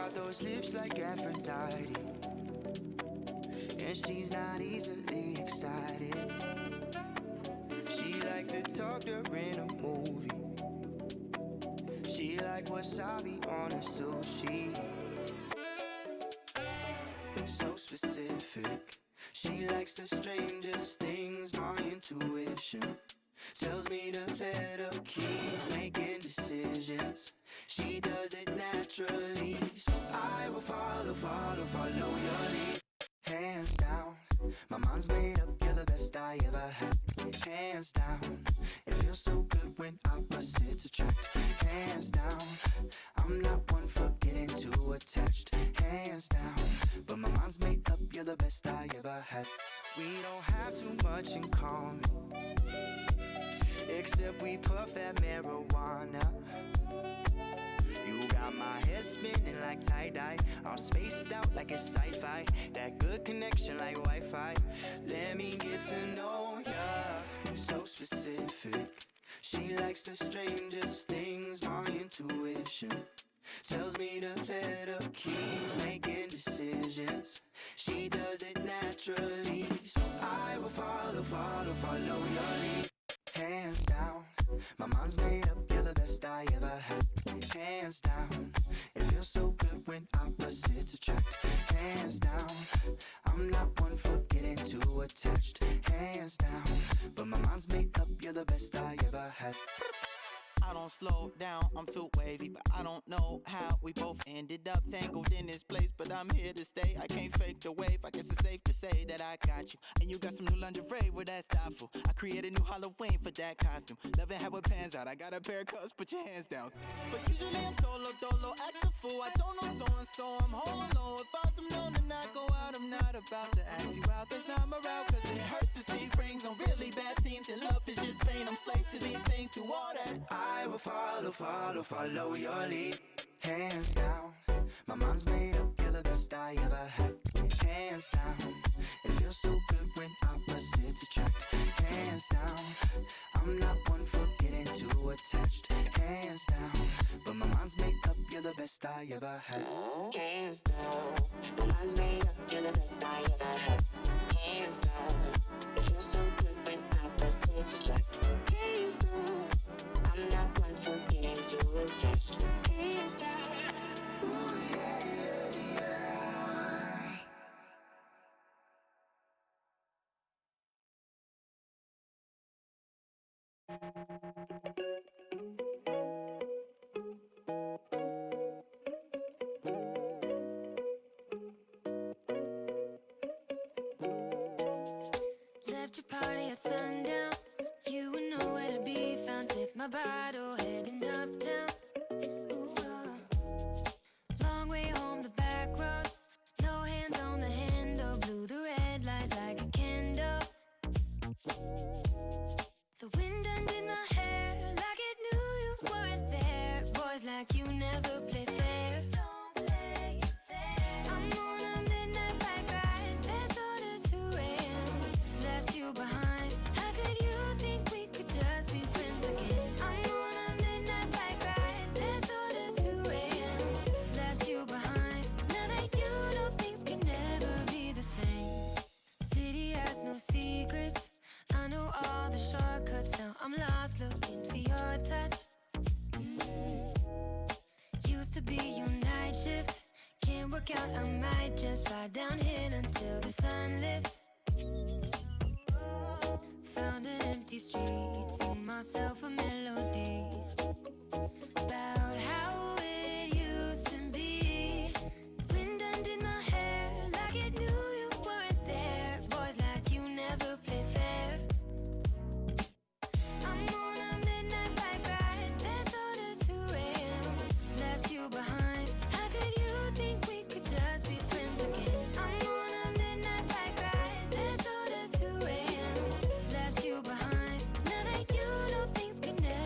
got those lips like Aphrodite, and she's not easily excited. She like to talk during a movie. She like wasabi on her sushi. So specific. She likes the strangest things. My intuition tells me to let her keep making decisions. She does it naturally, so I will follow your lead. Hands down, my mind's made up, you're the best I ever had. Hands down, it feels so good when opposites attract. Hands down, I'm not one for getting too attached. Hands down, but my mind's made up, you're the best I ever had. We don't have too much in common, except we puff that marijuana. You got my head spinning like tie-dye, all spaced out like it's sci-fi. That good connection like Wi-Fi. Let me get to know ya. So specific. She likes the strangest things. My intuition tells me to let her keep making decisions. She does it naturally, so I will follow your lead. Hands down, my mind's made up, you're the best I ever had. Hands down, it feels so good when opposites attract. Hands down, I'm not one for getting too attached. Hands down, but my mind's made up, you're the best I ever had. I don't slow down, I'm too wavy, but I don't know how we both ended up tangled in this place, but I'm here to stay. I can't fake the wave, I guess it's safe to say that I got you. And you got some new lingerie, well that's thoughtful. I created a new Halloween for that costume. Loving how it pans out, I got a pair of cups, put your hands down. But usually I'm solo, dolo, act the fool. I don't know so-and-so, I'm home alone. If I was known to not go out, I'm not about to ask you out. That's not my route, cause it hurts to see rings on really bad teams. And love is just pain, I'm slave to these things, to all that. I will follow your lead. Hands down, my mind's made up, you're the best I ever had. Hands down, it feels so good when opposites attract. Hands down, I'm not one for getting too attached. Hands down, but my mind's made up, you're the best I ever had. Hands down, my mind's made up, you're the best I ever had. Hands down, it feels so good when opposites attract. Hands down, I'm not one for getting too attached. Hands down. Ooh, yeah, yeah, yeah. Left your party at sundown. You were nowhere to be found. Sip my bottle, heading uptown. Ooh, long way home, the back roads. No hands on the handle. Blew the red light like a candle. The wind undid my hair like it knew you weren't there. Boys like you never play fair. Don't play fair. I'm on a midnight bike ride. Best orders 2 a.m. Left you behind. How could you think we could just be friends again? I'm on a midnight bike ride. Best orders 2 a.m. Left you behind. Now that you know things can never be the same. City has no secrets. I know all the shortcuts. Now I'm lost looking for your touch. Used to be your night shift. Can't work out, I might just fly down here until the sun lifts. Found an empty street, sing myself a melody about how it used to be. The wind undid my hair like it knew you weren't there. Boys like you never play fair. I'm on a midnight bike ride. Best orders 2 a.m. Left you behind. How could you think we could just be friends again? I'm on a midnight bike ride. Best orders 2 a.m. Left you behind. Now that you know things can never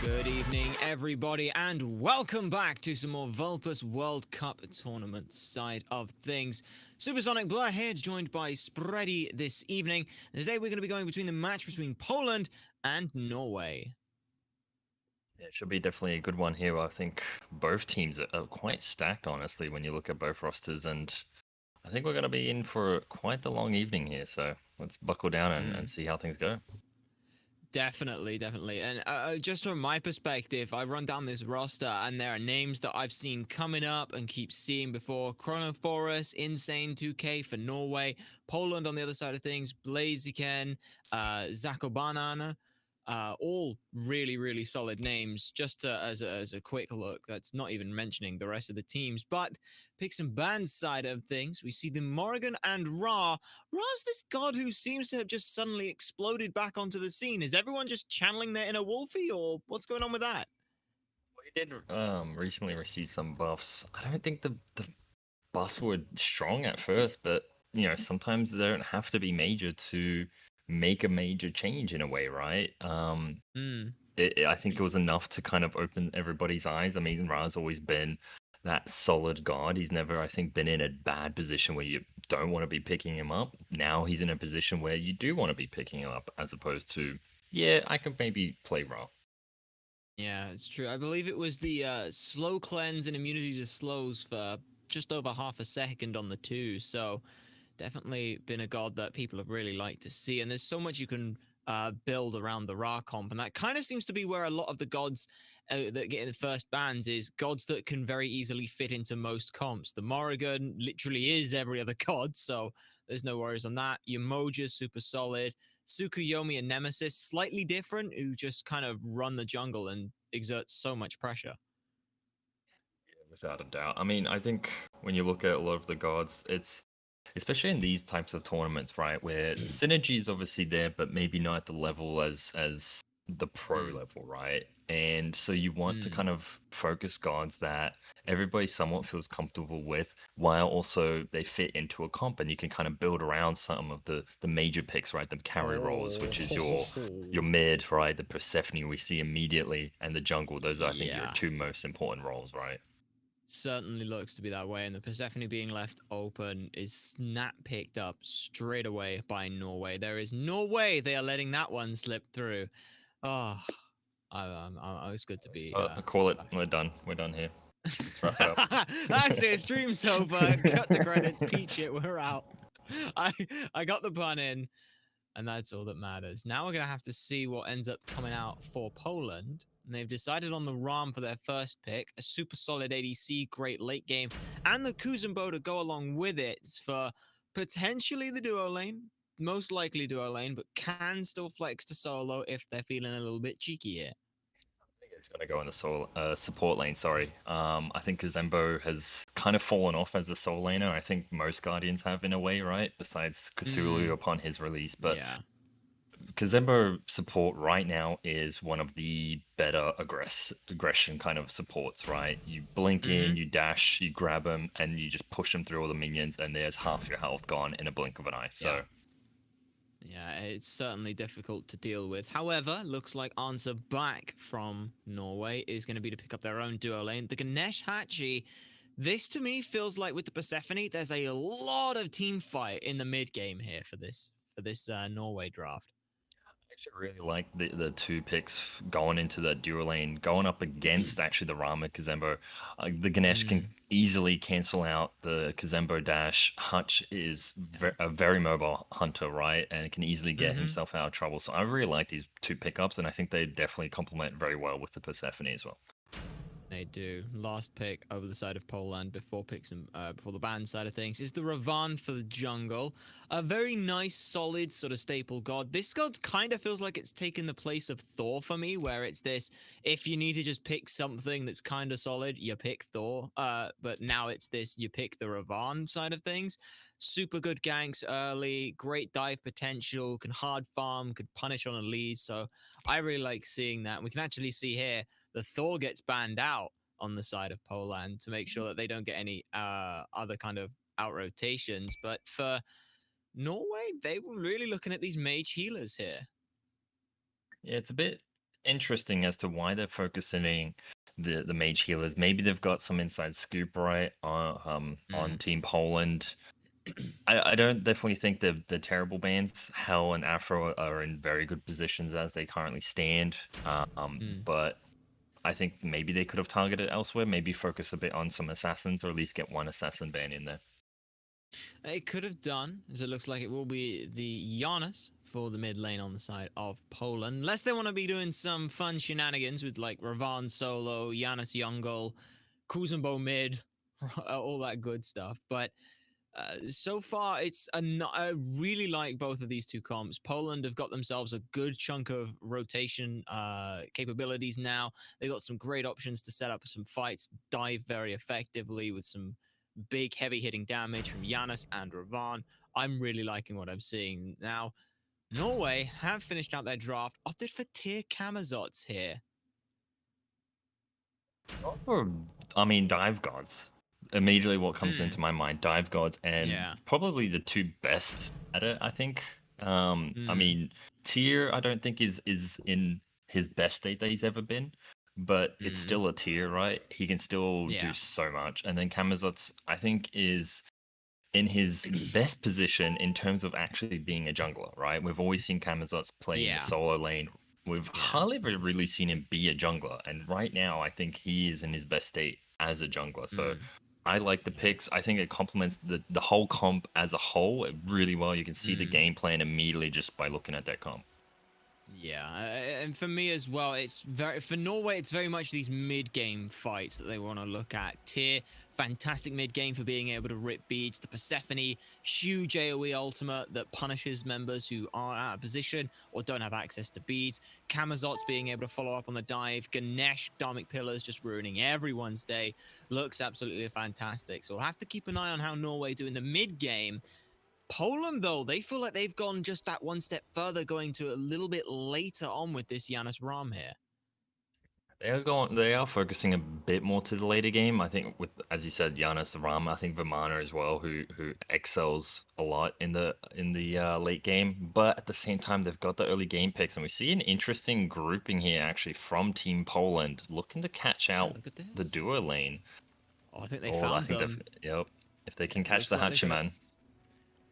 Good evening, everybody, and welcome back to some more Vulpis World Cup tournament side of things. SuperSonicBlur here, joined by Spready this evening. And today we're going to be going between the match between Poland and Norway. It should be definitely a good one here. I think both teams are quite stacked, honestly, when you look at both rosters, and I think we're going to be in for quite the long evening here. So let's buckle down and see how things go. Definitely. And just from my perspective, I run down this roster and there are names that I've seen coming up and keep seeing before. Chronophorus, Insane 2K for Norway. Poland on the other side of things, Blaziken, Zakobanana. All really solid names. Just as a quick look, that's not even mentioning the rest of the teams. But picks and bans side of things, we see the Morrigan and Ra. Ra's this god who seems to have just suddenly exploded back onto the scene. Is everyone just channeling their inner Wolfie, or what's going on with that? Well, he did recently receive some buffs. I don't think the buffs were strong at first, but sometimes they don't have to be major to make a major change in a way, right? I think it was enough to kind of open everybody's eyes. I mean, Ra's always been that solid god. He's never, I think, been in a bad position where you don't want to be picking him up. Now he's in a position where you do want to be picking him up, as opposed to, yeah, I could maybe play Ra. Yeah, it's true. I believe it was the slow cleanse and immunity to slows for just over half a second on the two. So definitely been a god that people have really liked to see. And there's so much you can build around the Ra comp. And that kind of seems to be where a lot of the gods that get in the first bans is gods that can very easily fit into most comps. The Morrigan literally is every other god. So there's no worries on that. Yamoja's super solid. Tsukuyomi and Nemesis, slightly different, who just kind of run the jungle and exert so much pressure. Without a doubt. I mean, I think when you look at a lot of the gods, it's especially in these types of tournaments, right, where the synergy is obviously there, but maybe not at the level as the pro level, right? And so you want to kind of focus gods that everybody somewhat feels comfortable with, while also they fit into a comp, and you can kind of build around some of the major picks, right? The carry roles, which is your mid, right? The Persephone we see immediately, and the jungle. Those are, I think, your two most important roles, right? Certainly looks to be that way, and the Persephone being left open is snap picked up straight away by Norway. There is no way they are letting that one slip through. Oh, it's good to be. Call it. We're done. We're done here. Let's wrap it up. That's it. Stream's over. Cut to credits. Peach it. We're out. I got the pun in, and that's all that matters. Now we're gonna have to see what ends up coming out for Poland. And they've decided on the Ram for their first pick, a super solid ADC, great late game, and the Kuzenbo to go along with it for potentially the duo lane, most likely duo lane, but can still flex to solo if they're feeling a little bit cheeky here. I think it's gonna go in the support lane. Sorry. I think Kazembo has kind of fallen off as a soul laner. I think most Guardians have in a way, right? Besides Cthulhu upon his release, but yeah. Kazembo support right now is one of the better aggression kind of supports, right? You blink in, you dash, you grab them, and you just push them through all the minions, and there's half your health gone in a blink of an eye. So. Yeah, it's certainly difficult to deal with. However, looks like answer back from Norway is going to be to pick up their own duo lane. The Ganesh Hachi, this to me feels like with the Persephone, there's a lot of team fight in the mid game here for this Norway draft. I actually really like the two picks going into the duo lane, going up against actually the Rama Kazembo. The Ganesh can easily cancel out the Kazembo dash. Hutch is a very mobile hunter, right? And can easily get himself out of trouble. So I really like these two pickups, and I think they definitely complement very well with the Persephone as well. They do. Last pick over the side of Poland before the ban side of things is the Ravan for the jungle. A very nice, solid sort of staple god. This god kind of feels like it's taken the place of Thor for me, where it's this, if you need to just pick something that's kind of solid, you pick Thor. But now it's this, you pick the Ravan side of things. Super good ganks early, great dive potential, can hard farm, could punish on a lead. So I really like seeing that. We can actually see here the Thor gets banned out on the side of Poland to make sure that they don't get any other kind of out rotations. But for Norway, they were really looking at these mage healers here. Yeah, it's a bit interesting as to why they're focusing the mage healers. Maybe they've got some inside scoop, right, on Team Poland. I don't definitely think the terrible bans. Hell and Afro are in very good positions as they currently stand. But I think maybe they could have targeted elsewhere. Maybe focus a bit on some assassins, or at least get one assassin ban in there. It could have done, as it looks like it will be the Giannis for the mid lane on the side of Poland. Unless they want to be doing some fun shenanigans with like Ravan solo, Giannis Jungle, Kuzumbo mid, all that good stuff. But so far, I really like both of these two comps. Poland have got themselves a good chunk of rotation capabilities now. They've got some great options to set up some fights, dive very effectively with some big, heavy-hitting damage from Giannis and Ravan. I'm really liking what I'm seeing. Now, Norway have finished out their draft, opted for tier Camazots here. Or, I mean, dive gods. Immediately, what comes into my mind, dive gods, and probably the two best at it. I think. I mean, Tier, I don't think is in his best state that he's ever been, but it's still a Tier, right? He can still do so much. And then Kamazots, I think, is in his best position in terms of actually being a jungler, right? We've always seen Kamazots play in the solo lane. We've hardly ever really seen him be a jungler, and right now I think he is in his best state as a jungler. So I like the picks. I think it complements the whole comp as a whole really well. You can see the game plan immediately just by looking at that comp. Yeah, and for me as well, for Norway, it's very much these mid-game fights that they want to look at. Tyr, fantastic mid-game for being able to rip beads. The Persephone, huge AoE ultimate that punishes members who are out of position or don't have access to beads. Kamazots being able to follow up on the dive. Ganesh, Dharmic Pillars just ruining everyone's day. Looks absolutely fantastic. So we'll have to keep an eye on how Norway do in the mid-game. Poland, though, they feel like they've gone just that one step further, going to a little bit later on with this Giannis Ram here. They are focusing a bit more to the later game. I think with, as you said, Giannis Ram, I think Vimana as well, who excels a lot in the late game. But at the same time, they've got the early game picks, and we see an interesting grouping here actually from Team Poland, looking to catch out the duo lane. Oh, I think they found them. Yep, if they can catch the Hachiman.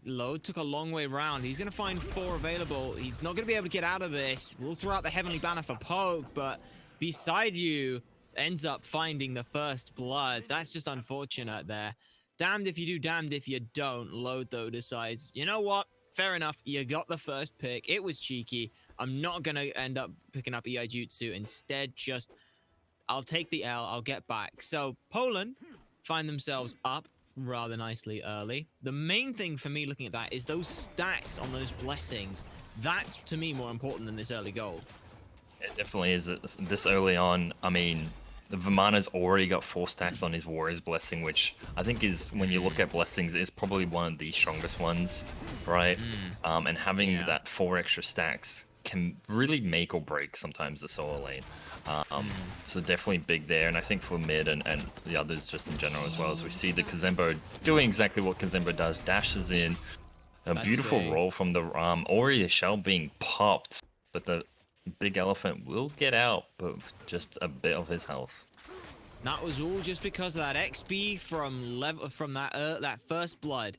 Load took a long way round. He's going to find 4 available. He's not going to be able to get out of this. We'll throw out the Heavenly Banner for Poke, but beside you ends up finding the first blood. That's just unfortunate there. Damned if you do, damned if you don't. Load, though, decides, you know what? Fair enough. You got the first pick. It was cheeky. I'm not going to end up picking up EI Jutsu. Instead, I'll take the L. I'll get back. So Poland find themselves up rather nicely early. The main thing for me looking at that is those stacks on those blessings. That's, to me, more important than this early gold. It definitely is. This early on, I mean, the Vimana's already got 4 stacks on his Warrior's Blessing, which I think is, when you look at blessings, is probably one of the strongest ones, right? And having that 4 extra stacks can really make or break sometimes the solo lane. So definitely big there, and I think for mid and the others just in general as well, as we see the Kazembo doing exactly what Kazembo does, dashes in, a beautiful roll from the Ori shell being popped, but the big elephant will get out, but just a bit of his health. That was all just because of that XP from that first blood.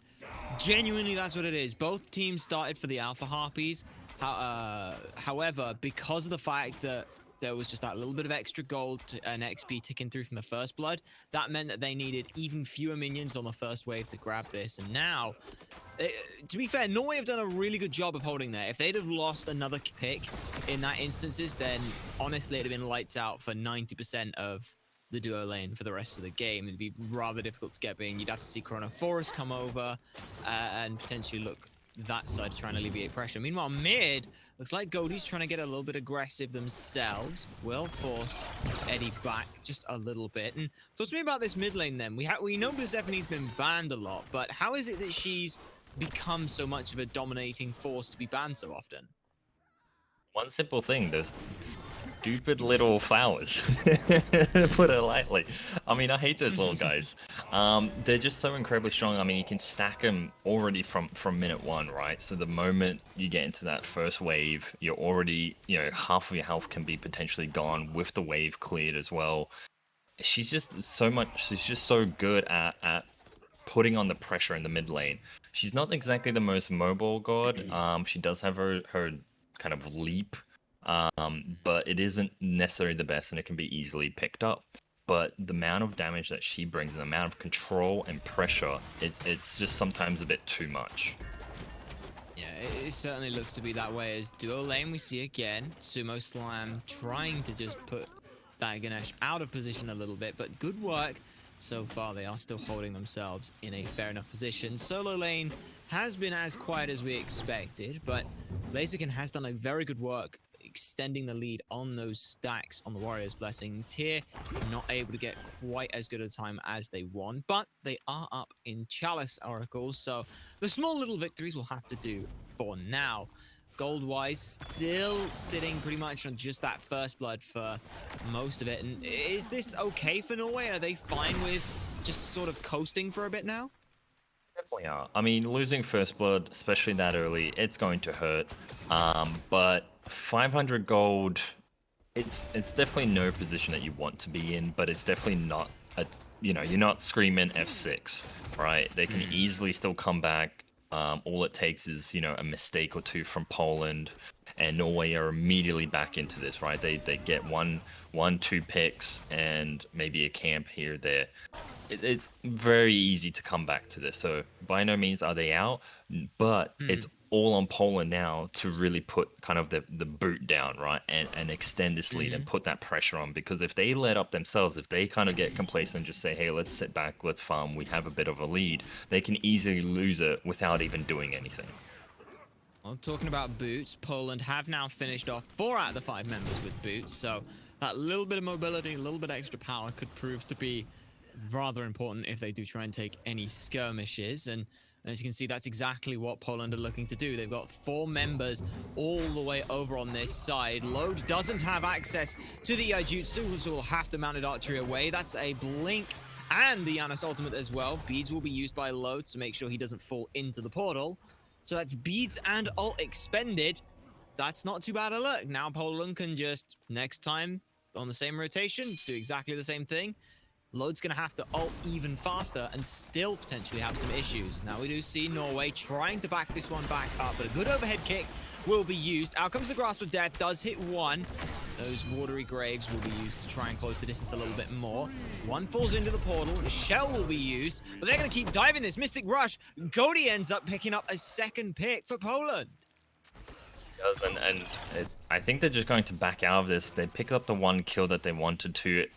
Genuinely, that's what it is. Both teams started for the Alpha Harpies. However, because of the fact that there was just that little bit of extra gold and XP ticking through from the first blood, that meant that they needed even fewer minions on the first wave to grab this. And now, to be fair, Norway have done a really good job of holding there. If they'd have lost another pick in that instances, then honestly, it'd have been lights out for 90% of the duo lane for the rest of the game. It'd be rather difficult to get in. You'd have to see Chrono Forest come over and potentially look that side to try and alleviate pressure. Meanwhile, mid, looks like Goldie's trying to get a little bit aggressive themselves. Will force Eddie back just a little bit. And talk to me about this mid lane then. We know Persephone's been banned a lot, but how is it that she's become so much of a dominating force to be banned so often? One simple thing, there's stupid little flowers, to put it lightly. I mean, I hate those little guys. They're just so incredibly strong. I mean, you can stack them already from minute one, right? So the moment you get into that first wave, you're already, you know, half of your health can be potentially gone with the wave cleared as well. She's just so much. She's just so good at putting on the pressure in the mid lane. She's not exactly the most mobile god. She does have her kind of leap, but it isn't necessarily the best, and it can be easily picked up. But the amount of damage that she brings, and the amount of control and pressure, it's just sometimes a bit too much. Yeah, it certainly looks to be that way. As duo lane, we see again Sumo Slam trying to just put that Ganesh out of position a little bit, but good work. So far, they are still holding themselves in a fair enough position. Solo lane has been as quiet as we expected, but Blaziken has done a very good work extending the lead on those stacks on the Warrior's Blessing. Tier not able to get quite as good a time as they want, but they are up in Chalice Oracles, so the small little victories will have to do for now. Gold-wise, still sitting pretty much on just that first blood for most of it. And is this okay for Norway? Are they fine with just sort of coasting for a bit now? Definitely are. I mean, losing first blood, especially that early, it's going to hurt. But 500 gold, it's definitely no position that you want to be in, but it's definitely not a, you know, you're not screaming F6, right? They can easily still come back. All it takes is, you know, a mistake or two from Poland, and Norway are immediately back into this, right? They get one, two picks, and maybe a camp here or there. It's very easy to come back to this. So by no means are they out, but it's all on Poland now to really put kind of the boot down, right? And extend this lead and put that pressure on. Because if they let up themselves, if they kind of get complacent and just say, hey, let's sit back, let's farm, we have a bit of a lead, they can easily lose it without even doing anything. Well, talking about boots, Poland have now finished off 4 out of the 5 members with boots, so that little bit of mobility, a little bit of extra power could prove to be rather important if they do try and take any skirmishes. And as you can see, that's exactly what Poland are looking to do. They've got 4 members all the way over on this side. Load doesn't have access to the Jutsu, so will have to mounted archery away. That's a blink and the Janus ultimate as well. Beads will be used by Load to make sure he doesn't fall into the portal. So that's beads and ult expended. That's not too bad a look. Now Poland can just, next time on the same rotation, do exactly the same thing. Load's going to have to ult even faster and still potentially have some issues. Now we do see Norway trying to back this one back up, but a good overhead kick will be used. Out comes the Grasp of Death, does hit one. Those watery graves will be used to try and close the distance a little bit more. One falls into the portal, a shell will be used, but they're going to keep diving this. Mystic Rush, Godi ends up picking up a second pick for Poland. I think they're just going to back out of this. They picked up the 1 kill that they wanted to.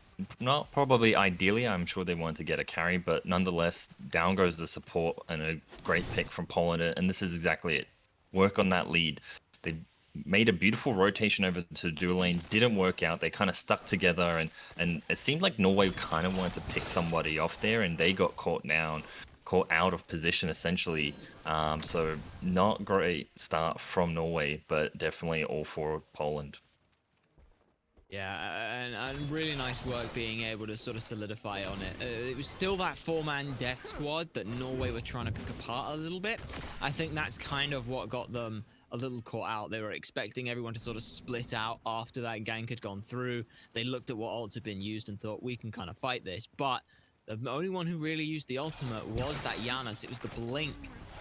Not probably ideally, I'm sure they want to get a carry, but nonetheless, down goes the support and a great pick from Poland, and this is exactly it. Work on that lead. They made a beautiful rotation over to dual lane, didn't work out. They kind of stuck together, and it seemed like Norway kind of wanted to pick somebody off there, and they got caught out of position essentially. So not great start from Norway, but definitely all for Poland. Yeah, and really nice work being able to sort of solidify on it. It was still that 4-man death squad that Norway were trying to pick apart a little bit. I think that's kind of what got them a little caught out. They were expecting everyone to sort of split out after that gank had gone through. They looked at what ults had been used and thought, we can kind of fight this. But the only one who really used the ultimate was that Janus. It was the blink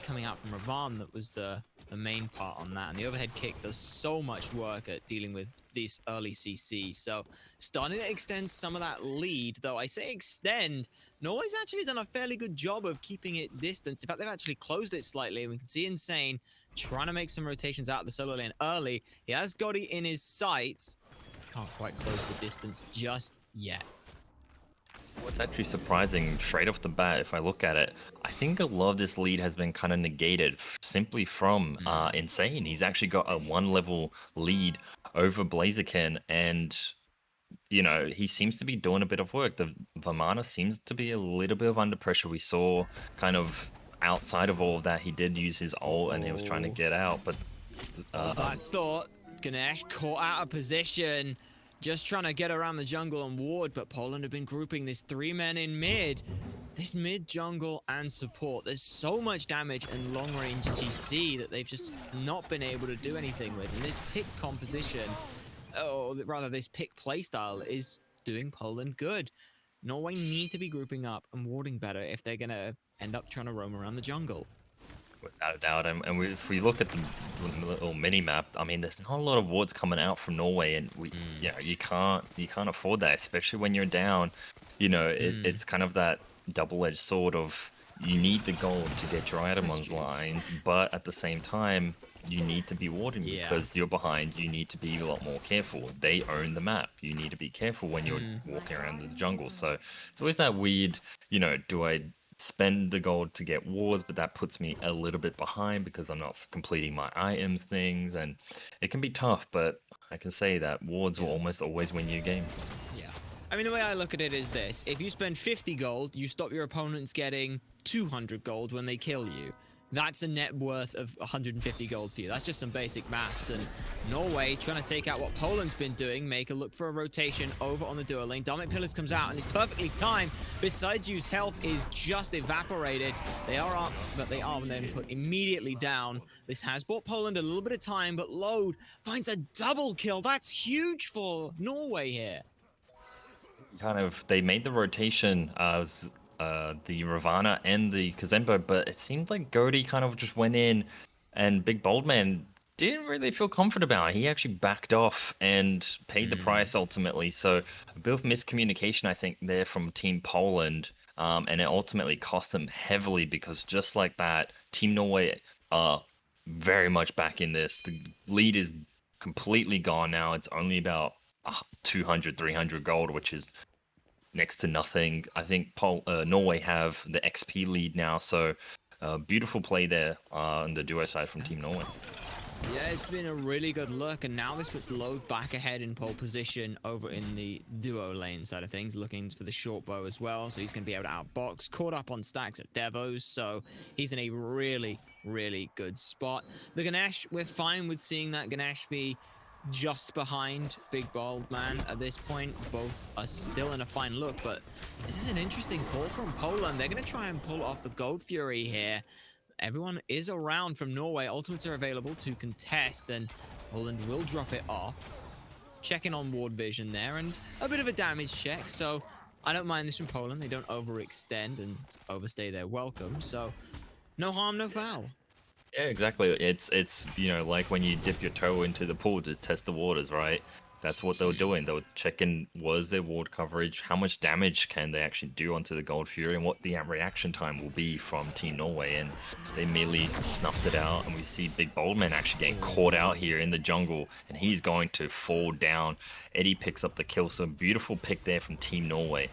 coming out from Ravan that was the main part on that. And the overhead kick does so much work at dealing with this early CC. So starting to extend some of that lead, though I say extend, Norway's actually done a fairly good job of keeping it distance. In fact, they've actually closed it slightly, and we can see Insane trying to make some rotations out of the solo lane early. He has Godi in his sights. Can't quite close the distance just yet. What's actually surprising straight off the bat, if I look at it, I think a lot of this lead has been kind of negated simply from Insane. He's actually got a 1-level lead over Blaziken, and you know, he seems to be doing a bit of work. The Vamana seems to be a little bit of under pressure. We saw kind of outside of all of that, he did use his ult and he was trying to get out, but I thought Ganesh caught out of position. just trying to get around the jungle and ward, but Poland have been grouping this 3 men in mid. This mid jungle and support, there's so much damage and long range CC that they've just not been able to do anything with. And this pick composition, or rather this pick playstyle, is doing Poland good. Norway need to be grouping up and warding better if they're going to end up trying to roam around the jungle. Without a doubt, and if we look at the little mini map, I mean, there's not a lot of wards coming out from Norway, and you can't afford that, especially when you're down. It's kind of that double-edged sword of you need the gold to get your item on lines, but at the same time, you need to be warding because you're behind. You need to be a lot more careful. They own the map. You need to be careful when you're walking around the jungle. So it's always that weird, do I spend the gold to get wards, but that puts me a little bit behind because I'm not completing my items things, and it can be tough, but I can say that wards will almost always win you games. Yeah. I mean, the way I look at it is this. If you spend 50 gold, you stop your opponents getting 200 gold when they kill you. That's a net worth of 150 gold for you. That's just some basic maths. And Norway trying to take out what Poland's been doing, make a look for a rotation over on the duo lane. Dominic Pillars comes out and is perfectly timed. Besides Yu's health is just evaporated. They are up, but they are then put immediately down. This has bought Poland a little bit of time, but Load finds a double kill. That's huge for Norway here. They made the rotation the Ravana and the Kazembo, but it seemed like Goaty kind of just went in, and Big Bold Man didn't really feel confident about it. He actually backed off and paid the price ultimately. So a bit of miscommunication, I think, there from Team Poland, and it ultimately cost them heavily because just like that, Team Norway are very much back in this. The lead is completely gone now. It's only about 200, 300 gold, which is next to nothing. I think Norway have the XP lead now, so beautiful play there on the duo side from Team Norway. Yeah, it's been a really good look, and now this puts Load back ahead in pole position over in the duo lane side of things, looking for the short bow as well, so he's going to be able to outbox, caught up on stacks at Devos, so he's in a really, really good spot. The Ganesh, we're fine with seeing that Ganesh be just behind Big Bold Man at this point. Both are still in a fine look, but this is an interesting call from Poland. They're going to try and pull off the Gold Fury here. Everyone is around from Norway. Ultimates are available to contest, and Poland will drop it off. Checking on ward vision there, and a bit of a damage check, so I don't mind this from Poland. They don't overextend and overstay their welcome, so no harm, no foul. Yeah, exactly. It's like when you dip your toe into the pool to test the waters, right? That's what they were doing. They were checking, was their ward coverage, how much damage can they actually do onto the Gold Fury, and what the reaction time will be from Team Norway, and they merely snuffed it out, and we see Big Boldman actually getting caught out here in the jungle, and he's going to fall down. Eddie picks up the kill, so beautiful pick there from Team Norway.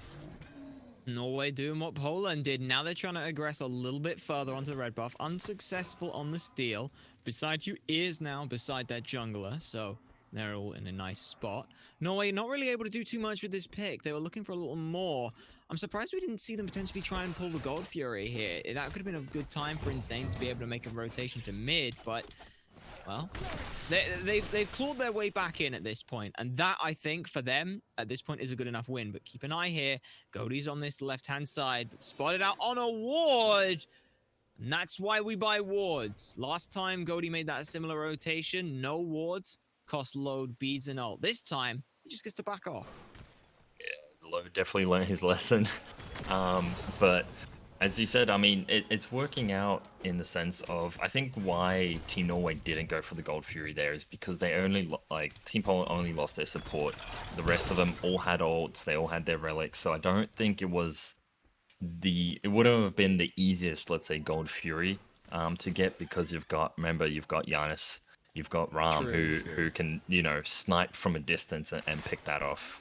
Norway doing what Poland did. Now they're trying to aggress a little bit further onto the red buff. Unsuccessful on the steal. Beside you is now beside their jungler, so they're all in a nice spot. Norway not really able to do too much with this pick. They were looking for a little more. I'm surprised we didn't see them potentially try and pull the Gold Fury here. That could have been a good time for Insane to be able to make a rotation to mid, but well, they've clawed their way back in at this point, and that, I think, for them, at this point, is a good enough win. But keep an eye here. Goaty's on this left-hand side, but spotted out on a ward, and that's why we buy wards. Last time, Goaty made that a similar rotation. No wards, cost Load beads and ult. This time, he just gets to back off. Yeah, Load definitely learned his lesson. But as you said, I mean, it's working out in the sense of, I think why Team Norway didn't go for the Gold Fury there is because they only, Team Poland only lost their support. The rest of them all had ults, they all had their relics, so I don't think it was it wouldn't have been the easiest, let's say, Gold Fury to get, because you've got Giannis, you've got Ram, who can, snipe from a distance and pick that off.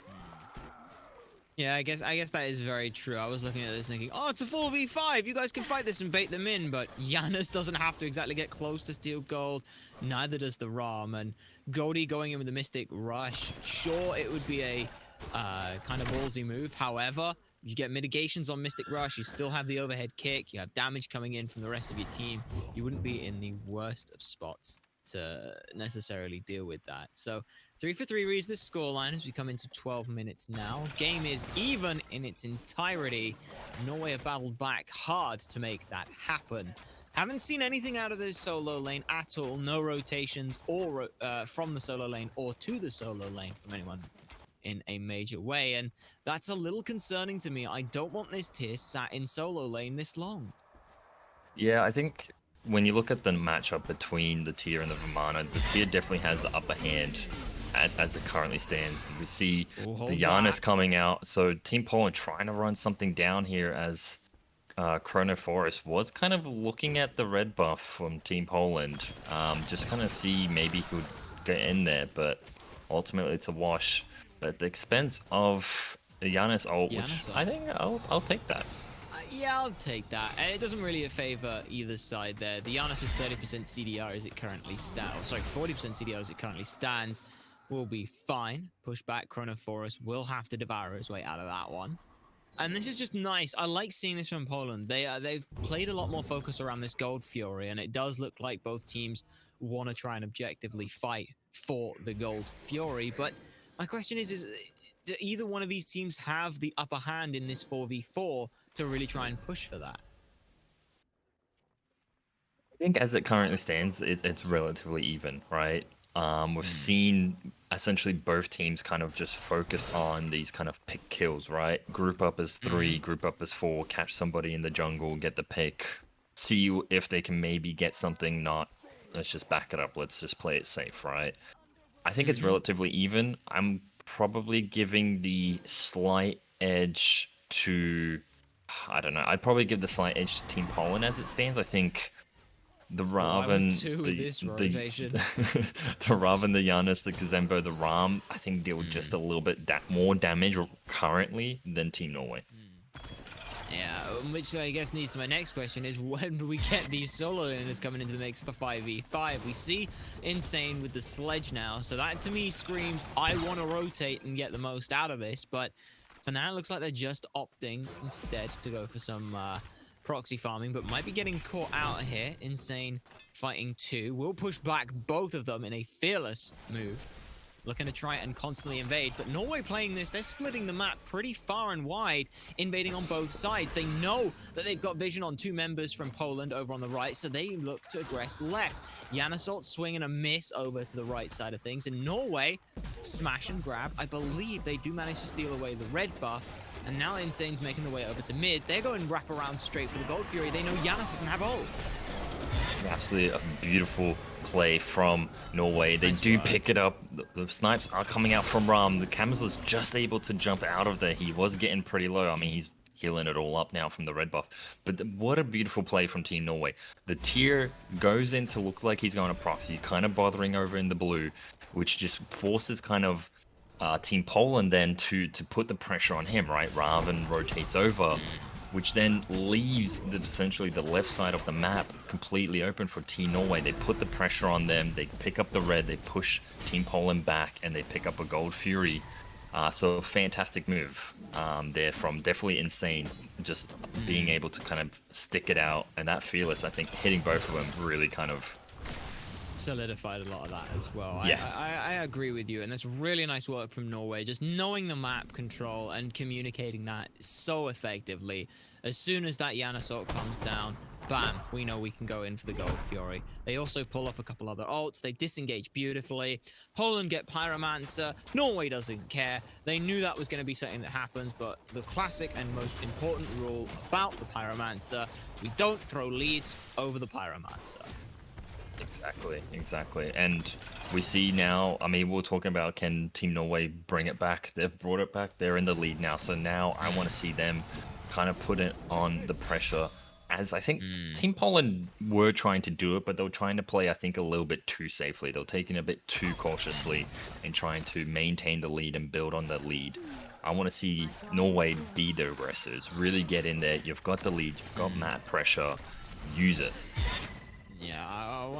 Yeah, I guess that is very true. I was looking at this thinking, oh, it's a 4v5. You guys can fight this and bait them in, but Giannis doesn't have to exactly get close to steal gold. Neither does the Ram, and Goaty going in with the Mystic Rush. Sure, it would be a kind of ballsy move. However, you get mitigations on Mystic Rush. You still have the overhead kick. You have damage coming in from the rest of your team. You wouldn't be in the worst of spots. to necessarily deal with that. So 3-for-3 reads the scoreline as we come into 12 minutes now. Game is even in its entirety. Norway have battled back hard to make that happen. Haven't seen anything out of the solo lane at all. No rotations or from the solo lane or to the solo lane from anyone in a major way, and that's a little concerning to me. I don't want this tier sat in solo lane this long. Yeah, I think when you look at the matchup between the tier and the Vamana, the tier definitely has the upper hand as it currently stands. We see the Giannis coming out, so Team Poland trying to run something down here as Chrono Forest was kind of looking at the red buff from Team Poland, just kind of see maybe he could get in there, but ultimately it's a wash. But at the expense of the Giannis ult, which I think I'll take that. Yeah, I'll take that. And it doesn't really favor either side there. The Giannis with 30% CDR as it currently stands. Sorry, 40% CDR as it currently stands will be fine. Push back, Chrono Forest will have to devour his way out of that one. And this is just nice. I like seeing this from Poland. They've played a lot more focus around this Gold Fury, and it does look like both teams want to try and objectively fight for the Gold Fury. But my question is do either one of these teams have the upper hand in this 4v4 to really try and push for that? I think as it currently stands, it's relatively even, right? We've seen essentially both teams kind of just focus on these kind of pick kills, right? Group up as 3, group up as 4, catch somebody in the jungle, get the pick, see if they can maybe get something, not let's just back it up, let's just play it safe, right? I think it's relatively even. I'm probably giving the slight edge to, I don't know, I'd probably give the slight edge to Team Poland as it stands. I think the Raven, the Raven, the Giannis, the Kazembo, the Ram, I think deal just a little bit more damage currently than Team Norway. Yeah, which I guess leads to my next question is when do we get these solo laners coming into the mix for the 5v5? We see Insane with the sledge now, so that to me screams I want to rotate and get the most out of this, but for now it looks like they're just opting instead to go for some proxy farming, but might be getting caught out here. Insane fighting 2. Will push back both of them in a fearless move. Looking to try and constantly invade, but Norway playing this, they're splitting the map pretty far and wide, invading on both sides. They know that they've got vision on 2 members from Poland over on the right, so they look to aggress left. Janusalt swing and a miss over to the right side of things, and Norway smash and grab. I believe they do manage to steal away the red buff, and now Insane's making the way over to mid. They're going wraparound straight for the Gold Fury. They know Janus doesn't have ult. Absolutely a beautiful play from Norway. They do pick it up. The snipes are coming out from Ram. The Kamsla's just able to jump out of there. He was getting pretty low. I mean, he's healing it all up now from the red buff. But what a beautiful play from Team Norway. The tier goes in to look like he's going to proxy, kind of bothering over in the blue, which just forces kind of Team Poland then to put the pressure on him, right? Raven rotates over, which then leaves essentially the left side of the map completely open for Team Norway. They put the pressure on them, they pick up the red, they push Team Poland back, and they pick up a Gold Fury. So fantastic move there from definitely Insane, just being able to kind of stick it out, and that Fearless, I think, hitting both of them really kind of solidified a lot of that as well. Yeah. I agree with you, and that's really nice work from Norway, just knowing the map control and communicating that so effectively. As soon as that Janusalt comes down, bam, we know we can go in for the Gold Fury. They also pull off a couple other ults, they disengage beautifully. Poland get Pyromancer, Norway doesn't care. They knew that was going to be something that happens, but the classic and most important rule about the Pyromancer, we don't throw leads over the Pyromancer. Exactly. And we see now, I mean, we're talking about can Team Norway bring it back? They've brought it back. They're in the lead now. So now I want to see them kind of put it on the pressure, as I think Team Poland were trying to do it, but they were trying to play, I think, a little bit too safely. They were taking it a bit too cautiously and trying to maintain the lead and build on that lead. I want to see Norway be the aggressors, really get in there. You've got the lead, you've got map pressure, use it. Yeah,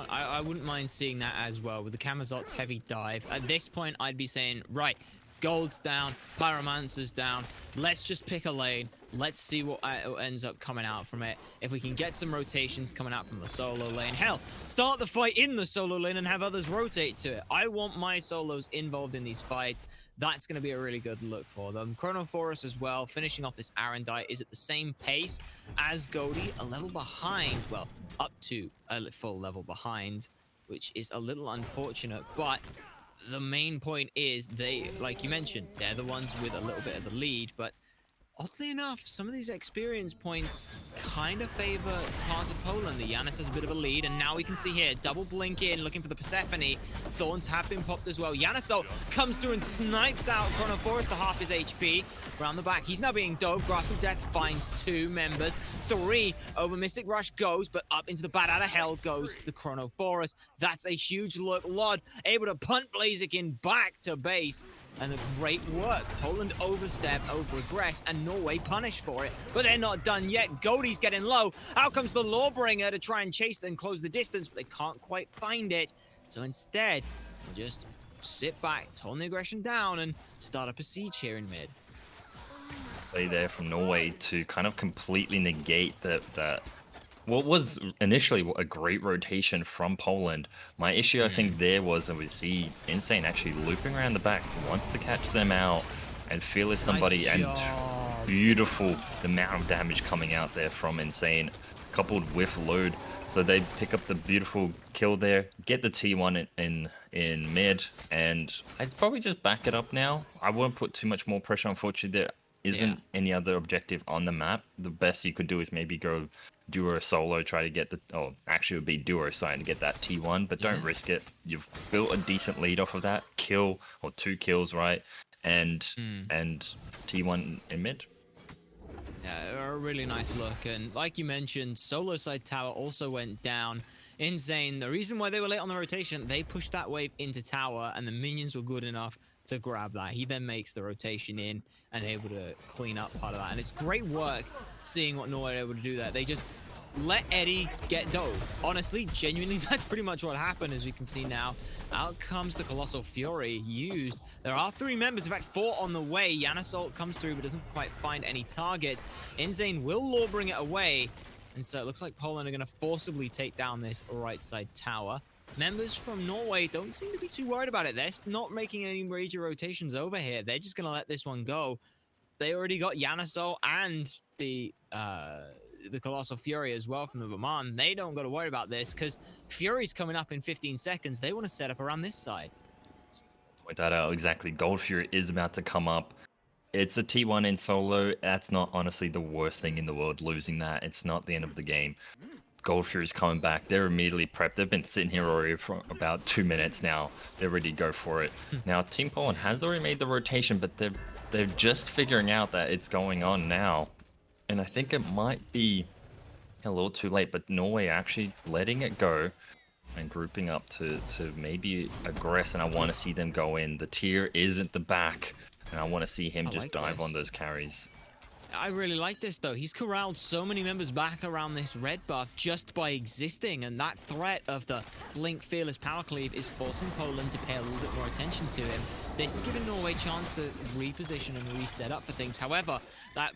I wouldn't mind seeing that as well with the Kamazot's heavy dive. At this point, I'd be saying, right, Gold's down, Pyromancer's down. Let's just pick a lane. Let's see what ends up coming out from it. If we can get some rotations coming out from the solo lane. Hell, start the fight in the solo lane and have others rotate to it. I want my solos involved in these fights. That's going to be a really good look for them. Chronophorus as well, finishing off this Arendite, is at the same pace as Goldie, a level behind. Well, up to a full level behind, which is a little unfortunate, but the main point is they, like you mentioned, they're the ones with a little bit of the lead, but oddly enough, some of these experience points kind of favor parts of Poland. The Yanis has a bit of a lead, and now we can see here, double blink in, looking for the Persephone. Thorns have been popped as well. Yaniso comes through and snipes out Chronophorus to half his HP. Around the back, he's now being dove. Grasp of Death finds 2 members. 3 over Mystic Rush goes, but up into the Bat Out of Hell goes the Chronophorus. That's a huge look. Lod able to punt Blaziken back to base. And a great work. Poland overstep, over-aggress, and Norway punished for it. But they're not done yet. Goldie's getting low. Out comes the Lawbringer to try and chase and close the distance, but they can't quite find it. So instead, they'll just sit back, tone the aggression down, and start up a siege here in mid. Play there from Norway to kind of completely negate that what was initially a great rotation from Poland. My issue, I think, there was that we see Insane actually looping around the back, wants to catch them out, and Fearless somebody, Nice and job. beautiful the amount of damage coming out there from Insane, coupled with load. So they pick up the beautiful kill there, get the T1 in mid, and I'd probably just back it up now. I won't put too much more pressure. Unfortunately, there isn't any other objective on the map. The best you could do is maybe go duo solo, try to get the, actually it would be duo side to get that T1, but don't risk it. You've built a decent lead off of that kill, or 2 kills, right? And T1 in mid. Yeah, a really nice look, and like you mentioned, solo side tower also went down. Insane. The reason why they were late on the rotation, they pushed that wave into tower, and the minions were good enough to grab that. He then makes the rotation in and able to clean up part of that. And it's great work seeing what Norway are able to do there. They just let Eddie get dove. Honestly, genuinely, that's pretty much what happened, as we can see now. Out comes the Colossal Fury used. There are 3 members, in fact 4 on the way. Yanasol comes through but doesn't quite find any targets. Insane will lure bring it away. And so it looks like Poland are going to forcibly take down this right side tower. Members from Norway don't seem to be too worried about it. They're not making any major rotations over here. They're just going to let this one go. They already got Yanaso and the Colossal Fury as well from the Verman. They don't got to worry about this because Fury's coming up in 15 seconds. They want to set up around this side. Point that out exactly. Gold Fury is about to come up. It's a T1 in solo. That's not honestly the worst thing in the world, losing that. It's not the end of the game. Gold Fury's coming back. They're immediately prepped. They've been sitting here already for about 2 minutes now. They're ready to go for it. Now, Team Poland has already made the rotation, but they're just figuring out that it's going on now. And I think it might be a little too late, but Norway actually letting it go and grouping up to maybe aggress, and I want to see them go in. The tier is at the back, and I want to see him just dive on those carries. I really like this though. He's corralled so many members back around this red buff just by existing, and that threat of the Blink Fearless Power Cleave is forcing Poland to pay a little bit more attention to him. This is giving Norway a chance to reposition and reset up for things. However, that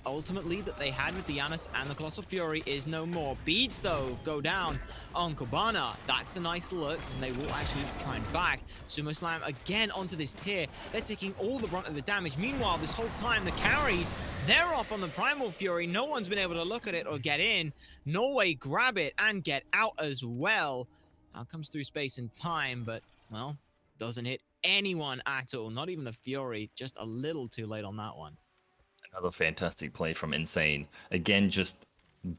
ultimate lead that they had with the Janus and the Colossal Fury is no more. Beads, though, go down on Kobana. That's a nice look, and they will actually try and back. Sumo Slam again onto this tier. They're taking all the brunt of the damage. Meanwhile, this whole time, the carries, they're off on the Primal Fury. No one's been able to look at it or get in. Norway grab it and get out as well. Now comes through space and time, but, well, doesn't hit anyone at all. Not even the Fury. Just a little too late on that one. Another fantastic play from Insane. Again, just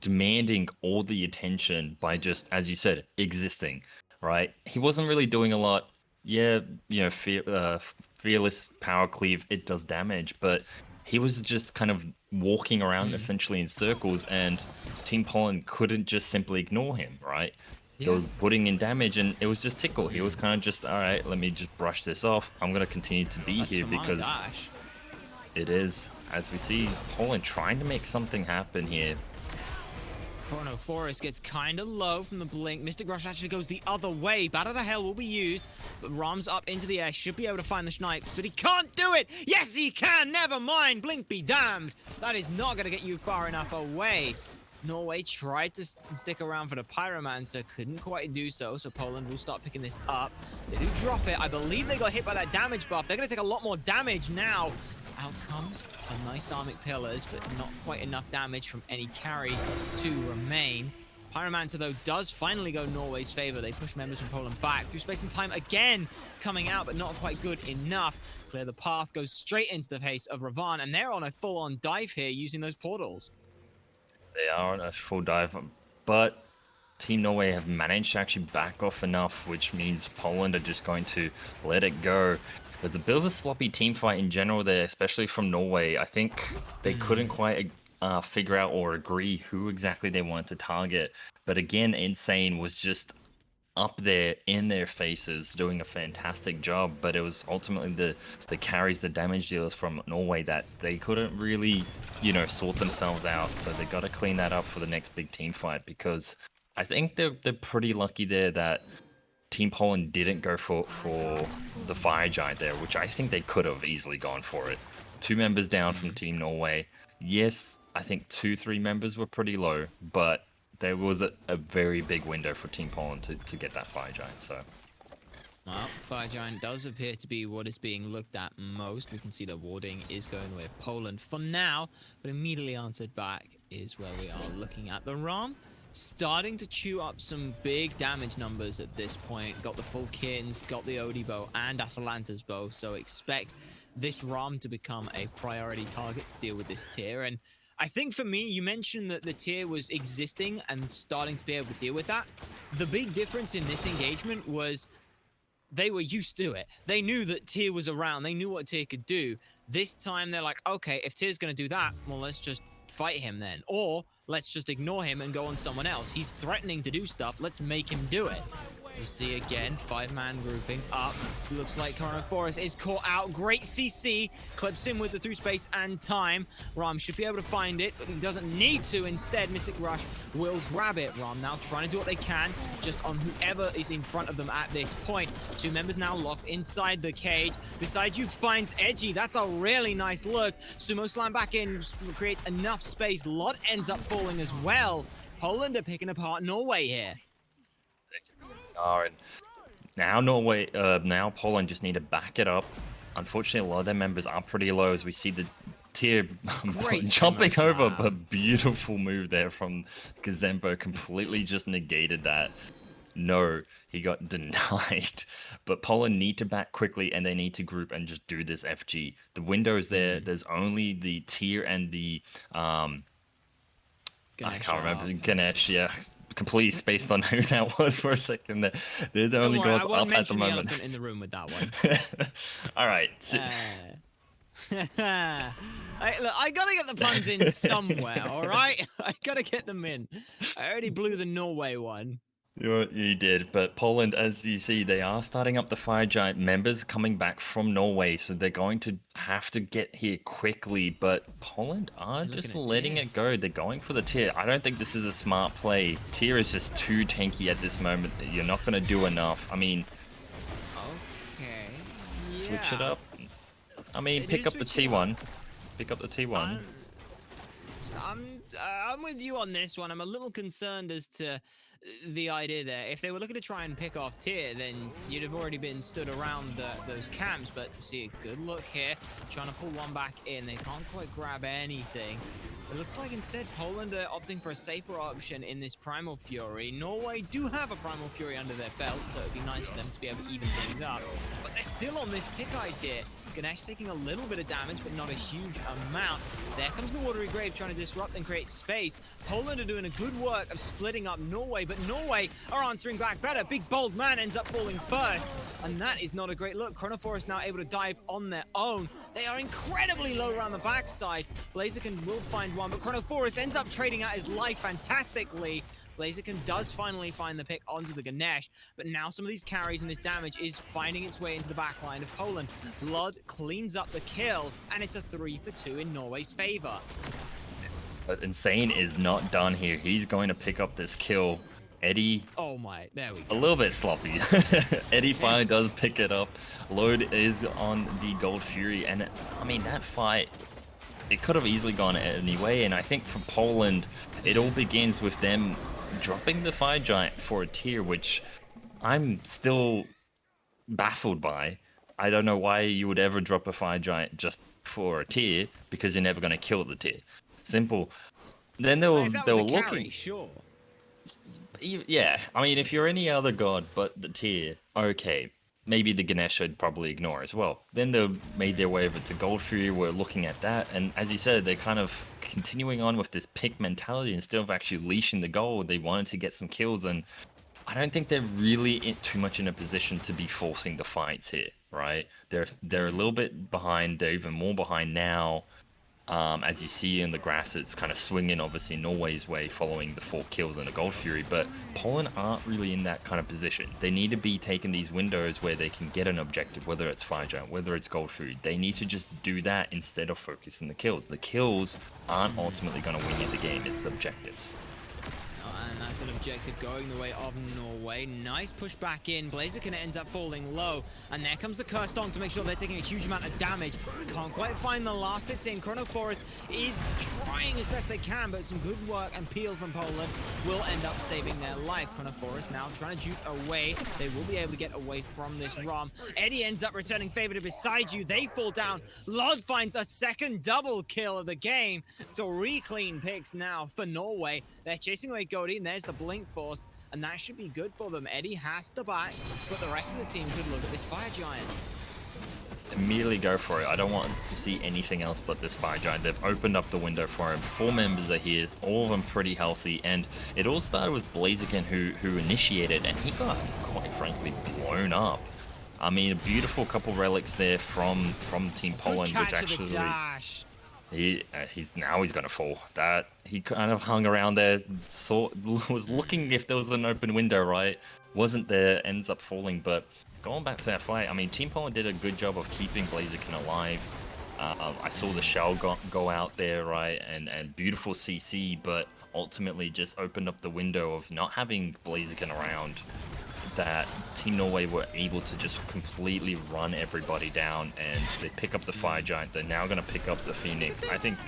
demanding all the attention by just, as you said, existing, right? He wasn't really doing a lot. Yeah, you know, Fearless Power Cleave, it does damage, but he was just kind of walking around essentially in circles, and Team Poland couldn't just simply ignore him, right? He was putting in damage, and it was just tickle. He was kind of just, all right, let me just brush this off. I'm going to continue to be here because it is, as we see, Poland trying to make something happen here. Chronophorus gets kind of low from the blink. Mystic Rush actually goes the other way. Bat out of Hell will be used, but Rom's up into the air. Should be able to find the snipes, but he can't do it. Yes, he can. Never mind. Blink be damned. That is not going to get you far enough away. Norway tried to stick around for the Pyromancer, couldn't quite do so, so Poland will start picking this up. They do drop it. I believe they got hit by that damage buff. They're going to take a lot more damage now. Out comes a nice Dharmic Pillars, but not quite enough damage from any carry to remain. Pyromancer, though, does finally go Norway's favor. They push members from Poland back through space and time again, coming out, but not quite good enough. Clear the path, goes straight into the face of Ravan, and they're on a full-on dive here using those portals. They are on a full dive, but Team Norway have managed to actually back off enough, which means Poland are just going to let it go. There's a bit of a sloppy team fight in general there, especially from Norway. I think they couldn't quite figure out or agree who exactly they wanted to target. But again, Insane was just up there in their faces doing a fantastic job, but it was ultimately the carries, the damage dealers from Norway that they couldn't really, you know, sort themselves out. So they got to clean that up for the next big team fight, because I think they're pretty lucky there that Team Poland didn't go for the Fire Giant there, which I think they could have easily gone for it. 2 members down from Team Norway. Yes, I think 2-3 members were pretty low, but there was a very big window for Team Poland to get that Fire Giant, so. Well, Fire Giant does appear to be what is being looked at most. We can see the warding is going the way of Poland for now, but immediately answered back is where we are looking at the ROM. Starting to chew up some big damage numbers at this point. Got the full Kins, got the Odie bow, and Atalanta's bow, so expect this ROM to become a priority target to deal with this tier. And I think for me, you mentioned that the tier was existing and starting to be able to deal with that. The big difference in this engagement was they were used to it. They knew that tier was around. They knew what tier could do. This time, they're like, okay, if tier's going to do that, well, let's just fight him then. Or let's just ignore him and go on someone else. He's threatening to do stuff. Let's make him do it. We see again, 5-man grouping up. Looks like Chronophorus is caught out. Great CC. Clips him with the through space and time. Ram should be able to find it, but he doesn't need to. Instead, Mystic Rush will grab it. Ram now trying to do what they can, just on whoever is in front of them at this point. 2 members now locked inside the cage. Beside you finds Edgy. That's a really nice look. Sumo Slam back in, creates enough space. Lot ends up falling as well. Poland are picking apart Norway here. And now Norway, now Poland just need to back it up. Unfortunately, a lot of their members are pretty low, as we see the tier jumping over, but beautiful move there from Gazembo, completely just negated that. No, he got denied. But Poland need to back quickly, and they need to group and just do this FG. The window is there. There's only the tier and the I can't remember, Ganesh, yeah. Completely spaced on who that was for a second. They're the only goals up at the moment. The elephant in the room with that one. All right. Look, I gotta get the puns in somewhere, all right? I gotta get them in. I already blew the Norway one. You did, but Poland, as you see, they are starting up the Fire Giant members coming back from Norway, so they're going to have to get here quickly, but Poland are just letting it go. They're going for the tier. I don't think this is a smart play. Tier is just too tanky at this moment. You're not going to do enough. I mean, okay, yeah. Switch it up. I mean, pick up the T1. Pick up the T1. I'm with you on this one. I'm a little concerned as to the idea there. If they were looking to try and pick off tier, then you'd have already been stood around those camps. But see a good look here, trying to pull one back in. They can't quite grab anything. It looks like instead Poland are opting for a safer option in this Primal Fury. Norway do have a Primal Fury under their belt, so it'd be nice for them to be able to even things up. But they're still on this pick idea. Ganesh taking a little bit of damage, but not a huge amount. There comes the Watery Grave trying to disrupt and create space. Poland are doing a good work of splitting up Norway, but Norway are answering back better. Big Bold Man ends up falling first, and that is not a great look. Chronophorus now able to dive on their own. They are incredibly low around the backside. Blaziken will find one, but Chronophorus ends up trading out his life fantastically. Blaziken does finally find the pick onto the Ganesh, but now some of these carries and this damage is finding its way into the back line of Poland. Blood cleans up the kill, and it's a 3-for-2 in Norway's favor. But Insane is not done here. He's going to pick up this kill. Eddie, Oh my, there we a go. little bit sloppy. Eddie finally does pick it up. Load is on the Gold Fury, and I mean, that fight, it could have easily gone anyway. And I think for Poland, it all begins with them dropping the Fire Giant for a tier, which I'm still baffled by. I don't know why you would ever drop a Fire Giant just for a tier, because you're never going to kill the tier. Simple. Then they were If that was a looking. carry, sure. Yeah, I mean, if you're any other god but the tier, okay, maybe the Ganesh should probably ignore as well. Then they made their way over to Gold Fury, we're looking at that, and as you said, they're kind of continuing on with this pick mentality instead of actually leashing the gold. They wanted to get some kills, and I don't think they're really too much in a position to be forcing the fights here, right? They're a little bit behind, they're even more behind now. As you see in the grass, it's kind of swinging obviously Norway's way following the 4 kills and the Gold Fury, but Poland aren't really in that kind of position. They need to be taking these windows where they can get an objective, whether it's Fire Giant, whether it's Gold Fury. They need to just do that instead of focusing the kills. The kills aren't ultimately going to win you the game, it's the objectives. And that's an objective going the way of Norway. Nice push back in. Blaziken ends up falling low. And there comes the Cursed Onk to make sure they're taking a huge amount of damage. Can't quite find the last hits in. Chronophorus is trying as best they can, but some good work and peel from Poland will end up saving their life. Chronophorus now trying to juke away. They will be able to get away from this ROM. Eddie ends up returning favor to beside you. They fall down. Lod finds a second double kill of the game. 3 clean picks now for Norway. They're chasing away Godin. There's the Blink Force, and that should be good for them. Eddie has to back, but the rest of the team could look at this Fire Giant. Immediately go for it. I don't want to see anything else but this Fire Giant. They've opened up the window for him. 4 members are here, all of them pretty healthy, and it all started with Blaziken who initiated, and he got, quite frankly, blown up. I mean, a beautiful couple relics there from Team Poland, Good catch which of the actually... dash. He's gonna fall. That he kind of hung around there, was looking if there was an open window, right? Wasn't there, ends up falling. But going back to that fight, I mean, Team Poland did a good job of keeping Blaziken alive. I saw the shell go out there, right, and beautiful CC, but ultimately just opened up the window of not having Blaziken around. That Team Norway were able to just completely run everybody down, and they pick up the Fire Giant. They're now going to pick up the Phoenix. I think...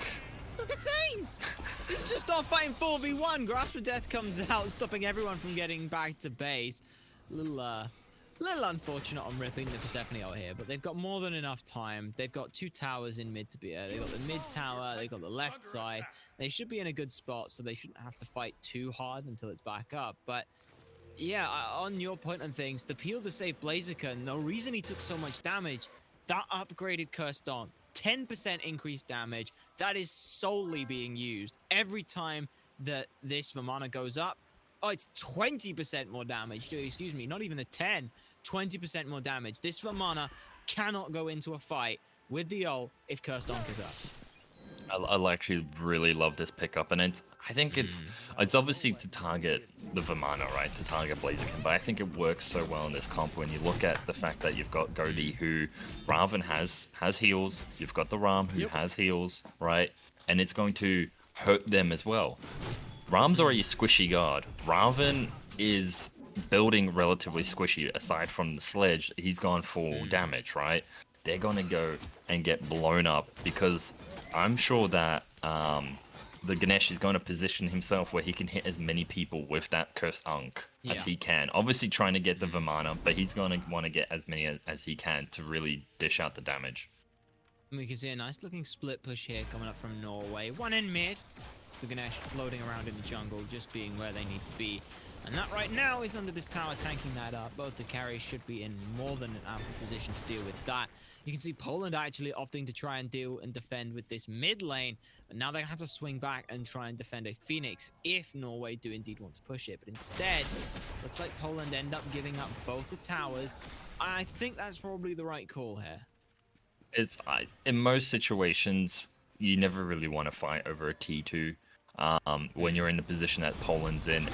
Look at Zane! He's just off fighting 4v1. Grasp of Death comes out, stopping everyone from getting back to base. Little unfortunate on ripping the Persephone out here, but they've got more than enough time. They've got 2 towers in mid to be They've got the mid tower, they've got the left side. They should be in a good spot, so they shouldn't have to fight too hard until it's back up. But yeah, on your point on things, the peel to save Blaziken, the reason he took so much damage, that upgraded Cursed Onk, 10% increased damage, that is solely being used. Every time that this Vamana goes up, oh, it's 20% more damage. Excuse me, not even the 10, 20% more damage. This Vamana cannot go into a fight with the ult if Cursed Onk is up. I actually really love this pickup, and I think it's obviously to target the Vamana, right? To target Blaziken, but I think it works so well in this comp when you look at the fact that you've got Godi, who Raven has heals, you've got the Ram who has heals, right? And it's going to hurt them as well. Ram's already a squishy guard. Raven is building relatively squishy. Aside from the sledge, he's gone full damage, right? They're gonna go and get blown up because I'm sure that the Ganesh is going to position himself where he can hit as many people with that Cursed Onk as he can. Obviously trying to get the Vamana, but he's going to want to get as many as he can to really dish out the damage. And we can see a nice looking split push here coming up from Norway. One in mid. The Ganesh floating around in the jungle, just being where they need to be. And that right now is under this tower, tanking that up. Both the carries should be in more than an ample position to deal with that. You can see Poland actually opting to try and deal and defend with this mid lane. But now they're going to have to swing back and try and defend a Phoenix if Norway do indeed want to push it. But instead, looks like Poland end up giving up both the towers. I think that's probably the right call here. In most situations, you never really want to fight over a T2. When you're in the position that Poland's in,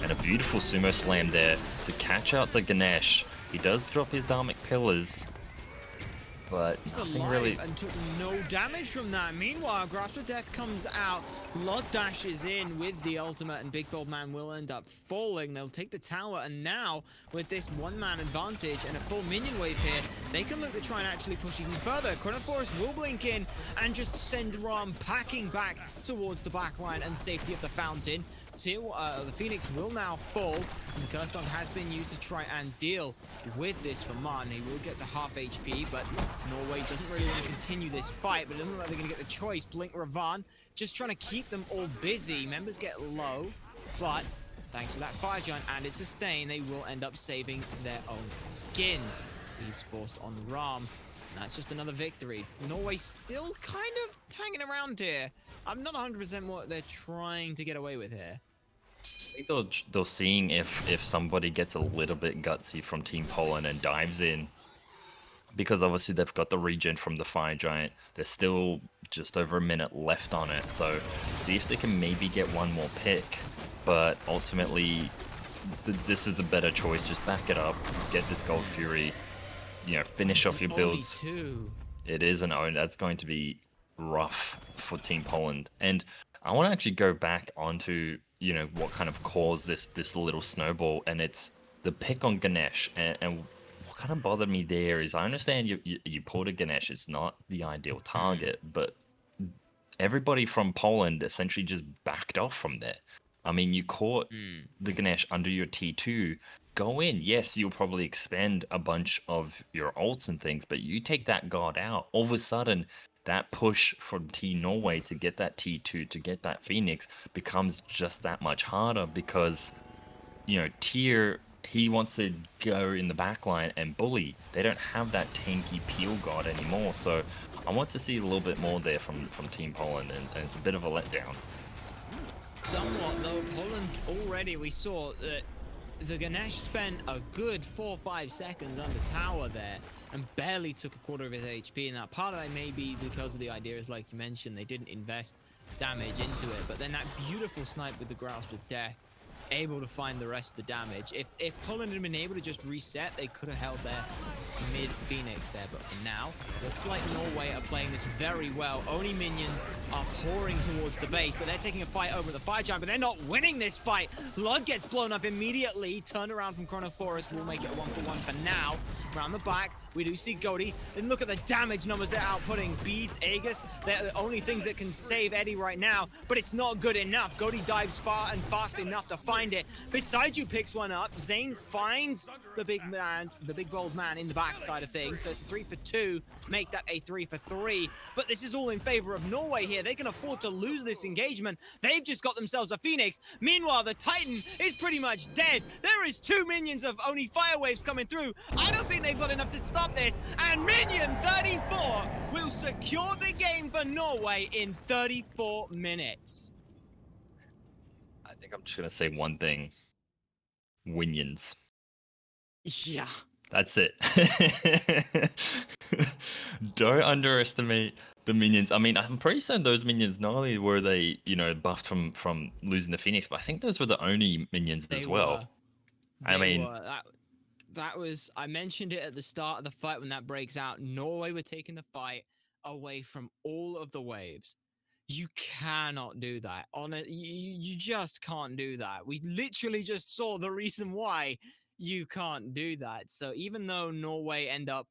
and a beautiful sumo slam there to catch out the Ganesh. He does drop his Dharmic Pillars. but He's nothing alive really. and took no damage from that. Meanwhile, Grasp of Death comes out. Lot dashes in with the ultimate, and Big Bold Man will end up falling. They'll take the tower, and now, with this one-man advantage and a full minion wave here, they can look to try and actually push even further. Chronoforce will blink in and just send Ram packing back towards the backline and safety of the fountain. Till the Phoenix will now fall, and the Curse Dog has been used to try and deal with this for Martin. He will get to half HP, but Norway doesn't really want to continue this fight, but it doesn't look like they're going to get the choice. Blink Ravan just trying to keep them all busy. Members get low, but thanks to that Fire Giant and its sustain, they will end up saving their own skins. He's forced on Ram. That's just another victory. Norway still kind of hanging around here. I'm not 100% what they're trying to get away with here. I think they're seeing if somebody gets a little bit gutsy from Team Poland and dives in, because obviously they've got the regen from the Fire Giant. There's still just over a minute left on it, so see if they can maybe get one more pick. But ultimately, this is the better choice. Just back it up, get this Gold Fury, finish off your builds. It is an own. That's going to be rough for Team Poland. And I want to actually go back onto what kind of caused this little snowball, and it's the pick on Ganesh. And what kind of bothered me there is, I understand you pulled a Ganesh. It's not the ideal target, but everybody from Poland essentially just backed off from there. I mean, you caught the Ganesh under your T2. Go in. Yes, you'll probably expend a bunch of your ults and things, but you take that god out. All of a sudden, that push from Team Norway to get that T2, to get that Phoenix, becomes just that much harder because, Tyr, he wants to go in the backline and bully. They don't have that tanky peel god anymore, so I want to see a little bit more there from Team Poland, and it's a bit of a letdown. Somewhat, though. Poland already, we saw that the Ganesh spent a good 4 or 5 seconds on the tower there and barely took a quarter of his HP. And that part of that may be because of the idea is, like you mentioned, they didn't invest damage into it. But then that beautiful snipe with the Grasp of Death, able to find the rest of the damage. If Poland had been able to just reset, they could have held their mid-Phoenix there. But for now, looks like Norway are playing this very well. Only minions are pouring towards the base, but they're taking a fight over the Fire Giant, but they're not winning this fight. Lud gets blown up immediately. Turn around from Chronoforest will make it a 1-for-1 for now. Around the back, we do see Godi. And look at the damage numbers they're outputting. Beads, Aegis, they're the only things that can save Eddie right now, but it's not good enough. Godi dives far and fast enough to find it. Beside you picks one up. Zane finds the big bold man in the back side of things. So it's a 3 for 2. Make that a 3 for 3. But this is all in favor of Norway here. They can afford to lose this engagement. They've just got themselves a Phoenix. Meanwhile, the Titan is pretty much dead. There is 2 minions of only fire waves coming through. I don't think they've got enough to stop this. And Minion 34 will secure the game for Norway in 34 minutes. I think I'm just going to say one thing. Winions. Yeah. That's it. Don't underestimate the minions. I mean, I'm pretty certain those minions, not only were they, buffed from losing the Phoenix, but I think those were the only minions as well. That was, I mentioned it at the start of the fight when that breaks out. Norway were taking the fight away from all of the waves. You cannot do that. You just can't do that. We literally just saw the reason why you can't do that. So even though Norway end up,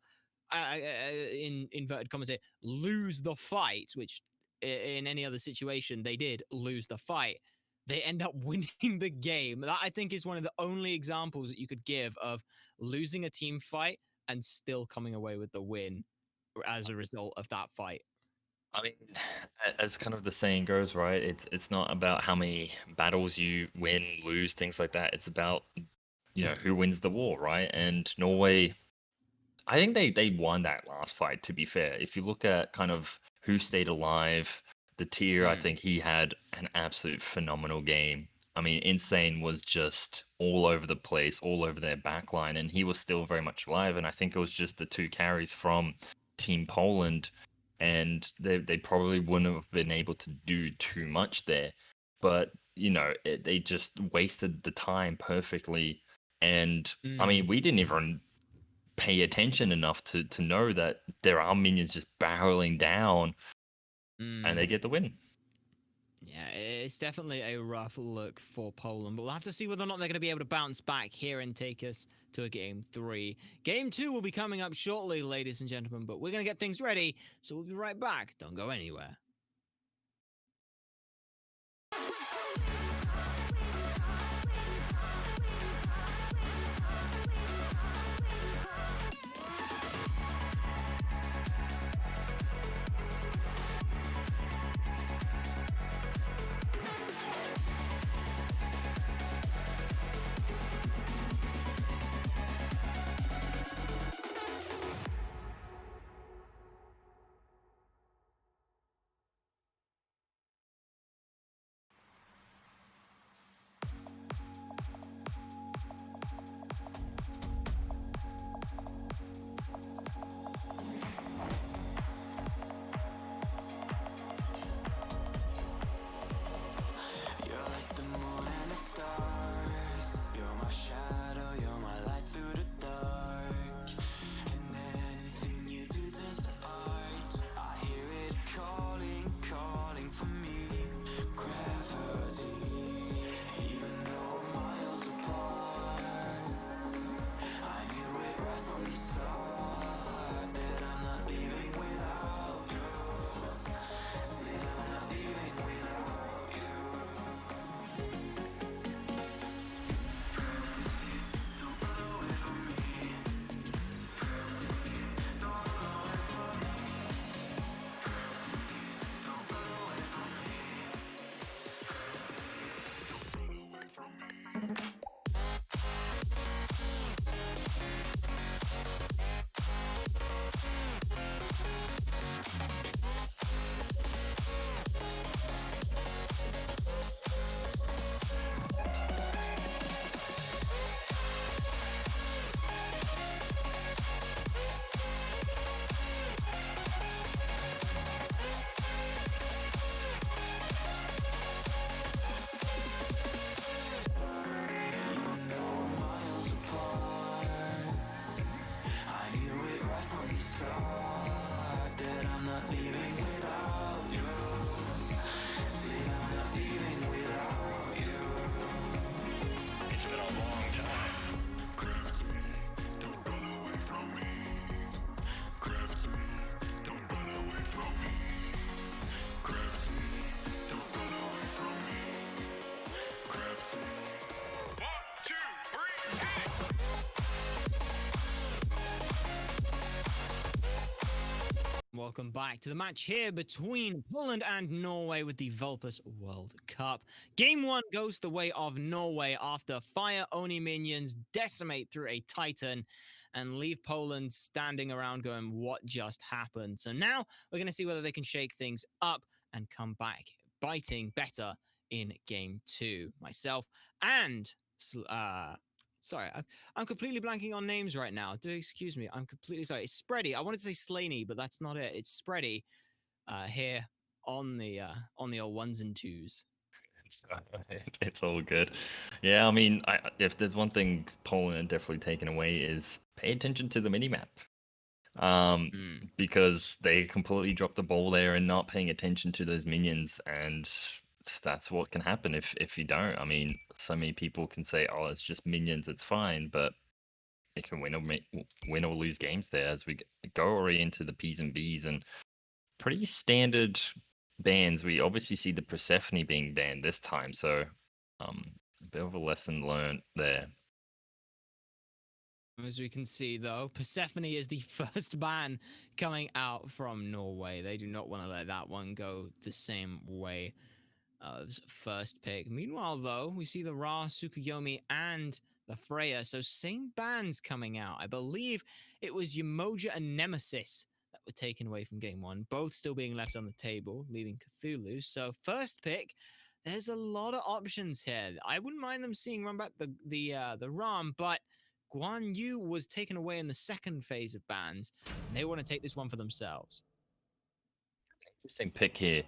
in inverted commas here, lose the fight, which in any other situation they did lose the fight, they end up winning the game. That, I think, is one of the only examples that you could give of losing a team fight and still coming away with the win as a result of that fight. I mean, as kind of the saying goes, right? It's not about how many battles you win, lose, things like that. It's about, who wins the war, right? And Norway, I think they won that last fight, to be fair. If you look at kind of who stayed alive, the Tyr, I think he had an absolute phenomenal game. I mean, Insane was just all over the place, all over their backline, and he was still very much alive. And I think it was just the 2 carries from Team Poland, and they probably wouldn't have been able to do too much there. But, they just wasted the time perfectly. And, I mean, we didn't even pay attention enough to know that there are minions just barreling down, and they get the win. Yeah, it's definitely a rough look for Poland, but we'll have to see whether or not they're going to be able to bounce back here and take us to a game 3. Game 2 will be coming up shortly, ladies and gentlemen, but we're going to get things ready, so we'll be right back. Don't go anywhere. Welcome back to the match here between Poland and Norway with the Vulpis World Cup. Game 1 goes the way of Norway after Fire Oni minions decimate through a Titan and leave Poland standing around going, what just happened? So now we're going to see whether they can shake things up and come back biting better in Game 2. Myself and sorry, I'm completely blanking on names right now. Do excuse me. I'm completely sorry. It's Spready. I wanted to say Slaney, but that's not it. It's Spready here on the old ones and twos. It's all good. Yeah, I mean, if there's one thing Poland are definitely taken away is pay attention to the minimap. Because they completely dropped the ball there and not paying attention to those minions, and that's what can happen if you don't. I mean, so many people can say, "Oh, it's just minions, it's fine," but it can win or lose games there as we go already into the P's and B's and pretty standard bans. We obviously see the Persephone being banned this time, so a bit of a lesson learned there. As we can see, though, Persephone is the first ban coming out from Norway. They do not want to let that one go the same way as first pick. Meanwhile, though, we see the Ra, Tsukuyomi, and the Freya. So same bans coming out. I believe it was Umoja and Nemesis that were taken away from Game 1, both still being left on the table, leaving Cthulhu. So first pick, there's a lot of options here. I wouldn't mind them seeing run back the Ram, but Guan Yu was taken away in the second phase of bans, and they want to take this one for themselves. Interesting pick here.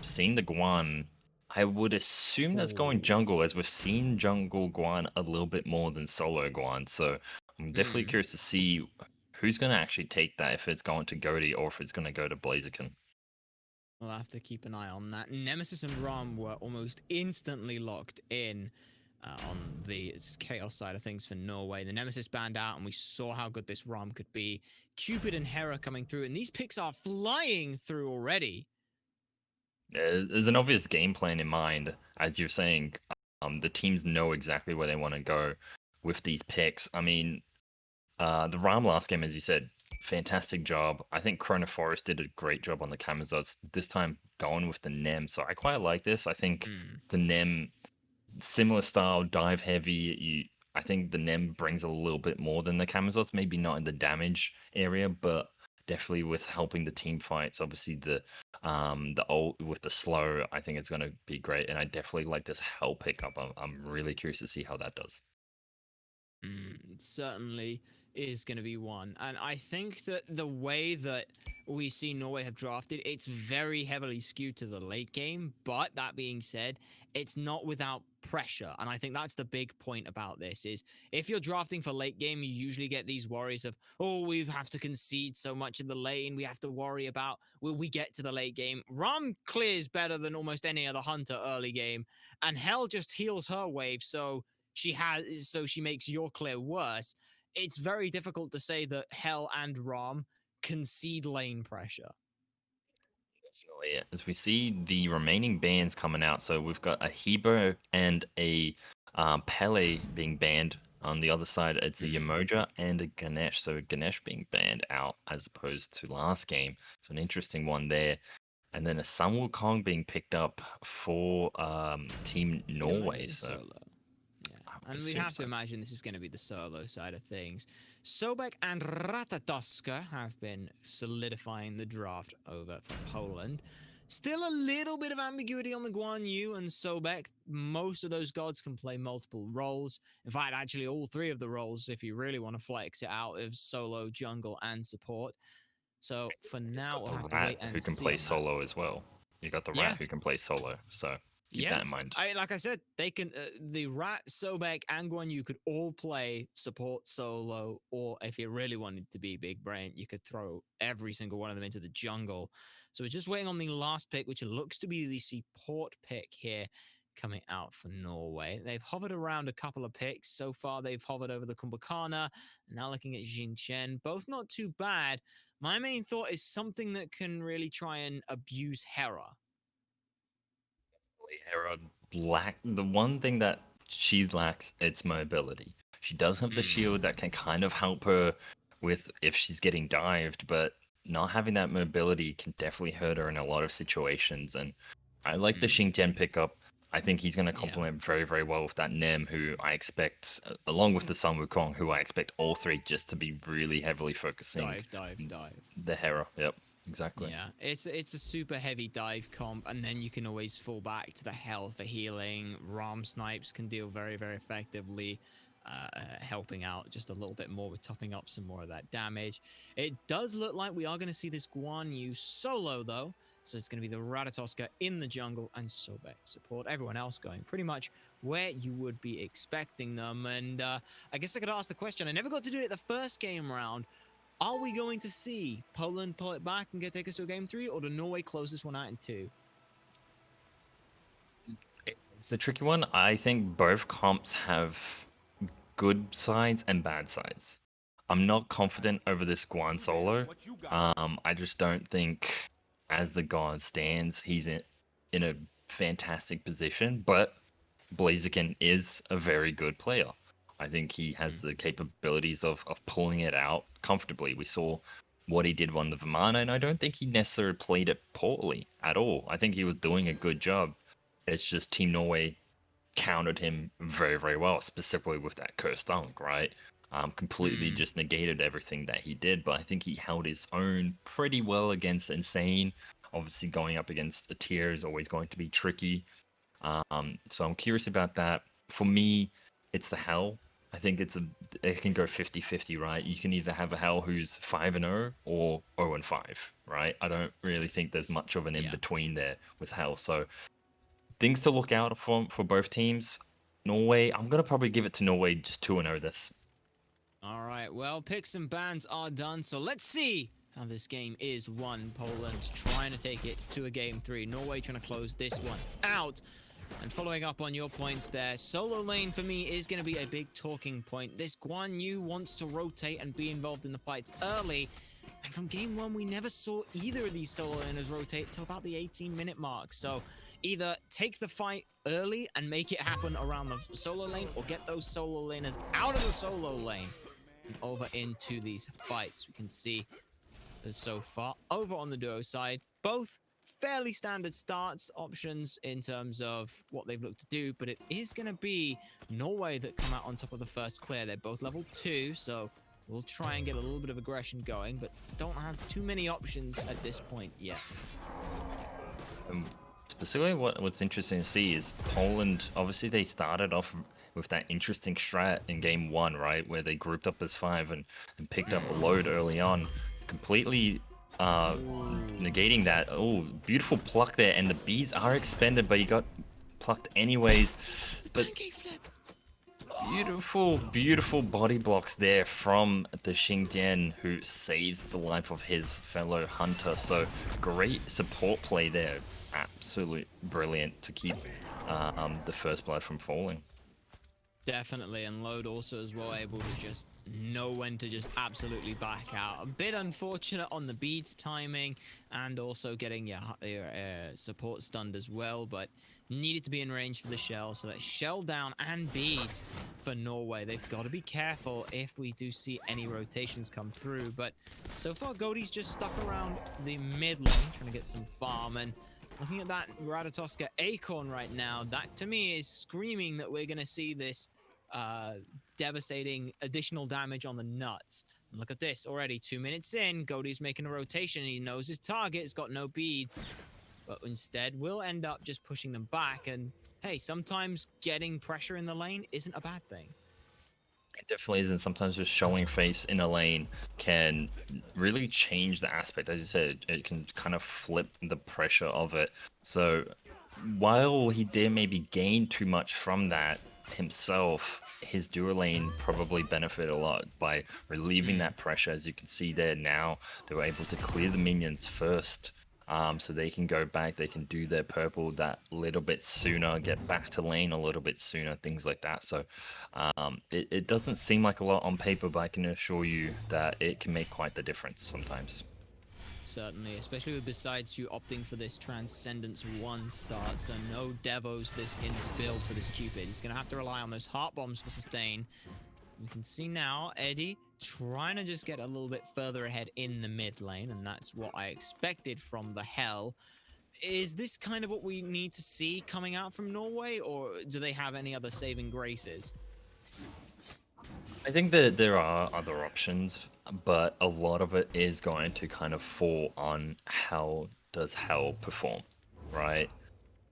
Seeing the Guan, I would assume that's going jungle, as we've seen jungle Guan a little bit more than solo Guan. So I'm definitely curious to see who's going to actually take that, if it's going to Goaty or if it's going to go to Blaziken. We'll have to keep an eye on that. Nemesis and Rom were almost instantly locked in on the chaos side of things for Norway. The Nemesis banned out, and we saw how good this Rom could be. Cupid and Hera coming through, and these picks are flying through already. There's an obvious game plan in mind, as you're saying. The teams know exactly where they want to go with these picks. I mean, the Ram last game, as you said, fantastic job. I think Chronoforest did a great job on the Camazots. This time going with the Nem, so I quite like this. I think the Nem, similar style, dive heavy. I think the Nem brings a little bit more than the Camazots. Maybe not in the damage area, but definitely with helping the team fights. Obviously, the old with the slow, I think it's going to be great. And I definitely like this Hell pickup. I'm really curious to see how that does. It certainly is going to be one. And I think that the way that we see Norway have drafted, it's very heavily skewed to the late game. But that being said, it's not without pressure. And I think that's the big point about this is if you're drafting for late game, you usually get these worries of, oh, we have to concede so much in the lane. We have to worry about, will we get to the late game? Ram clears better than almost any other hunter early game. And Hell just heals her wave. So she makes your clear worse. It's very difficult to say that Hell and Rom concede lane pressure. Definitely. As we see the remaining bans coming out, so we've got a Hebo and a Pele being banned. On the other side, it's a Yamoja and a Ganesh. So Ganesh being banned out as opposed to last game. So an interesting one there. And then a Sun Wukong being picked up for Team Norway. So solo. And we have to imagine this is going to be the solo side of things. Sobek and Ratatoska have been solidifying the draft over for Poland. Still a little bit of ambiguity on the Guan Yu and Sobek. Most of those gods can play multiple roles. In fact, actually all three of the roles, if you really want to flex it out, of solo, jungle, and support. So for now, we'll have to wait and see. Who can play solo as well. You got the Rat who can play solo. So keep that in mind. Like I said, they can. The Rat, Sobek, and Guan Yu could all play support solo, or if you really wanted to be big brain, you could throw every single one of them into the jungle. So we're just waiting on the last pick, which looks to be the support pick here coming out for Norway. They've hovered around a couple of picks. So far, they've hovered over the Kumbhakana, and now looking at Jin Chen. Both not too bad. My main thought is something that can really try and abuse Hera. Hera the one thing that she lacks, it's mobility. She does have the shield that can kind of help her with if she's getting dived, but not having that mobility can definitely hurt her in a lot of situations. And I like the Xingtian pickup. I think he's going to complement very, very well with that Nem, who I expect, along with the Sun Wukong, who I expect all three just to be really heavily focusing. Dive. The Hera, yep. Exactly. Yeah, it's a super heavy dive comp, and then you can always fall back to the Hell for healing. Ram snipes can deal very, very effectively, helping out just a little bit more with topping up some more of that damage. It does look like we are going to see this Guan Yu solo, though, so it's going to be the Ratatoska in the jungle and Sobek support. Everyone else going pretty much where you would be expecting them, and I guess I could ask the question. I never got to do it the first game round. Are we going to see Poland pull it back and take us to a game 3, or do Norway close this one out in 2? It's a tricky one. I think both comps have good sides and bad sides. I'm not confident over this Guan solo. I just don't think, as the god stands, he's in a fantastic position, but Blaziken is a very good player. I think he has the capabilities of pulling it out comfortably. We saw what he did on the Vimana, and I don't think he necessarily played it poorly at all. I think he was doing a good job. It's just Team Norway countered him very, very well, specifically with that cursed dunk, right? Completely just negated everything that he did, but I think he held his own pretty well against Insane. Obviously, going up against a tier is always going to be tricky. So I'm curious about that. For me, it's the Hell. I think it can go 50-50, right? You can either have a Hell who's 5-0 or 0-5, right? I don't really think there's much of an in-between there with Hell. So things to look out for both teams. Norway, I'm going to probably give it to Norway just 2-0 this. All right, well, picks and bans are done, so let's see how this game is won. Poland trying to take it to a game 3. Norway trying to close this one out. And following up on your points there, solo lane for me is going to be a big talking point. This Guan Yu wants to rotate and be involved in the fights early. And from game 1, we never saw either of these solo laners rotate till about the 18-minute mark. So either take the fight early and make it happen around the solo lane, or get those solo laners out of the solo lane and over into these fights. We can see that so far over on the duo side, both fairly standard starts options in terms of what they've looked to do, but it is going to be Norway that come out on top of the first clear. They're both level 2, so we'll try and get a little bit of aggression going, but don't have too many options at this point yet. Specifically, what's interesting to see is Poland, obviously they started off with that interesting strat in game 1, right, where they grouped up as 5 and picked up a load early on, completely negating that. Oh, beautiful pluck there, and the bees are expended, but he got plucked anyways. But beautiful body blocks there from the Xingdian, who saves the life of his fellow hunter. So great support play there. Absolutely brilliant to keep the first blood from falling. Definitely, and Load also as well able to just know when to just absolutely back out. A bit unfortunate on the beads timing, and also getting your support stunned as well, but needed to be in range for the shell, so that shell down and beads for Norway. They've got to be careful if we do see any rotations come through, but so far Goldie's just stuck around the mid lane trying to get some farm. And looking at that Ratatoska Acorn right now, that to me is screaming that we're going to see this devastating additional damage on the nuts. And look at this, already 2 minutes in, Goldie's making a rotation. He knows his target's got no beads, but instead we'll end up just pushing them back. And hey, sometimes getting pressure in the lane isn't a bad thing. It definitely isn't. Sometimes just showing face in a lane can really change the aspect. As you said, it can kind of flip the pressure of it. So while he did maybe gain too much from that himself, his duo lane probably benefited a lot by relieving that pressure. As you can see there now, they were able to clear the minions first. So they can go back, they can do their purple that little bit sooner, get back to lane a little bit sooner, things like that. So it doesn't seem like a lot on paper, but I can assure you that it can make quite the difference sometimes. Certainly, especially with besides you opting for this Transcendence 1 start, so no Devos in this build for this Cupid. He's going to have to rely on those heart bombs for sustain. You can see now Eddie trying to just get a little bit further ahead in the mid lane, and that's what I expected from the Hell. Is this kind of what we need to see coming out from Norway, or do they have any other saving graces? I think that there are other options, but a lot of it is going to kind of fall on how does Hell perform, right?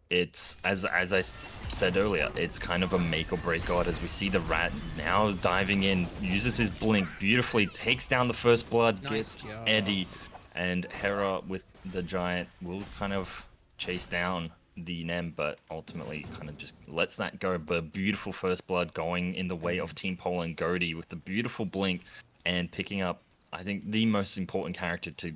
It's, as I said earlier, it's kind of a make or break god. As we see the rat now diving in, uses his blink beautifully, takes down the first blood, Nice gets job. Eddie, and Hera with the giant will kind of chase down the Nem, but ultimately kind of just lets that go. But beautiful first blood going in the way of Team Poland. Goldie with the beautiful blink and picking up, I think, the most important character to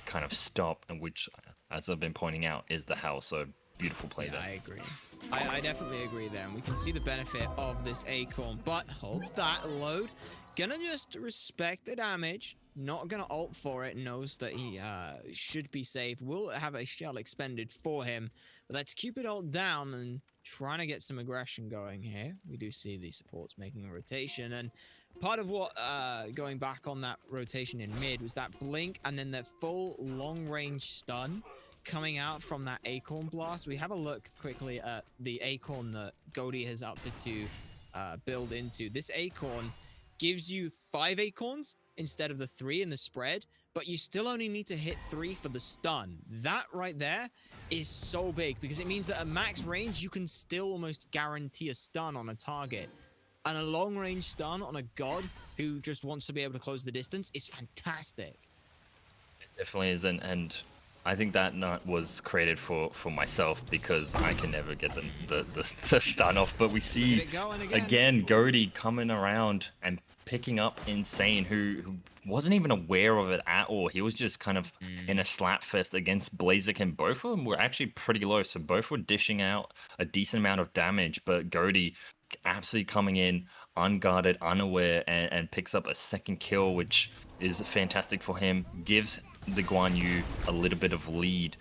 kind of stop, and which, as I've been pointing out, is the Hell. So beautiful play there. I agree. I definitely agree there. And we can see the benefit of this Acorn, but hold that Load. Gonna just respect the damage. Not gonna ult for it. Knows that he should be safe. Will have a shell expended for him. But that's Cupid ult down and trying to get some aggression going here. We do see the supports making a rotation. And part of what going back on that rotation in mid was that blink and then that full long range stun coming out from that Acorn blast. We have a look quickly at the Acorn that Goldie has opted to build into. This Acorn gives you 5 Acorns instead of the 3 in the spread, but you still only need to hit 3 for the stun. That right there is so big, because it means that at max range, you can still almost guarantee a stun on a target. And a long range stun on a god who just wants to be able to close the distance is fantastic. It definitely is, and I think that nut was created for myself because I can never get the stun off. But we see Get it going again. again Goaty coming around and picking up Insane, who wasn't even aware of it at all. He was just kind of in a slap fest against Blazik, and both of them were actually pretty low. So both were dishing out a decent amount of damage, but Goaty absolutely coming in unguarded, unaware, and picks up a second kill, which is fantastic for him. Gives the Guan Yu a little bit of lead.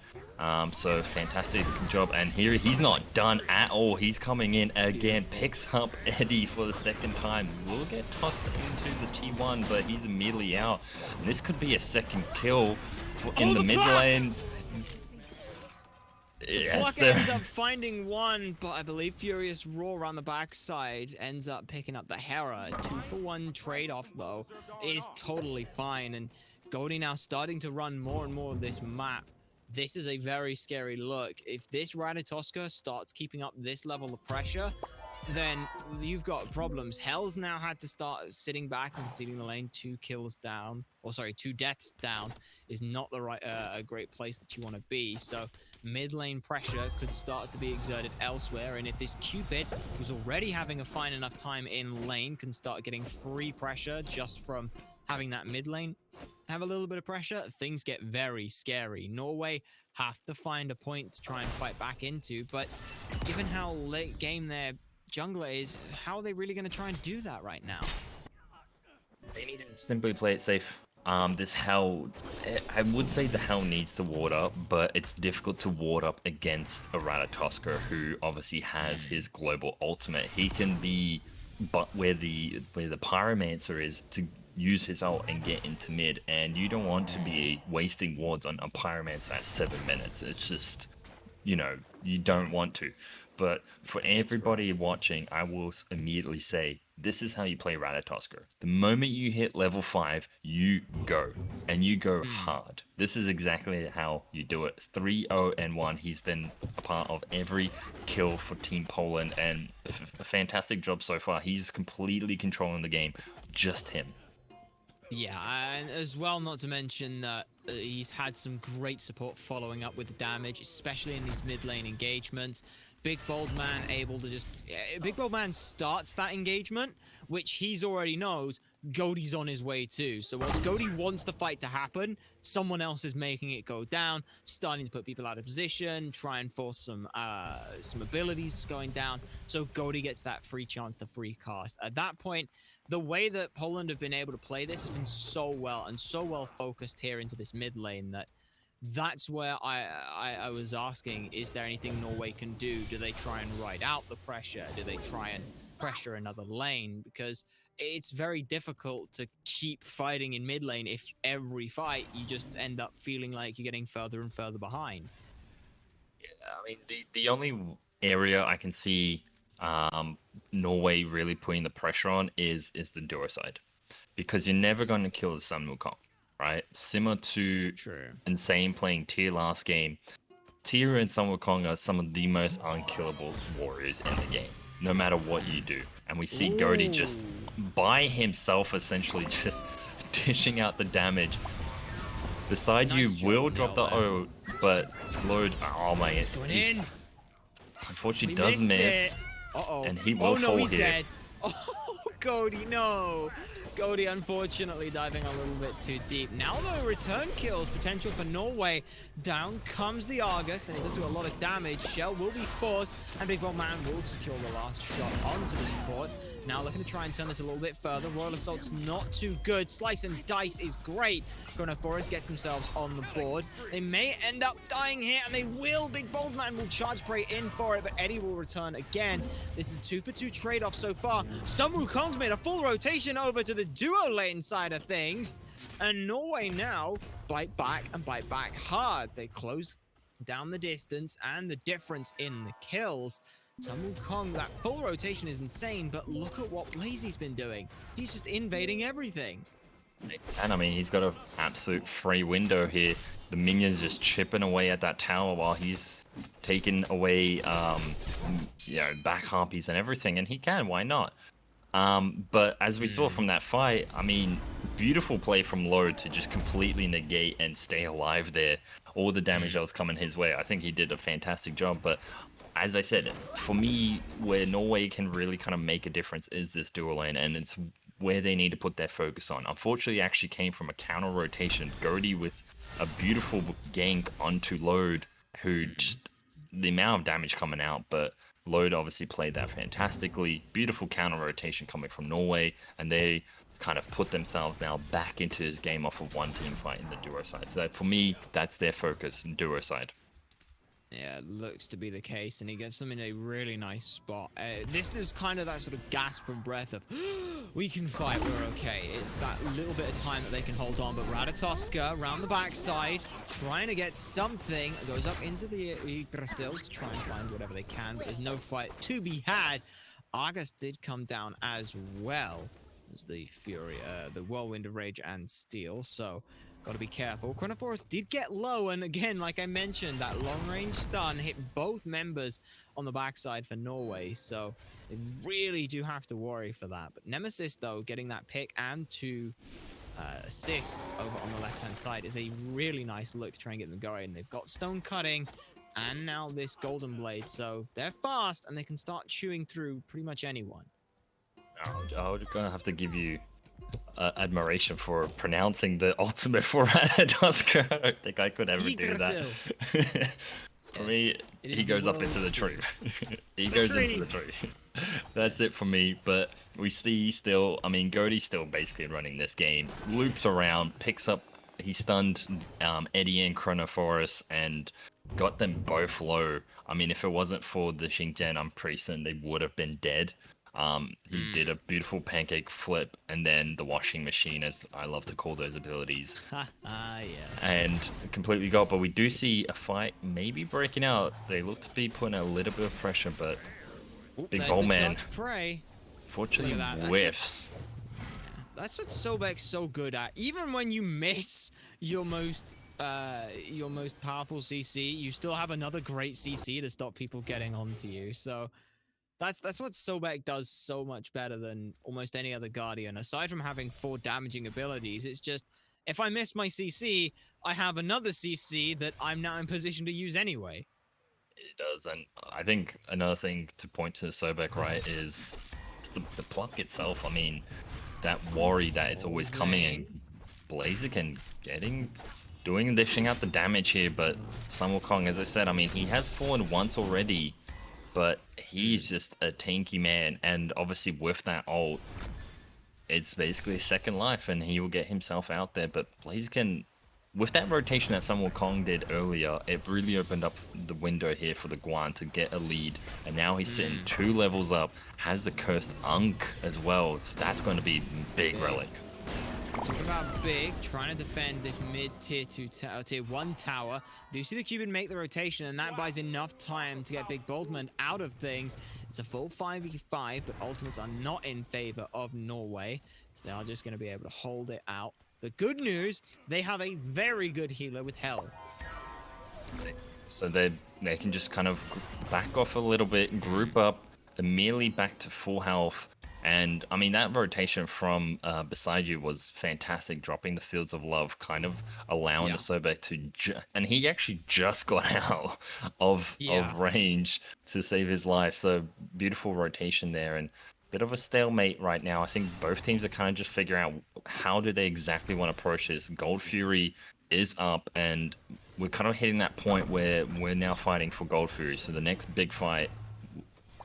So fantastic job. And here he's not done at all. He's coming in again, picks up Eddie for the second time. Will get tossed into the T1, but he's immediately out. And this could be a second kill in the mid lane. Pluck ends up finding one, but I believe Furious Roar on the backside ends up picking up the Hera. 2-for-1 trade-off, though, is totally fine. And Goaty now starting to run more and more of this map. This is a very scary look. If this Ratatoska starts keeping up this level of pressure, then you've got problems. Hell's now had to start sitting back and conceding the lane. 2 kills down, or sorry, 2 deaths down is not the right, a great place that you want to be. So mid lane pressure could start to be exerted elsewhere. And if this Cupid, who's already having a fine enough time in lane, can start getting free pressure just from having that mid lane have a little bit of pressure, things get very scary. Norway have to find a point to try and fight back into, but given how late game their jungler is, how are they really going to try and do that right now? They need to simply play it safe. This Hell, I would say the Hell needs to ward up, but it's difficult to ward up against a Ratatoska who obviously has his global ultimate. He can be, but where the Pyromancer is, to use his ult and get into mid, and you don't want to be wasting wards on a Pyromancer at 7 minutes. It's just, you know, you don't want to. But for everybody watching, I will immediately say, this is how you play Ratatoska. The moment you hit level 5, you go. And you go hard. This is exactly how you do it. 3-0-1. He's been a part of every kill for Team Poland, and a fantastic job so far. He's completely controlling the game. Just him. Yeah, and as well, not to mention that he's had some great support following up with the damage, especially in these mid lane engagements. Big Bold Man able to just... Big Bold Man starts that engagement, which he's already knows Goaty's on his way too. So whilst Goaty wants the fight to happen, someone else is making it go down, starting to put people out of position, try and force some abilities going down. So Goaty gets that free chance to free cast. At that point, the way that Poland have been able to play this has been so well and so well focused here into this mid lane that that's where I was asking, is there anything Norway can do? Do they try and ride out the pressure? Do they try and pressure another lane? Because it's very difficult to keep fighting in mid lane if every fight you just end up feeling like you're getting further and further behind. Yeah, I mean, the only area I can see Norway really putting the pressure on is the duo side, because you're never going to kill the Sun Wukong, right? Similar to Insane playing Tyr last game, Tyr and Sun Wukong are some of the most unkillable warriors in the game, no matter what you do. And we see Goaty just by himself essentially just dishing out the damage. The side Nice you will job drop the O, but load. Oh my! It's going in. Unfortunately, We does missed miss. it. Uh-oh. And he will oh no, fall he's here. dead. Oh, Goaty, no. Goaty unfortunately diving a little bit too deep. Now though, return kills potential for Norway. Down comes the Argus, and it does do a lot of damage. Shell will be forced, and Big Bold Man will secure the last shot onto the support. Now looking to try and turn this a little bit further. Royal Assault's not too good. Slice and Dice is great. Chronophorus gets themselves on the board. They may end up dying here, and they will. Big Bold Man will charge spray in for it, but Eddie will return again. This is a 2-for-2 trade-off so far. Sun Wukong's made a full rotation over to the duo lane side of things, and Norway now bite back and bite back hard. They close down the distance and the difference in the kills. Sun Wukong, that full rotation is insane, but look at what Blazy's been doing. He's just invading everything. And I mean, he's got an absolute free window here. The minions just chipping away at that tower while he's taking away, you know, back harpies and everything, and he can, why not? But as we saw from that fight, I mean, beautiful play from Low to just completely negate and stay alive there all the damage that was coming his way. I think he did a fantastic job, but as I said, for me, where Norway can really kind of make a difference is this dual lane, and it's where they need to put their focus on. Unfortunately, it actually came from a counter rotation. Gody with a beautiful gank onto Load, who just the amount of damage coming out, but Load obviously played that fantastically. Beautiful counter rotation coming from Norway, and they kind of put themselves now back into this game off of one team fight in the duo side. So for me, that's their focus, duo side. Yeah, it looks to be the case, and he gets them in a really nice spot. This is kind of that sort of gasp of breath of, we can fight, we're okay. It's that little bit of time that they can hold on, but Ratatoska around the backside, trying to get something, goes up into the Yggdrasil to try and find whatever they can, but there's no fight to be had. Argus did come down as well as the Fury, the Whirlwind of Rage and Steel, so got to be careful. Chronophorus did get low, and again, like I mentioned, that long-range stun hit both members on the backside for Norway, so they really do have to worry for that. But Nemesis, though, getting that pick and 2 assists over on the left-hand side is a really nice look to try and get them going. They've got Stone Cutting and now this Golden Blade, so they're fast, and they can start chewing through pretty much anyone. I'm gonna have to give you admiration for pronouncing the ultimate for Ratatoska. I don't think I could ever do that. For me, he goes up into the tree. He goes into the tree. That's it for me. But we see still, I mean, Gody's still basically running this game. Loops around, picks up, he stunned Eddie and Chronophorus and got them both low. I mean, if it wasn't for the Shingen, I'm pretty certain they would have been dead. He did a beautiful pancake flip, and then the washing machine, as I love to call those abilities. Yes. And completely got, but we do see a fight maybe breaking out. They look to be putting a little bit of pressure, but Big Bowman fortunately whiffs. That's what Sobek's so good at. Even when you miss your most powerful CC, you still have another great CC to stop people getting onto you. So that's what Sobek does so much better than almost any other Guardian. Aside from having 4 damaging abilities, it's just, if I miss my CC, I have another CC that I'm now in position to use anyway. It does, and I think another thing to point to Sobek, right, is the pluck itself. I mean, that worry that it's always coming, and Blaziken doing and dishing out the damage here, but Sun Wukong, as I said, I mean, he has fallen once already, but he's just a tanky man, and obviously with that ult, it's basically a second life, and he will get himself out there. But Blaziken, with that rotation that Sun Wukong did earlier, it really opened up the window here for the Guan to get a lead, and now he's sitting 2 levels up, has the cursed Unk as well, so that's going to be big relic. Talking about big, trying to defend this mid-tier 2 tier 1 tower. Do you see the Cupid make the rotation, and that buys enough time to get Big Boldman out of things. It's a full 5v5, but ultimates are not in favor of Norway, so they are just going to be able to hold it out. The good news, they have a very good healer with Hell. So they can just kind of back off a little bit, group up, immediately back to full health. And I mean, that rotation from beside you was fantastic, dropping the Fields of Love, kind of allowing the Sobek to and he actually just got out of range to save his life. So beautiful rotation there, and bit of a stalemate right now. I think both teams are kind of just figuring out how do they exactly want to approach this. Gold Fury is up, and we're kind of hitting that point where we're now fighting for Gold Fury. So the next big fight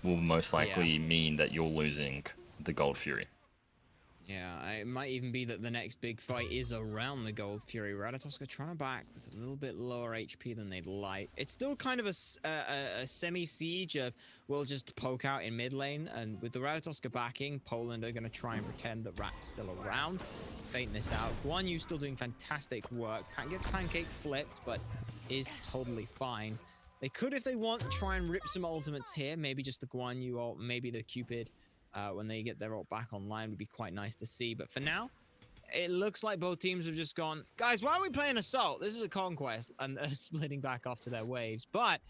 will most likely mean that you're losing the Gold Fury. Yeah, it might even be that the next big fight is around the Gold Fury. Ratatoska trying to back with a little bit lower HP than they'd like. It's still kind of a semi-siege of, we'll just poke out in mid lane, and with the Ratatoska backing, Poland are going to try and pretend that Rat's still around, feinting this out. Guan Yu still doing fantastic work. Gets pancake flipped, but is totally fine. They could, if they want, try and rip some ultimates here. Maybe just the Guan Yu ult, maybe the Cupid. When they get their ult back online would be quite nice to see. But for now, it looks like both teams have just gone, guys, why are we playing Assault? This is a conquest, and splitting back off to their waves. But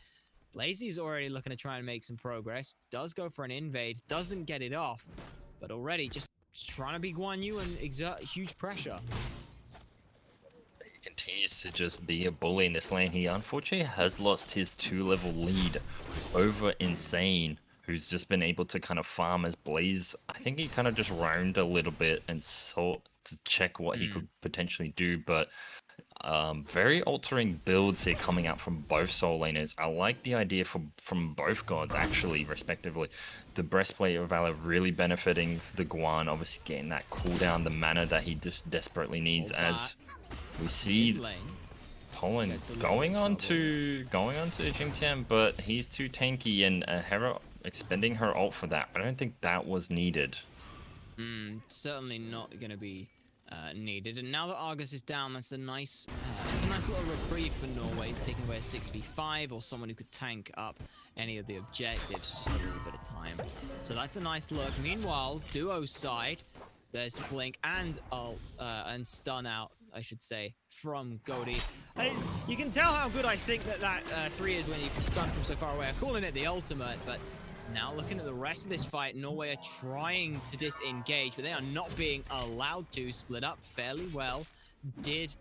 Blazy's already looking to try and make some progress. Does go for an invade, doesn't get it off, but already just trying to be Guan Yu and exert huge pressure. You can continues to just be a bully in this lane. He unfortunately has lost his 2-level lead over Insane, who's just been able to kind of farm as Blaze. I think he kind of just roamed a little bit and sought to check what he could potentially do, but very altering builds here coming out from both soul laners. I like the idea from both gods actually, respectively. The breastplate of valor really benefiting the Guan, obviously getting that cooldown, the mana that he just desperately needs. As we see Poland going on to Xingqian, but he's too tanky, and Hera expending her ult for that. I don't think that was needed. Certainly not going to be needed. And now that Argus is down, that's a nice little reprieve for Norway, taking away a 6v5 or someone who could tank up any of the objectives, just a little bit of time. So that's a nice look. Meanwhile, duo side, there's the blink and ult and stun out, I should say, from Goaty. You can tell how good I think that 3 is when you can stun from so far away. I'm calling it the ultimate, but now looking at the rest of this fight, Norway are trying to disengage, but they are not being allowed to. Split up fairly well. Did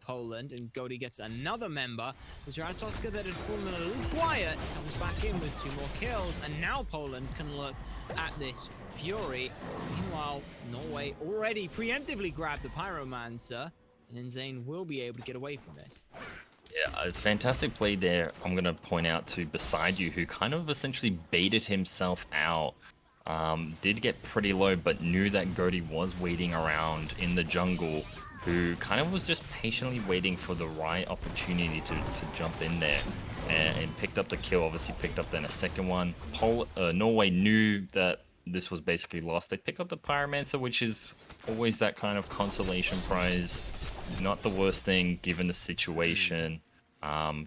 Poland, and Goaty gets another member. The Ratatoska that had fallen a little quiet comes back in with 2 more kills, and now Poland can look at this Fury. Meanwhile, Norway already preemptively grabbed the Pyromancer, and Insane will be able to get away from this. Yeah, a fantastic play there. I'm going to point out to Beside You, who kind of essentially baited himself out. Did get pretty low, but knew that Goaty was waiting around in the jungle, who kind of was just patiently waiting for the right opportunity to jump in there, and picked up the kill. Obviously picked up then a second one. Norway knew that this was basically lost. They pick up the Pyromancer, which is always that kind of consolation prize. Not the worst thing given the situation.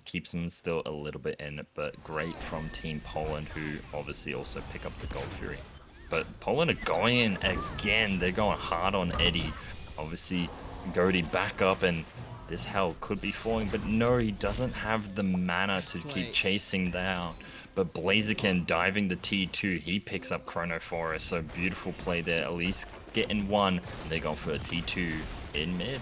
Keeps them still a little bit in it, but great from Team Poland, who obviously also pick up the Gold Fury. But Poland are going in again. They're going hard on Eddie. Obviously, Goaty back up, and this hell could be falling, but no, he doesn't have the mana to keep chasing down. But Blaziken diving the T2, he picks up Chrono Forest. So beautiful play there, at least getting one. And they're going for a T2 in mid.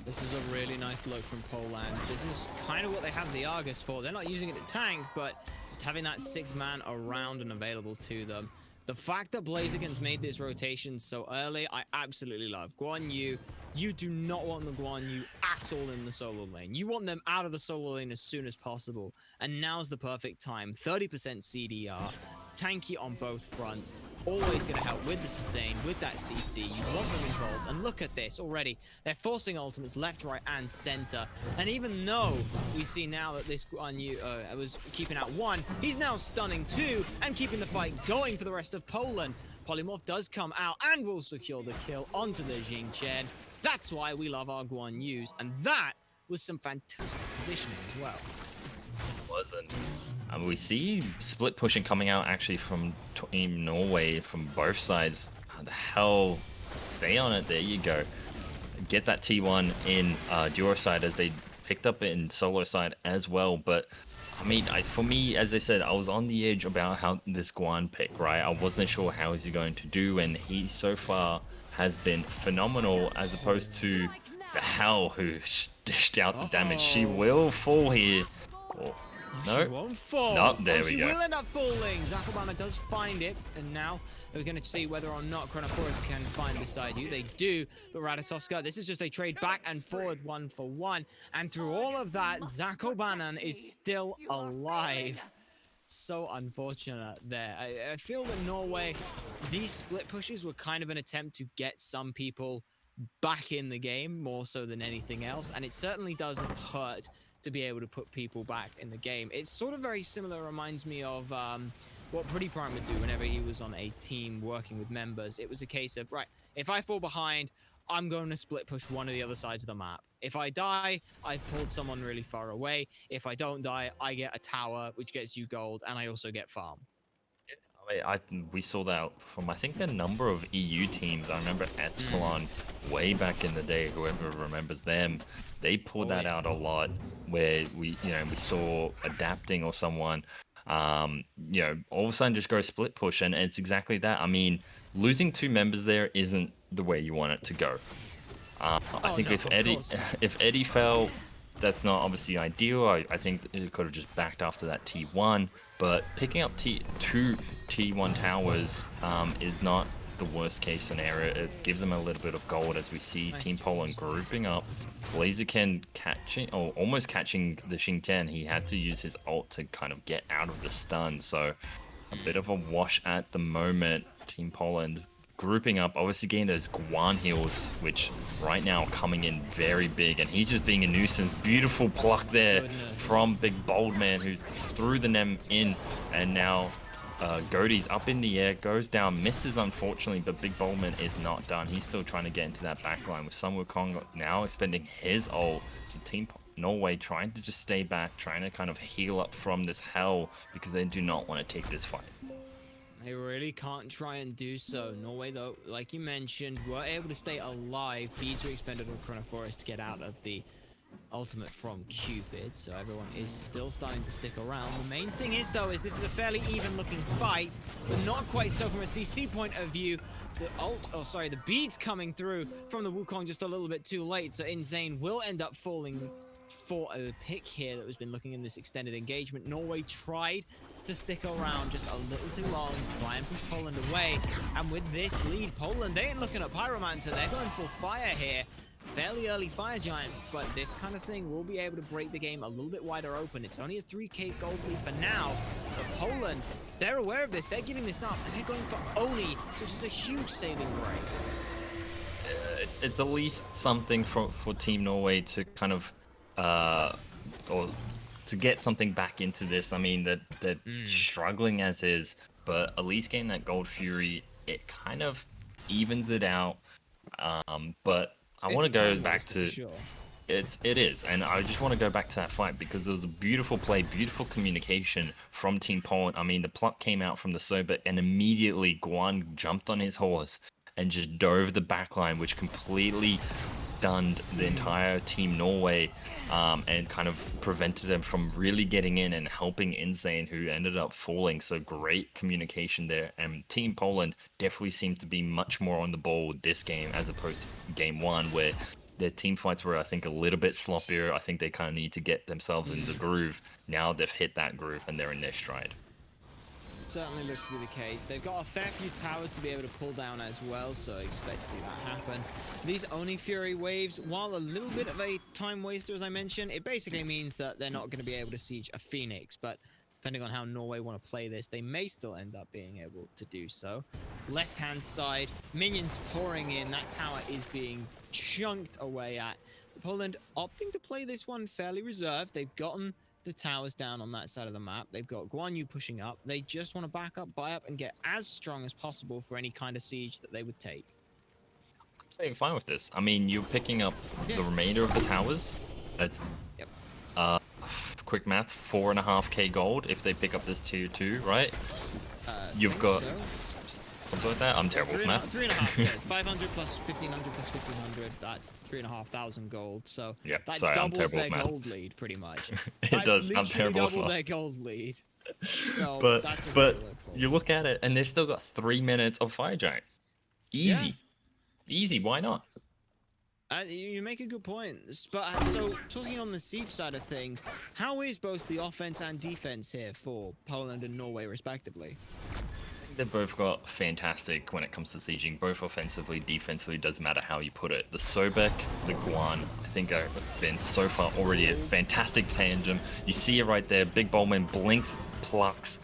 This is a really nice look from Poland. This is kind of what they have the Argus for. They're not using it to tank, but just having that 6-man around and available to them. The fact that Blaziken's made this rotation so early, I absolutely love. Guan Yu, you do not want the Guan Yu at all in the solo lane. You want them out of the solo lane as soon as possible. And now's the perfect time. 30% CDR, tanky on both fronts. Always going to help with the sustain, with that CC. You want them involved. And look at this already. They're forcing ultimates left, right, and center. And even though we see now that this Guan Yu was keeping out 1, he's now stunning 2 and keeping the fight going for the rest of Poland. Polymorph does come out and will secure the kill onto the Xingqian. That's why we love our Guan Yus. And that was some fantastic positioning as well. Wasn't. We see split pushing coming out actually from Team Norway from both sides. How the hell? Stay on it. There you go. Get that T1 in duo side, as they picked up in solo side as well. But I mean, for me, as I said, I was on the edge about how this Guan pick, right? I wasn't sure how is he going to do, and he so far has been phenomenal, as opposed to the Hell, who dished out the damage. She will fall here. Oh. No, she won't fall. No, there we she go. will end up falling. Zakobana does find it, and now we're going to see whether or not Chronophorus can find Beside You. They do, but Ratatoska, this is just a trade back and forward 1-for-1, and through all of that, Zakobanan is still alive. So unfortunate there. I feel that Norway, these split pushes were kind of an attempt to get some people back in the game more so than anything else, and it certainly doesn't hurt to be able to put people back in the game. It's sort of very similar, reminds me of what Pretty Prime would do whenever he was on a team working with members. It was a case of, right, if I fall behind, I'm going to split push one of the other sides of the map. If I die, I've pulled someone really far away. If I don't die, I get a tower, which gets you gold, and I also get farm. We saw that from, I think, a number of EU teams. I remember Epsilon way back in the day, whoever remembers them, they pulled that out a lot, where we saw adapting or someone, all of a sudden just go split push, and it's exactly that. I mean, losing 2 members there isn't the way you want it to go. I think no, if of Eddie course. if Eddie fell, that's not obviously ideal. I think it could have just backed after that T1, but picking up two T1 towers is not the worst case scenario. It gives them a little bit of gold as we see Nice Team Poland choice. grouping up. Blaziken catching, or almost catching the Shinken. He had to use his ult to kind of get out of the stun, so a bit of a wash at the moment. Team Poland grouping up, obviously getting those Guan heals, which right now are coming in very big, and he's just being a nuisance. Beautiful pluck there from Big Bold Man, who threw the Nem in, and now Godie's up in the air, goes down, misses unfortunately, but Big Bold Man is not done. He's still trying to get into that backline with Sun Wukong now expending his ult. So Team Norway trying to just stay back, trying to kind of heal up from this hell, because they do not want to take this fight. They really can't try and do so. Norway, though, like you mentioned, were able to stay alive. Beads were expended on Chronophorus to get out of the ultimate from Cupid, so everyone is still starting to stick around. The main thing is, though, is this is a fairly even-looking fight, but not quite so from a CC point of view. The beads coming through from the Wukong just a little bit too late, so Insane will end up falling for a pick here that has been looking in this extended engagement. Norway tried to stick around just a little too long, try and push Poland away, and with this lead, Poland, they ain't looking at Pyromancer, they're going for fire here. Fairly early Fire Giant, but this kind of thing will be able to break the game a little bit wider open. It's only a 3k gold lead for now, but Poland, they're aware of this, they're giving this up, and they're going for Oni, which is a huge saving grace. It's at least something for Team Norway to kind of, or to get something back into this. I mean, they're struggling as is, but at least getting that Gold Fury, it kind of evens it out. But I want to go back to sure. it is, and I just want to go back to that fight because there was a beautiful play, beautiful communication from Team Poland. I mean, the pluck came out from the Sobek, and immediately Guan jumped on his horse and just dove the backline, which completely stunned the entire Team Norway, and kind of prevented them from really getting in and helping Insane, who ended up falling. So great communication there, and Team Poland definitely seemed to be much more on the ball with this game as opposed to game one, where their team fights were, I think, a little bit sloppier. I think they kind of need to get themselves in the groove. Now they've hit that groove and they're in their stride. Certainly looks to be the case. They've got a fair few towers to be able to pull down as well, so expect to see that happen. These Oni Fury waves, while a little bit of a time waster, as I mentioned, it basically means that they're not going to be able to siege a Phoenix, but depending on how Norway want to play this, they may still end up being able to do so. Left-hand side, minions pouring in, that tower is being chunked away at. Poland opting to play this one fairly reserved. They've gotten the towers down on that side of the map. They've got Guan Yu pushing up. They just want to back up, buy up, and get as strong as possible for any kind of siege that they would take. I'm fine with this. I mean, you're picking up the remainder of the towers. That's quick math, 4.5k gold if they pick up this tier 2, right? You've got something like that. I'm terrible with math. 3.5k, 500 plus 1500 plus 1500. That's 3,500 gold. So yeah, that sorry, doubles their gold lead pretty much. It That's does. I'm literally terrible double their gold lead. So but that's you look at it, and they've still got 3 minutes of Fire Giant. Easy, easy. Why not? You make a good point. But so talking on the siege side of things, how is both the offense and defense here for Poland and Norway respectively? They've both got fantastic when it comes to sieging, both offensively, defensively, doesn't matter how you put it. The Sobek, the Guan, I think have been so far already a fantastic tandem. You see it right there, Big Bowman blinks, plucks,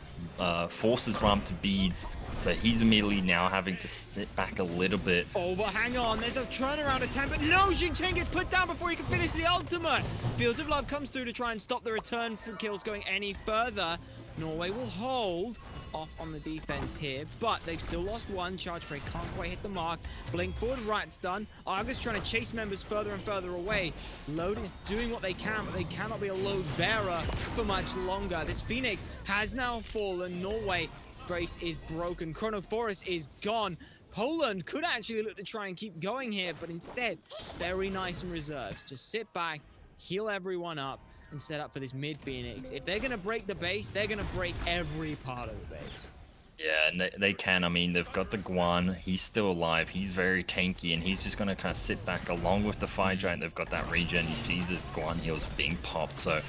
forces Ram to beads, so he's immediately now having to sit back a little bit. Oh, but hang on, there's a turnaround attempt, but no, Xing Chen gets put down before he can finish the ultimate. Fields of Love comes through to try and stop the return from kills going any further. Norway will hold off on the defense here, but they've still lost one. Charge Break can't quite hit the mark. Blink forward, Rat's done. Argus trying to chase members further and further away. Load is doing what they can, but they cannot be a load bearer for much longer. This Phoenix has now fallen. Norway brace is broken. Chronophorus is gone. Poland could actually look to try and keep going here, but instead, very nice in reserves. Just sit back, heal everyone up, and set up for this mid Phoenix. If they're going to break the base, they're going to break every part of the base. Yeah, and they can. I mean, they've got the Guan. He's still alive. He's very tanky, and he's just going to kind of sit back along with the Fire Giant. They've got that regen. You see the Guan heals being popped. So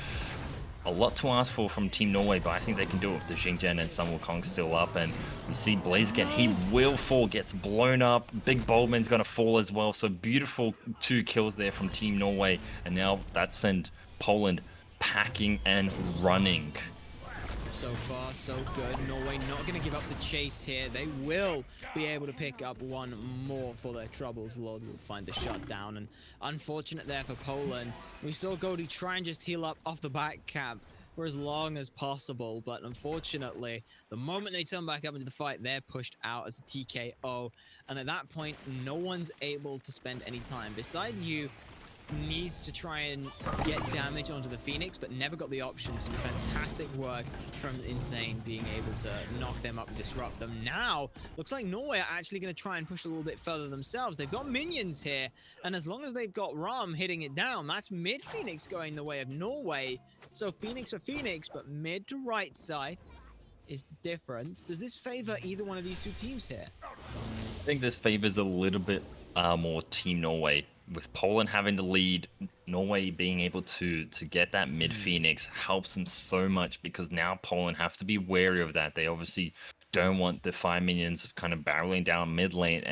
a lot to ask for from Team Norway, but I think they can do it with the Xingjian and Sun Wukong still up. And you see Blaziken, he will fall, gets blown up. Big Boldman's going to fall as well. So beautiful 2 kills there from Team Norway. And now that sent Poland packing and running. So far, so good. Norway not going to give up the chase here. They will be able to pick up one more for their troubles. Lord will find the shutdown. And unfortunate there for Poland. We saw Goldie try and just heal up off the back camp for as long as possible. But unfortunately, the moment they turn back up into the fight, they're pushed out as a TKO. And at that point, no one's able to spend any time. Besides you, needs to try and get damage onto the Phoenix, but never got the option. Some fantastic work from Insane being able to knock them up and disrupt them. Now, looks like Norway are actually going to try and push a little bit further themselves. They've got minions here, and as long as they've got Ram hitting it down, that's mid Phoenix going the way of Norway. So Phoenix for Phoenix, but mid to right side is the difference. Does this favor either one of these 2 teams here? I think this favors a little bit more Team Norway. With Poland having the lead, Norway being able to get that mid Phoenix helps them so much, because now Poland have to be wary of that. They obviously don't want the fire minions kind of barreling down mid lane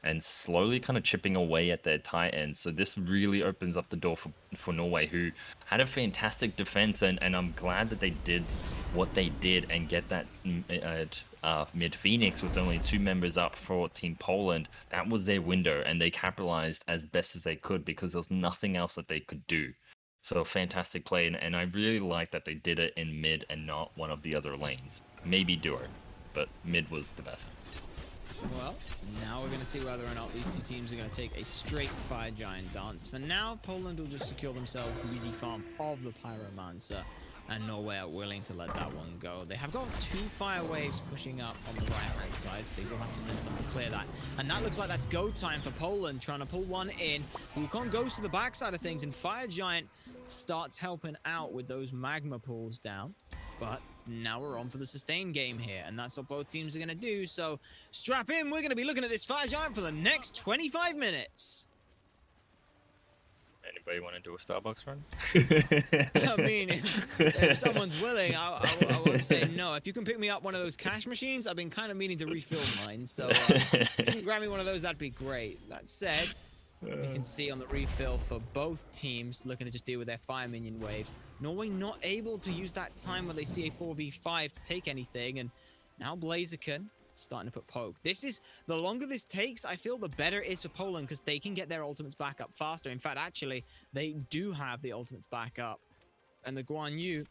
and slowly kind of chipping away at their Titans. So this really opens up the door for Norway, who had a fantastic defense, and I'm glad that they did what they did and get that mid Phoenix with only 2 members up for Team Poland. That was their window, and they capitalized as best as they could, because there was nothing else that they could do. So a fantastic play, and I really like that they did it in mid and not one of the other lanes. Maybe duo, but mid was the best. Well, now we're going to see whether or not these 2 teams are going to take a straight Fire Giant dance. For now, Poland will just secure themselves the easy farm of the Pyromancer, and Norway are willing to let that one go. They have got 2 fire waves pushing up on the right-hand side, so they will have to send someone to clear that. And that looks like that's go time for Poland, trying to pull one in. Wukong goes to the backside of things, and Fire Giant starts helping out with those magma pools down. But now we're on for the sustain game here, and that's what both teams are going to do. So strap in, we're going to be looking at this Fire Giant for the next 25 minutes. Anybody want to do a Starbucks run? I mean, if someone's willing, I won't say no. If you can pick me up one of those cash machines, I've been kind of meaning to refill mine. So if you can grab me one of those, that'd be great. That said, you can see on the refill for both teams looking to just deal with their fire minion waves. Norway not able to use that time where they see a 4v5 to take anything, and now Blaziken starting to put poke. This is, the longer this takes, I feel the better it is for Poland, because they can get their ultimates back up faster. In fact, actually, they do have the ultimates back up. And the Guan Yu,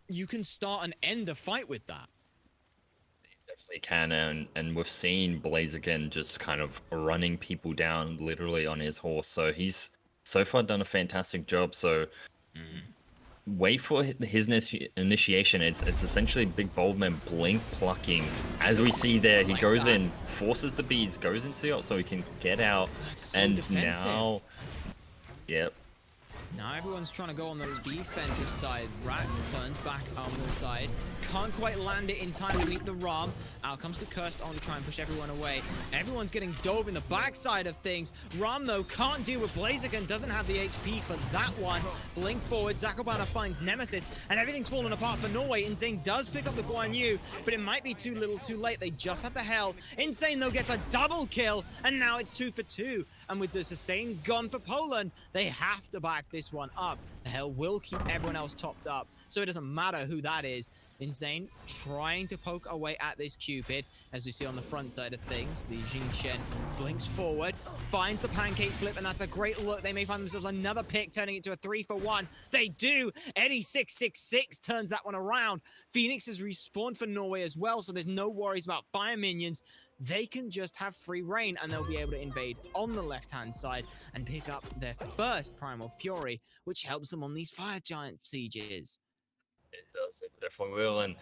you can start and end the fight with that. Definitely can, and we've seen Blaziken just kind of running people down literally on his horse. So he's so far done a fantastic job. So wait for his initiation. It's essentially Big Boldman blink plucking. As we see there, he goes in, forces the beads, goes into it so he can get out. That's so and defensive. Now, yep. Now everyone's trying to go on the defensive side. Rat turns back on the side. Can't quite land it in time to meet the Ram. Out comes the Cursed on to try and push everyone away. Everyone's getting dove in the backside of things. Ram, though, can't deal with Blaziken. Doesn't have the HP for that one. Blink forward. Zakobana finds Nemesis. And everything's falling apart for Norway. Insane does pick up the Guan Yu, but it might be too little too late. They just have to hell. Insane, though, gets a double kill. And now it's 2 for 2. And with the sustain gone for Poland, they have to back this one up. The hell will keep everyone else topped up, so it doesn't matter who that is. Insane trying to poke away at this Cupid, as we see on the front side of things. The Jing Chen blinks forward, finds the pancake flip, and that's a great look. They may find themselves another pick, turning it to a 3 for 1. They do. Eddie 666 turns that one around. Phoenix has respawned for Norway as well, so there's no worries about fire minions. They can just have free reign, and they'll be able to invade on the left-hand side and pick up their first Primal Fury, which helps them on these Fire Giant sieges. It does, it definitely will. And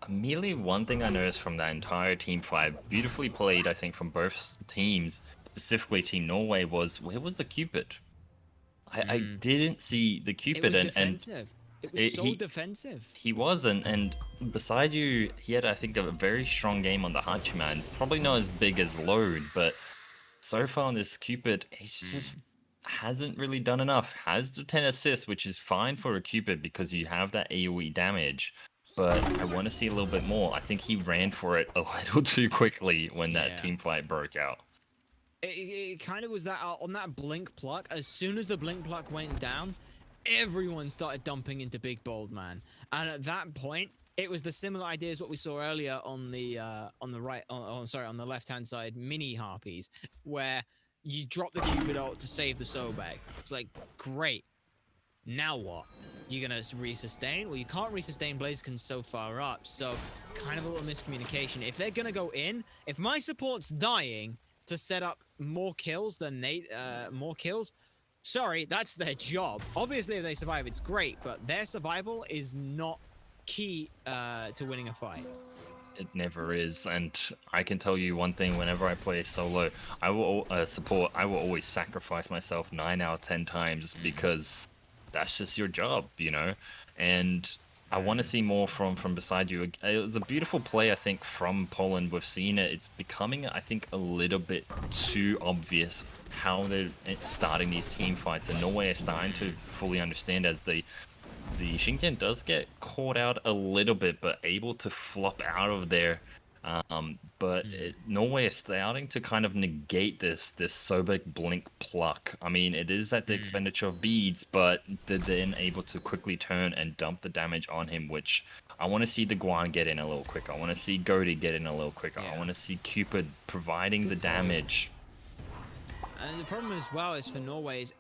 immediately, one thing I noticed from that entire team fight, beautifully played, I think, from both teams, specifically Team Norway, was where was the Cupid? I didn't see the Cupid. It was defensive. It was It, so defensive. he was, and beside you, he had I think a very strong game on the Hachiman. Probably not as big as Load, but so far on this Cupid, he's just hasn't really done enough. Has the 10 assists, which is fine for a Cupid because you have that AoE damage. But I want to see a little bit more. I think he ran for it a little too quickly when that Yeah. team fight broke out. It kind of was that on that blink pluck. As soon as the blink pluck went down, everyone started dumping into Big Bold Man, and at that point, it was the similar idea as what we saw earlier on the right, sorry, on the left hand side, mini harpies, where you drop the Cupid ult to save the Sobek. It's like great. Now what? You're gonna resustain? Well, you can't resustain. Blaziken's so far up, so kind of a little miscommunication. If they're gonna go in, if my support's dying to set up more kills than more kills, sorry, that's their job. Obviously, if they survive, it's great, but their survival is not key to winning a fight. It never is, and I can tell you one thing: whenever I play solo, I will support. I will always sacrifice myself 9 out of 10 times because that's just your job, you know. And I want to see more from beside you. It was a beautiful play, I think, from Poland. We've seen it. It's becoming, I think, a little bit too obvious how they're starting these team fights, and Norway is starting to fully understand as the Shinken does get caught out a little bit, but able to flop out of there. But Norway is starting to kind of negate this Sobek blink pluck. I mean, it is at the expenditure of beads, but they're then able to quickly turn and dump the damage on him, which I want to see the Guan get in a little quicker. I want to see Goaty get in a little quicker. I want to see Cupid providing the damage. And the problem as well is for Norway is,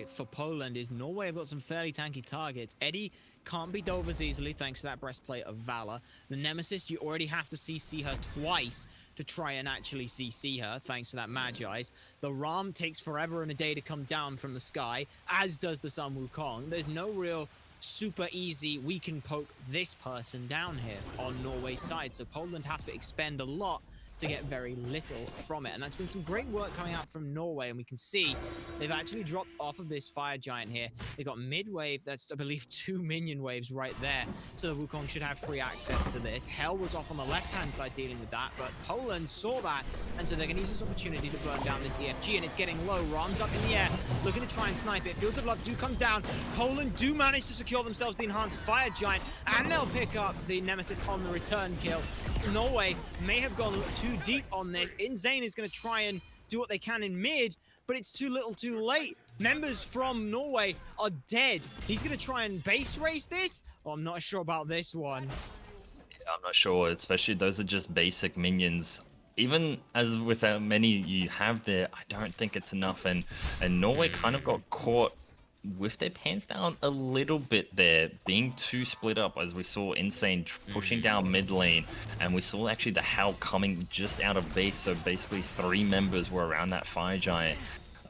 for Poland is Norway have got some fairly tanky targets. Eddie can't be dove as easily thanks to that breastplate of Valor. The Nemesis, you already have to CC her twice to try and actually CC her thanks to that Magi's. The Ram takes forever and a day to come down from the sky, as does the Sun Wukong. There's no real super easy, we can poke this person down here on Norway's side. So Poland have to expend a lot to get very little from it, and that's been some great work coming out from Norway, and we can see they've actually dropped off of this fire giant here. They got mid wave, that's I believe 2 minion waves right there, so the Wukong should have free access to this. Hell was off on the left hand side dealing with that, but Poland saw that, and so they're going to use this opportunity to burn down this EFG, and it's getting low. Ram's up in the air, looking to try and snipe it. Fields of Love do come down. Poland do manage to secure themselves the enhanced fire giant, and they'll pick up the Nemesis on the return kill. Norway may have gone too deep on this. Insane is going to try and do what they can in mid, but it's too little too late. Members from Norway are dead. He's going to try and base race this? Oh, I'm not sure about this one. Yeah, I'm not sure, especially those are just basic minions. Even as with how many you have there, I don't think it's enough, and Norway kind of got caught with their pants down a little bit there, being too split up, as we saw Insane pushing down mid lane, and we saw actually the Hell coming just out of base, so basically 3 members were around that fire giant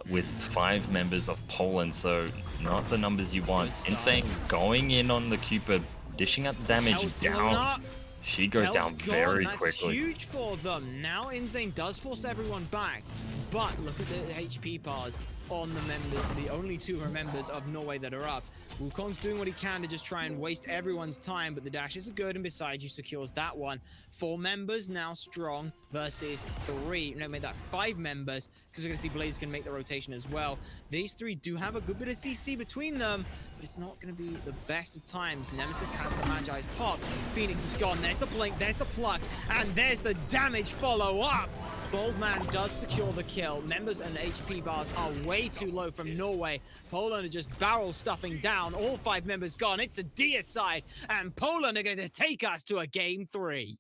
with 5 members of Poland, so not the numbers you want. Insane going in on the Cupid, dishing out the damage Hell's down. She goes Hell's down very That's quickly. huge for them. Now Insane does force everyone back, but look at the HP bars on the members, the only 2 members of Norway that are up. Wukong's doing what he can to just try and waste everyone's time, but the dashes are good, and beside you secures that one. 4 members now strong versus 3. No, made that 5 members, because we're going to see Blaze can make the rotation as well. These 3 do have a good bit of CC between them, but it's not going to be the best of times. Nemesis has the Magi's pop. Phoenix is gone. There's the blink, there's the pluck, and there's the damage follow-up. Boldman does secure the kill. Members and HP bars are way too low from Norway. Poland are just barrel stuffing down. All 5 members gone. It's a deicide, and Poland are going to take us to a game 3.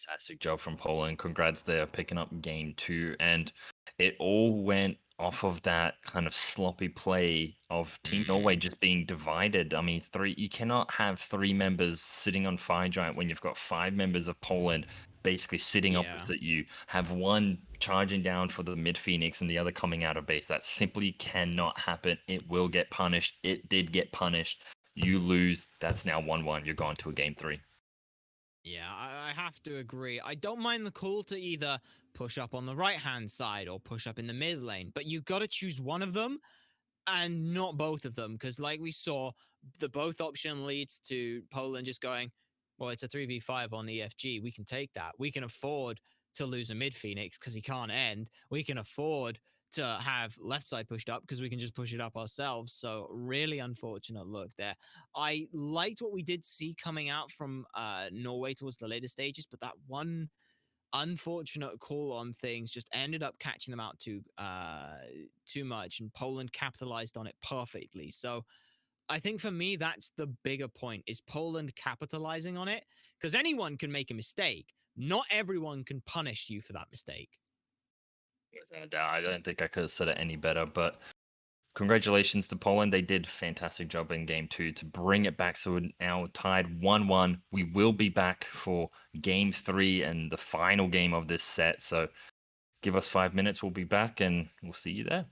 Fantastic job from Poland. Congrats there, picking up game 2. And it all went off of that kind of sloppy play of Team Norway just being divided. I mean, you cannot have 3 members sitting on Fire Giant when you've got 5 members of Poland basically sitting opposite you. Have one charging down for the mid Phoenix and the other coming out of base. That simply cannot happen. It will get punished. It did get punished. You lose. That's now 1-1. You're going to a game 3. Yeah, I have to agree. I don't mind the call to either push up on the right-hand side or push up in the mid lane, but you've got to choose one of them. and not both of them, because like we saw, the both option leads to Poland just going, well, it's a 3v5 on EFG. We can take that. We can afford to lose a mid Phoenix because he can't end. We can afford to have left side pushed up because we can just push it up ourselves. So really unfortunate look there. I liked what we did see coming out from Norway towards the later stages, but that one unfortunate call on things just ended up catching them out too much, and Poland capitalized on it perfectly. So I think for me that's the bigger point, is Poland capitalizing on it, because anyone can make a mistake. Not everyone can punish you for that mistake. No doubt. I don't think I could have said it any better, but congratulations to Poland. They did a fantastic job in game 2 to bring it back. So we're now tied 1-1. We will be back for game 3 and the final game of this set. So give us 5 minutes. We'll be back and we'll see you there.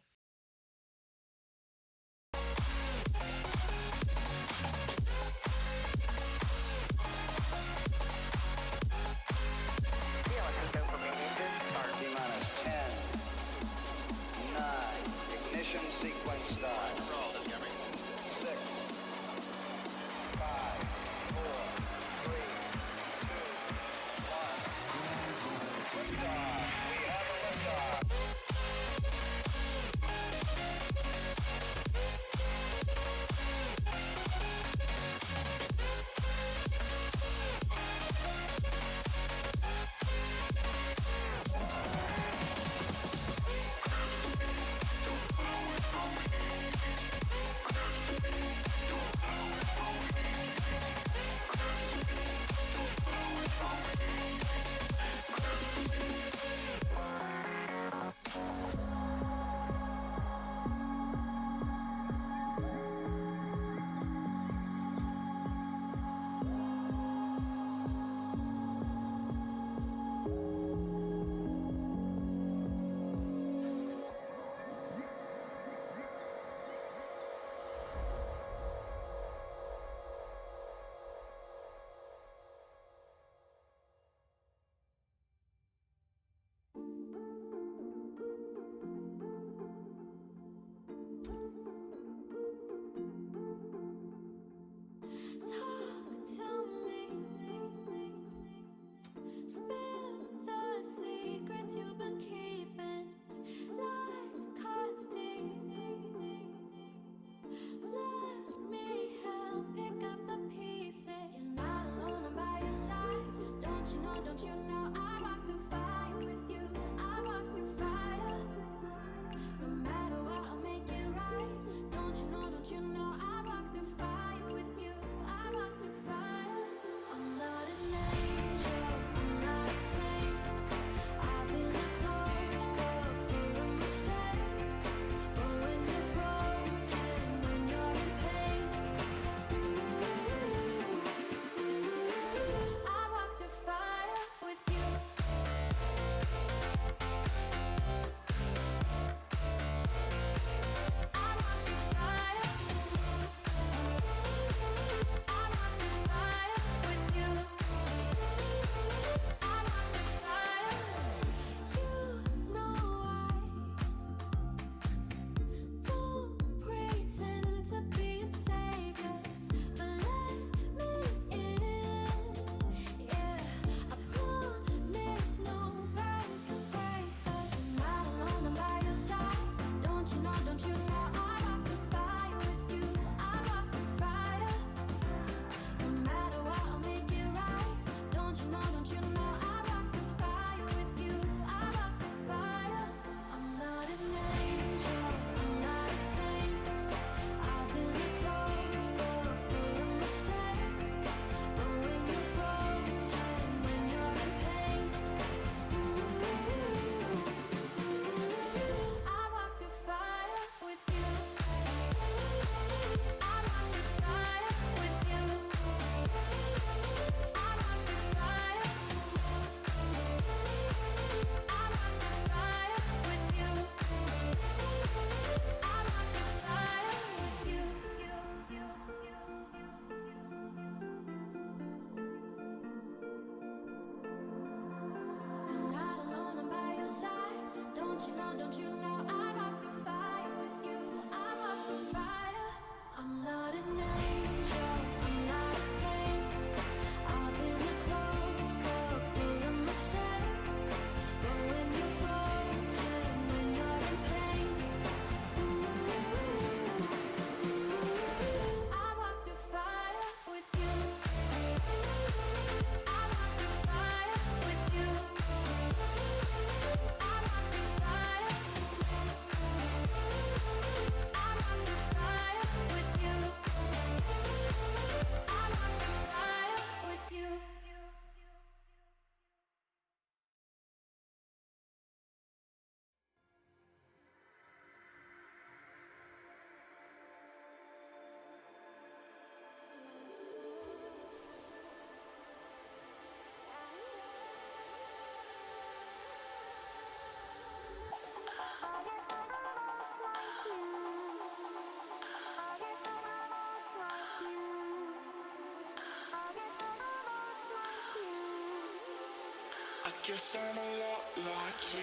Guess I'm a lot like you.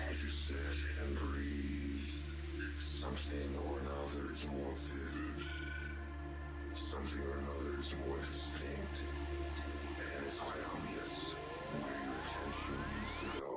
As you sit and breathe, something or another is more vivid. Something or another is more distinct. And it's quite obvious where your attention needs to go.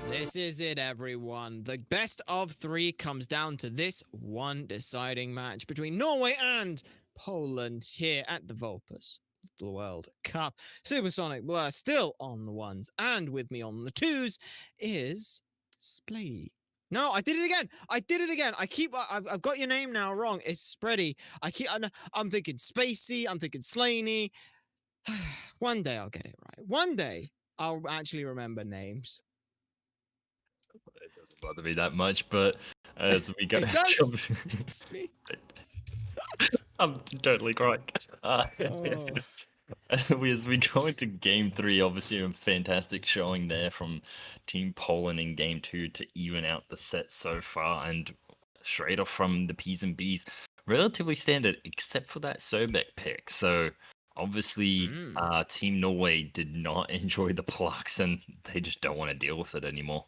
This is it, everyone. The best of three comes down to this one deciding match between Norway and Poland here at the Vulpis World Cup. SuperSonicBlur still on the ones, and with me on the twos is Splay. No, I did it again. I've got your name now wrong. It's Spready. I'm thinking Spacey. I'm thinking Slaney. One day I'll get it right. One day I'll actually remember names. It doesn't bother me that much, but as we go, It does. It's me. I'm totally correct. Oh. As we go into game three, obviously a fantastic showing there from Team Poland in game two to even out the set so far, and straight off from the P's and B's, relatively standard except for that Sobek pick. So obviously, Team Norway did not enjoy the plucks, and they just don't want to deal with it anymore.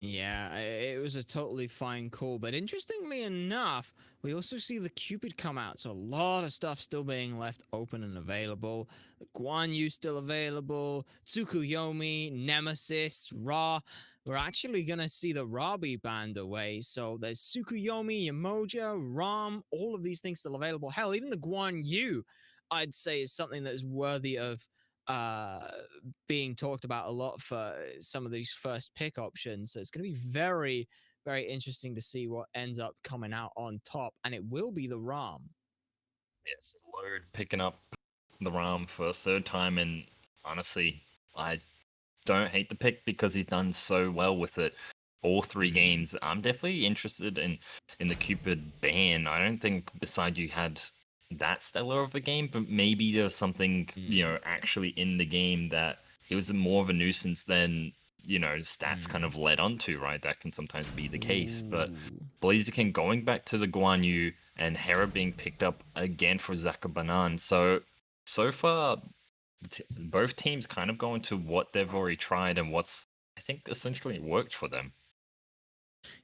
Yeah, it was a totally fine call, but interestingly enough, we also see the Cupid come out, so a lot of stuff still being left open and available. The Guan Yu still available, Tsukuyomi, Nemesis, Ra. We're actually going to see the Ra be banned away, so there's Tsukuyomi, Yamoja, Ram, all of these things still available. Hell, even the Guan Yu, I'd say, is something that is worthy of being talked about a lot for some of these first pick options. So it's going to be very, very interesting to see what ends up coming out on top, and it will be the Ram. Yes, Load picking up the Ram for a third time, and honestly, I don't hate the pick because he's done so well with it all three games. I'm definitely interested in the Cupid ban. I don't think beside you had that stellar of a game, but maybe there's something actually in the game that it was more of a nuisance than stats kind of led onto, right? That can sometimes be the case. But Blaziken going back to the Guan Yu and Hera being picked up again for Zakabanan. So far both teams kind of going to what they've already tried and what's I think essentially worked for them.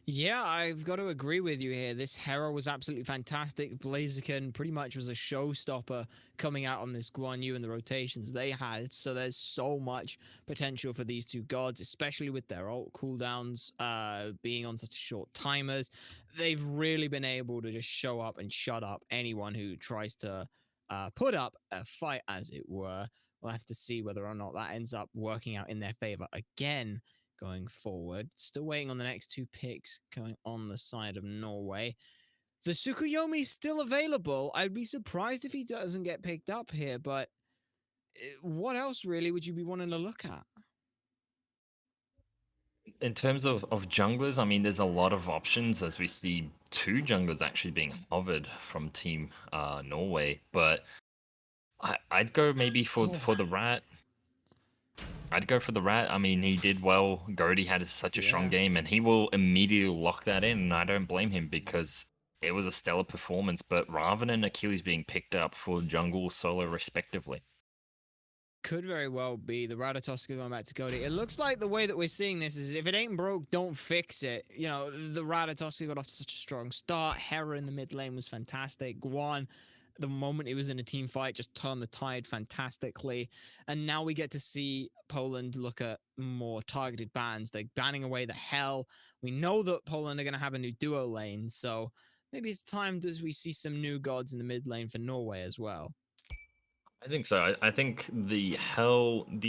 Yeah, I've got to agree with you here. This Hera was absolutely fantastic. Blaziken pretty much was a showstopper coming out on this Guan Yu and the rotations they had. So there's so much potential for these two gods, especially with their ult cooldowns being on such short timers. They've really been able to just show up and shut up anyone who tries to put up a fight, as it were. We'll have to see whether or not that ends up working out in their favor again going forward. Still waiting on the next two picks going on the side of Norway. The Tsukuyomi's still available. I'd be surprised if he doesn't get picked up here, but what else really would you be wanting to look at? In terms of junglers, I mean, there's a lot of options as we see two junglers actually being hovered from Team Norway. But I'd go maybe for the rat. I'd go for the rat. I mean, he did well. Goaty had such a strong Yeah. game, and he will immediately lock that in. And I don't blame him because it was a stellar performance. But Raven and Achilles being picked up for jungle solo respectively. Could very well be the Ratatoska going back to Cody. It looks like the way that we're seeing this is if it ain't broke, don't fix it. You know, the Ratatoska got off to such a strong start. Hera in the mid lane was fantastic. Guan, the moment he was in a team fight, just turned the tide fantastically. And now we get to see Poland look at more targeted bans. They're banning away the hell. We know that Poland are going to have a new duo lane, so maybe it's time as we see some new gods in the mid lane for Norway as well. I think so. I think the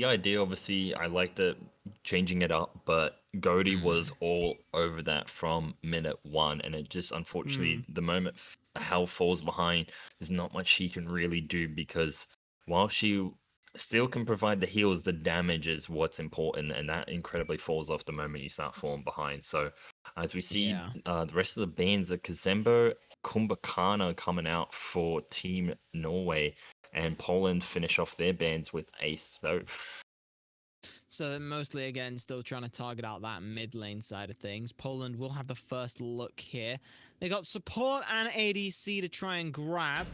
idea, obviously, I liked it changing it up, but Goaty was all over that from minute one, and it just unfortunately, the moment Hell falls behind, there's not much she can really do because while she still can provide the heals, the damage is what's important, and that incredibly falls off the moment you start falling behind. So, as we see Yeah. the rest of the bans, Kazembo, Kumbhakana coming out for Team Norway and Poland finish off their bans with Ace. So mostly again, still trying to target out that mid lane side of things. Poland will have the first look here. They got support and ADC to try and grab.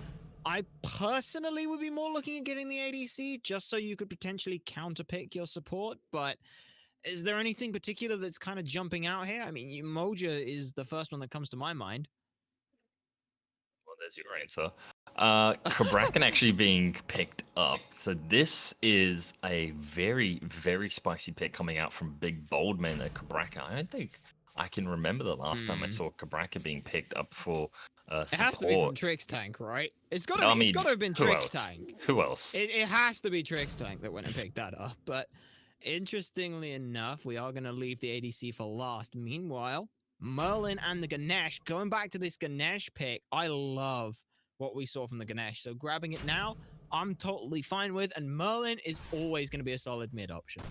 I personally would be more looking at getting the ADC just so you could potentially counterpick your support, but is there anything particular that's kind of jumping out here? I mean, Moja is the first one that comes to my mind. Well, there's your answer. Kabrakan actually being picked up. So this is a very, very spicy pick coming out from Big Bold Man at Kabrakan. I don't think I can remember the last time I saw Kabrakan being picked up for It has to be from support. Trix Tank, right? It's got I to mean, have been who Trix else? Tank. Who else? It has to be Trix Tank that went and picked that up. But interestingly enough, we are going to leave the ADC for last. Meanwhile, Merlin and the Ganesh, going back to this Ganesh pick, I love what we saw from the Ganesh. So grabbing it now, I'm totally fine with. And Merlin is always going to be a solid mid option.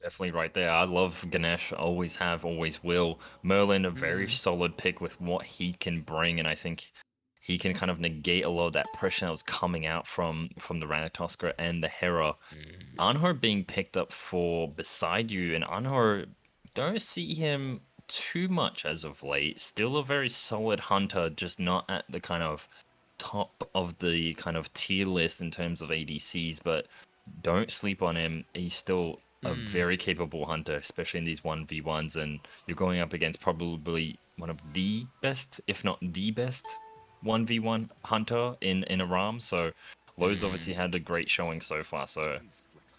Definitely right there. I love Ganesh. Always have, always will. Merlin, a very solid pick with what he can bring, and I think he can kind of negate a lot of that pressure that was coming out from the Ranatoska and the Hera. Anhor being picked up for Beside You, and Anhor, don't see him too much as of late. Still a very solid hunter, just not at the kind of top of the kind of tier list in terms of ADCs, but don't sleep on him. He's still a very capable hunter, especially in these 1v1s, and you're going up against probably one of the best, if not the best, 1v1 hunter in a RAM. So Lowe's obviously had a great showing so far, so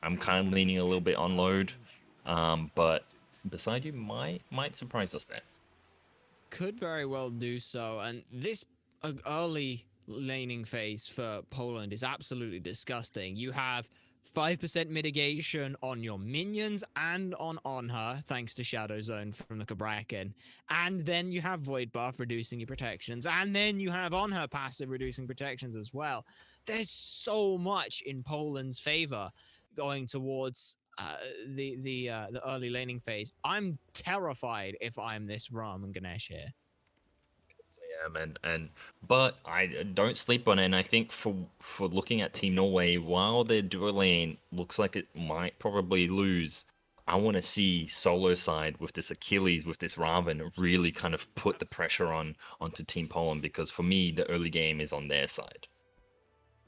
I'm kind of leaning a little bit on Load, but Beside You might surprise us there. Could very well do so. And this early laning phase for Poland is absolutely disgusting. You have 5% mitigation on your minions and on her, thanks to Shadow Zone from the Kabrakan. And then you have Void Buff reducing your protections. And then you have on her passive reducing protections as well. There's so much in Poland's favor going towards the early laning phase. I'm terrified if I'm this Ram and Ganesh here. But I don't sleep on it. And I think for looking at Team Norway, while their duo lane looks like it might probably lose, I want to see solo side with this Achilles, with this Raven, really kind of put the pressure onto Team Poland, because for me the early game is on their side.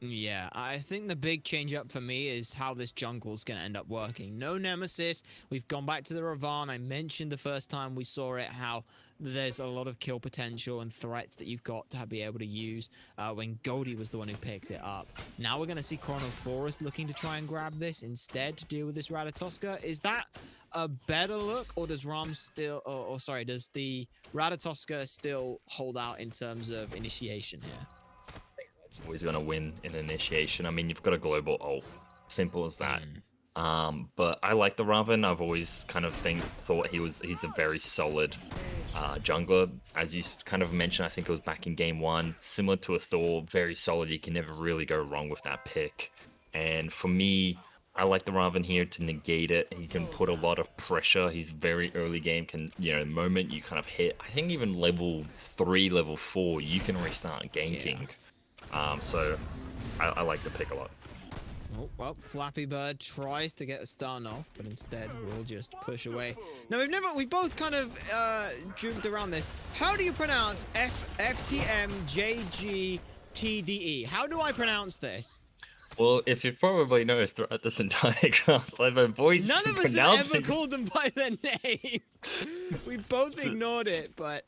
Yeah, I think the big change up for me is how this jungle's going to end up working. No Nemesis. We've gone back to the Ravan. I mentioned the first time we saw it how there's a lot of kill potential and threats that you've got to be able to use when Goldie was the one who picked it up. Now we're going to see Chronophorus looking to try and grab this instead to deal with this Ratatoska. Is that a better look, or does Ram still, does the Ratatoska still hold out in terms of initiation here? It's always going to win in initiation. I mean, you've got a global ult. Simple as that. But I like the Raven. I've always kind of thought he's a very solid jungler. As you kind of mentioned, I think it was back in game one, similar to a Thor, very solid. You can never really go wrong with that pick. And for me, I like the Raven here to negate it. He can put a lot of pressure. He's very early game. The moment you kind of hit, I think even level 3, level 4, you can already start ganking. So I like the pick a lot. Oh, well, Flappy Bird tries to get a stun off, but instead we'll just push away. Now, we both kind of jumped around this. How do you pronounce FTMJGTDE? How do I pronounce this? Well, if you probably noticed throughout this entire class, I've avoided None of us have ever called them by their name. We both ignored it, but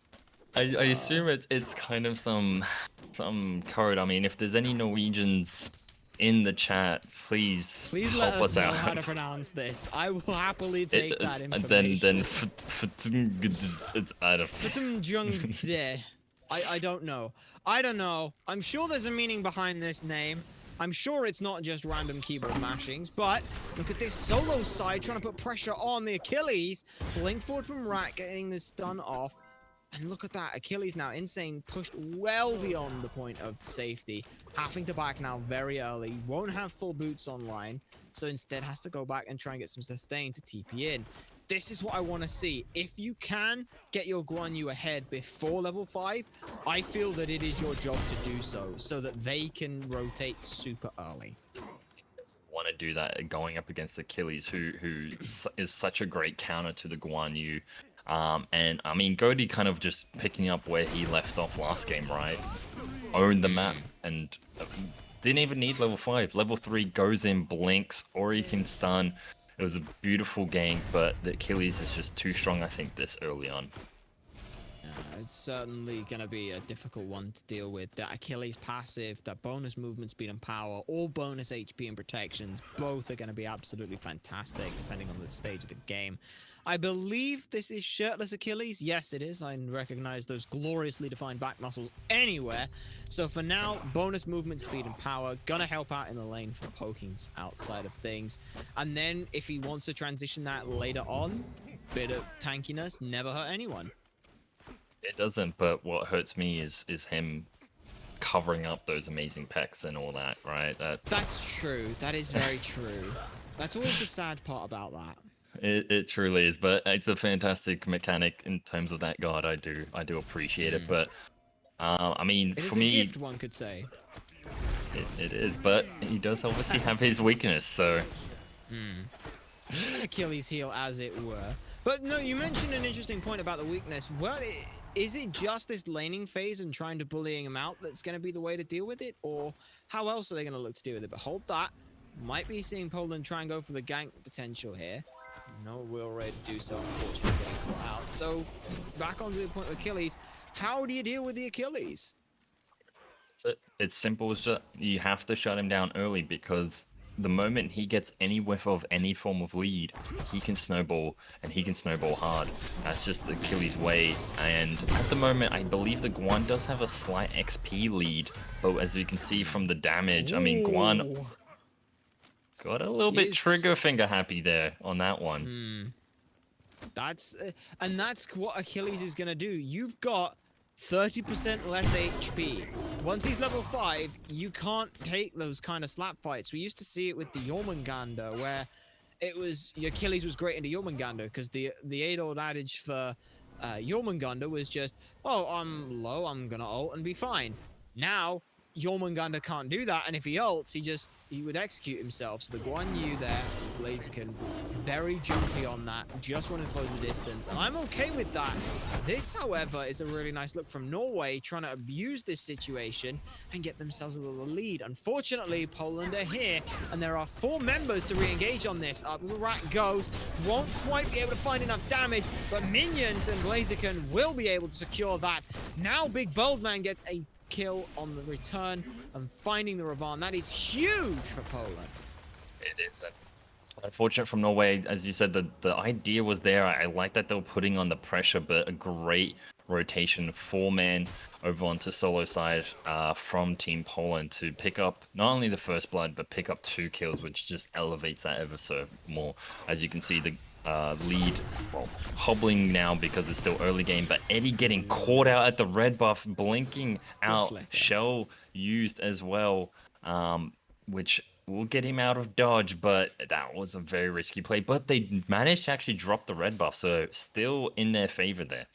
I assume it's kind of some code. I mean, if there's any Norwegians in the chat, please let help us know out. how to pronounce this. I will happily take that information. It's I don't. I don't know. I'm sure there's a meaning behind this name. I'm sure it's not just random keyboard mashings, but look at this solo side trying to put pressure on the Achilles. Blink forward from Rat getting the stun off. And look at that, Achilles now, Insane, pushed well beyond the point of safety. Having to back now very early, won't have full boots online, so instead has to go back and try and get some sustain to TP in. This is what I want to see. If you can get your Guan Yu ahead before level 5, I feel that it is your job to do so that they can rotate super early. Want to do that going up against Achilles, who is such a great counter to the Guan Yu. And I mean, Goaty kind of just picking up where he left off last game, right? Owned the map and didn't even need level 5. Level 3 goes in, blinks, or he can stun. It was a beautiful game, but the Achilles is just too strong, I think, this early on. It's certainly going to be a difficult one to deal with. That Achilles passive, that bonus movement speed and power, all bonus HP and protections, both are going to be absolutely fantastic depending on the stage of the game. I believe this is shirtless Achilles. Yes, it is. I recognize those gloriously defined back muscles anywhere. So for now, bonus movement speed and power, gonna help out in the lane for pokings outside of things. And then if he wants to transition that later on, bit of tankiness, never hurt anyone. It doesn't, but what hurts me is him covering up those amazing pecs and all that, right? That's true. That is very true. That's always the sad part about that. It truly is, but it's a fantastic mechanic in terms of that guard. I do appreciate it, but I mean, It is for me, a gift, one could say. it is, but he does obviously have his weakness, so. An Achilles heel, as it were. But no, you mentioned an interesting point about the weakness. Is it just this laning phase and trying to bullying him out that's going to be the way to deal with it? Or how else are they going to look to deal with it? But hold that. Might be seeing Poland try and go for the gank potential here. No real way to do so, unfortunately, getting caught out. So, back onto the point of Achilles. How do you deal with the Achilles? It's simple as just, you have to shut him down early, because the moment he gets any whiff of any form of lead, he can snowball, and he can snowball hard. That's just Achilles' way. And at the moment, I believe the Guan does have a slight XP lead, but as you can see from the damage, I mean, Guan got a little bit trigger finger happy there on that one. That's what Achilles is gonna do. You've got 30% less HP. Once he's level 5, you can't take those kind of slap fights. We used to see it with the Jormungandr, where it was Achilles was great into Jormungandr because the age-old adage for Jormungandr was just, oh, I'm low, I'm gonna ult and be fine. Now Jormungandr can't do that, and if he ults, he would execute himself. So the Guan Yu there, Blaziken, very jumpy on that, just want to close the distance, and I'm okay with that. This, however, is a really nice look from Norway, trying to abuse this situation and get themselves a little lead. Unfortunately, Poland are here, and there are 4 members to re-engage on this. Up the Rat goes, won't quite be able to find enough damage, but Minions and Blaziken will be able to secure that. Now Big Bold Man gets a kill on the return and finding the Ravan. That is huge for Poland. It is. Unfortunate from Norway, as you said, the idea was there. I like that they were putting on the pressure, but a great rotation, 4-man over onto solo side from Team Poland to pick up not only the first blood, but pick up 2 kills, which just elevates that ever so more. As you can see, the lead, well, hobbling now because it's still early game, but Eddie getting caught out at the red buff, blinking out, shell used as well, which will get him out of dodge, but that was a very risky play. But they managed to actually drop the red buff, so still in their favor there.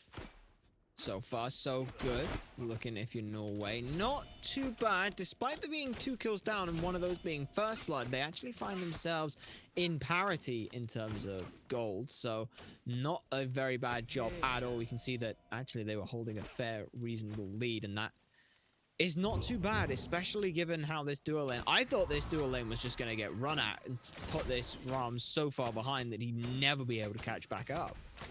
So far, so good. Looking if you're Norway, not too bad. Despite there being 2 kills down and one of those being first blood, they actually find themselves in parity in terms of gold. So not a very bad job at all. We can see that actually they were holding a fair, reasonable lead, and that is not too bad, especially given how this dual lane... I thought this dual lane was just going to get run at and put this Ram so far behind that he'd never be able to catch back up. I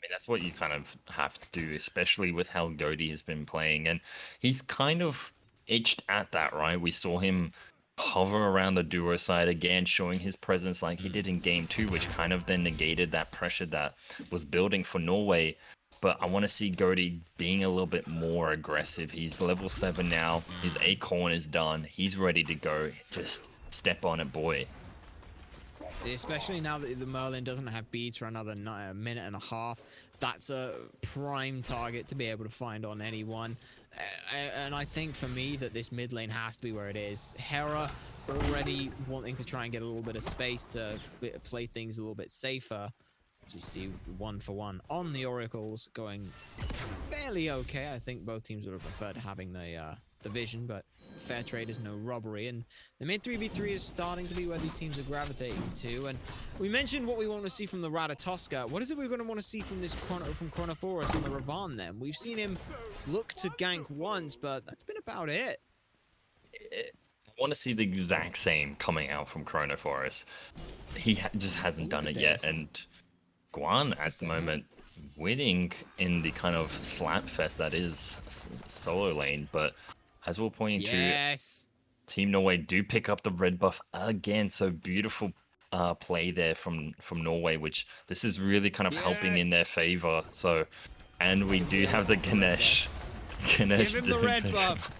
mean, that's what you kind of have to do, especially with how Goaty has been playing. And he's kind of itched at that, right? We saw him hover around the duo side again, showing his presence like he did in Game 2, which kind of then negated that pressure that was building for Norway. But I want to see Goaty being a little bit more aggressive. He's level 7 now. His acorn is done. He's ready to go. Just step on it, boy. Especially now that the Merlin doesn't have beads for another minute and a half. That's a prime target to be able to find on anyone. And I think for me that this mid lane has to be where it is. Hera already wanting to try and get a little bit of space to play things a little bit safer. As you see, 1-for-1 on the Oracles, going fairly okay. I think both teams would have preferred having the vision, but fair trade is no robbery. And the mid 3v3 is starting to be where these teams are gravitating to. And we mentioned what we want to see from the Ratatoska. What is it we're going to want to see from this Chronophorus and the Ravan then? We've seen him look to gank once, but that's been about it. I want to see the exact same coming out from Chronophorus. He just hasn't done it yet, and Guan at the moment winning in the kind of slap fest that is solo lane, but as we're pointing to, Team Norway do pick up the red buff again. So beautiful play there from Norway, which this is really kind of helping in their favor. So, and we do have the Ganesh. Give him the red buff.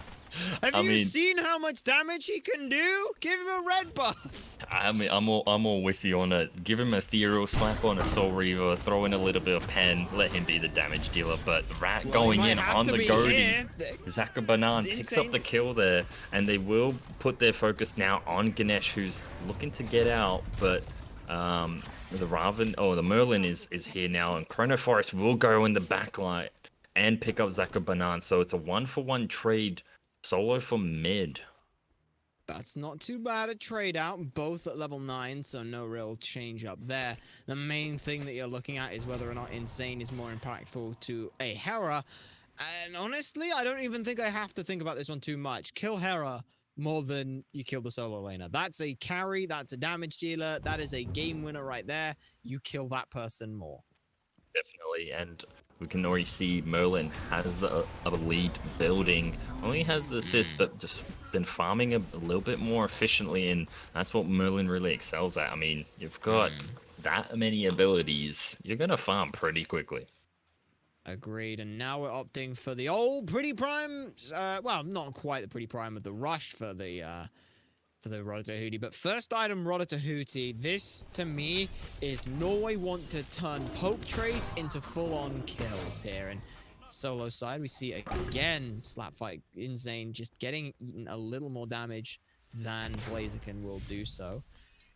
Have you seen how much damage he can do? Give him a red buff. I mean, I'm all with you on it. Give him a Ethereal, slap on a Soul Reaver, throw in a little bit of Pen, let him be the damage dealer. But Rat going in on the Goaty. Zakabanan picks up the kill there, and they will put their focus now on Ganesh, who's looking to get out. But the Raven, the Merlin is here now, and Chronophorus will go in the backlight and pick up Zakabanan. So it's a 1-for-1 trade. Solo for mid. That's not too bad a trade out, both at level 9, so no real change up there. The main thing that you're looking at is whether or not Insane is more impactful to a Hera. And honestly, I don't even think I have to think about this one too much. Kill Hera more than you kill the solo laner. That's a carry, that's a damage dealer, that is a game winner right there. You kill that person more. Definitely, and we can already see Merlin has a lead building. Only has assist, but just been farming a little bit more efficiently, and that's what Merlin really excels at. I mean, you've got that many abilities, you're gonna farm pretty quickly. Agreed, and now we're opting for the old pretty prime, well, not quite the pretty prime of the rush for the Rodatahuti, but first item Rodatahuti. This, to me, is Norway want to turn poke trades into full-on kills here. And solo side, we see again Slapfight Insane just getting eaten a little more damage than Blaziken will do so.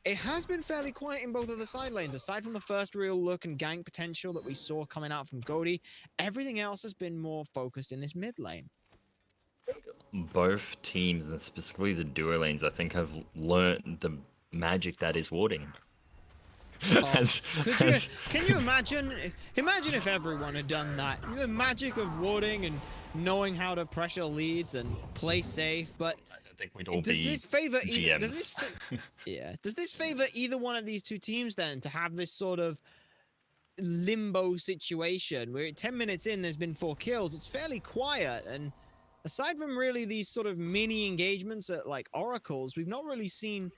It has been fairly quiet in both of the side lanes. Aside from the first real look and gank potential that we saw coming out from Goaty, everything else has been more focused in this mid lane. Both teams, and specifically the duo lanes, I think have learned the magic that is warding. Can you imagine if everyone had done that? The magic of warding and knowing how to pressure leads and play safe, but I don't think we'd all does be this favor GMs. Does this favor either one of these two teams then to have this sort of limbo situation where 10 minutes in there's been 4 kills? It's fairly quiet, and aside from really these sort of mini engagements at like Oracles, we've not really seen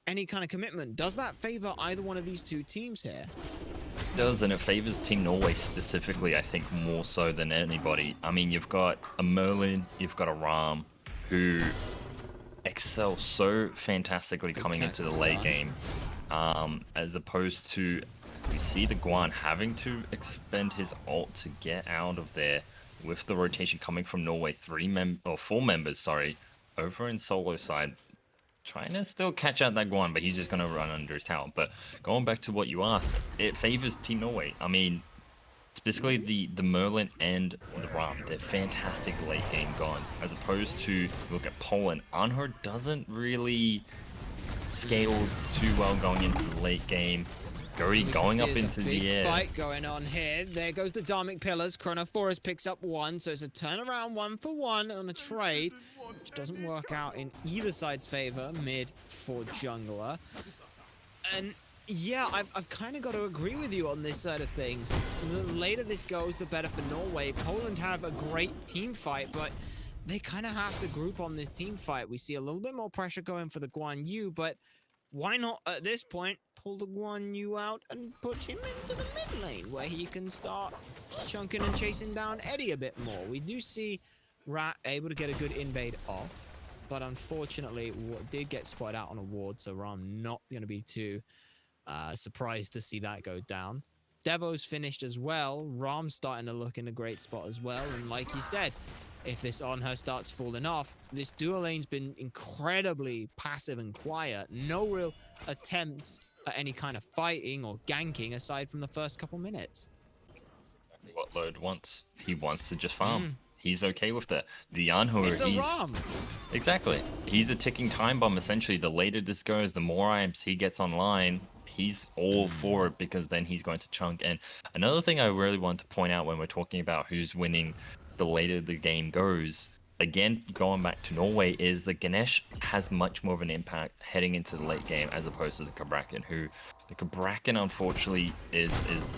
any kind of commitment. Does that favor either one of these two teams here? does, and it favors Team Norway specifically, I think, more so than anybody. I mean, you've got a Merlin, you've got a Ram, who excel so fantastically coming into the late game, as opposed to you see the Guan having to expend his ult to get out of there with the rotation coming from Norway, 4 members, sorry, over in solo side. Trying to still catch out that Guan, but he's just going to run under his tower. But going back to what you asked, it favors Team Norway. I mean, specifically the Merlin and the Ram, they're fantastic late game guns. As opposed to, look at Poland, Anhur doesn't really scale too well going into the late game. Going up into the air. Big fight going on here. There goes the Dharmic Pillars. Chronophorus picks up 1, so it's a turnaround 1-for-1 on a trade, which doesn't work out in either side's favor. Mid for jungler. And yeah, I've kind of got to agree with you on this side of things. The later this goes, the better for Norway. Poland have a great team fight, but they kind of have to group on this team fight. We see a little bit more pressure going for the Guan Yu, but why not, at this point, pull the Guan Yu out and put him into the mid lane, where he can start chunking and chasing down Eddie a bit more. We do see Rat able to get a good invade off, but unfortunately, what did get spotted out on a ward, so Ram not going to be too surprised to see that go down. Devo's finished as well. Ram's starting to look in a great spot as well, and like you said, if this Anhur starts falling off, this duo lane's been incredibly passive and quiet. No real attempts at any kind of fighting or ganking aside from the first couple minutes. That's exactly what Lode wants. He wants to just farm. He's okay with that. The Anhur, It's a Ram! Exactly. He's a ticking time bomb, essentially. The later this goes, the more items he gets online, he's all for it, because then he's going to chunk. And another thing I really want to point out when we're talking about who's winning the later the game goes, again, going back to Norway, is that Ganesh has much more of an impact heading into the late game as opposed to the Kabrakan, who the Kabrakan unfortunately is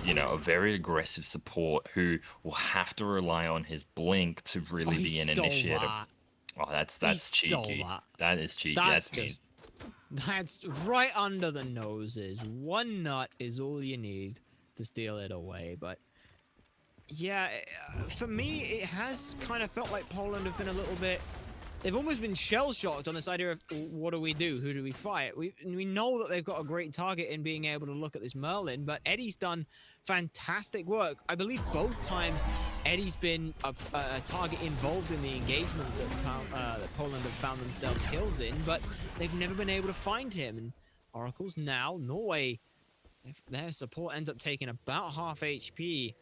you know, a very aggressive support who will have to rely on his blink to really be an initiative. That. Oh, that's cheeky. That is cheeky. That's right under the noses. One nut is all you need to steal it away, but yeah, for me, it has kind of felt like Poland have been a little bit... They've almost been shell-shocked on this idea of, what do we do? Who do we fight? We know that they've got a great target in being able to look at this Merlin, but Eddie's done fantastic work. I believe both times Eddie's been a target involved in the engagements that Poland have found themselves kills in, but they've never been able to find him. And Oracle's now, Norway, if their support ends up taking about half HP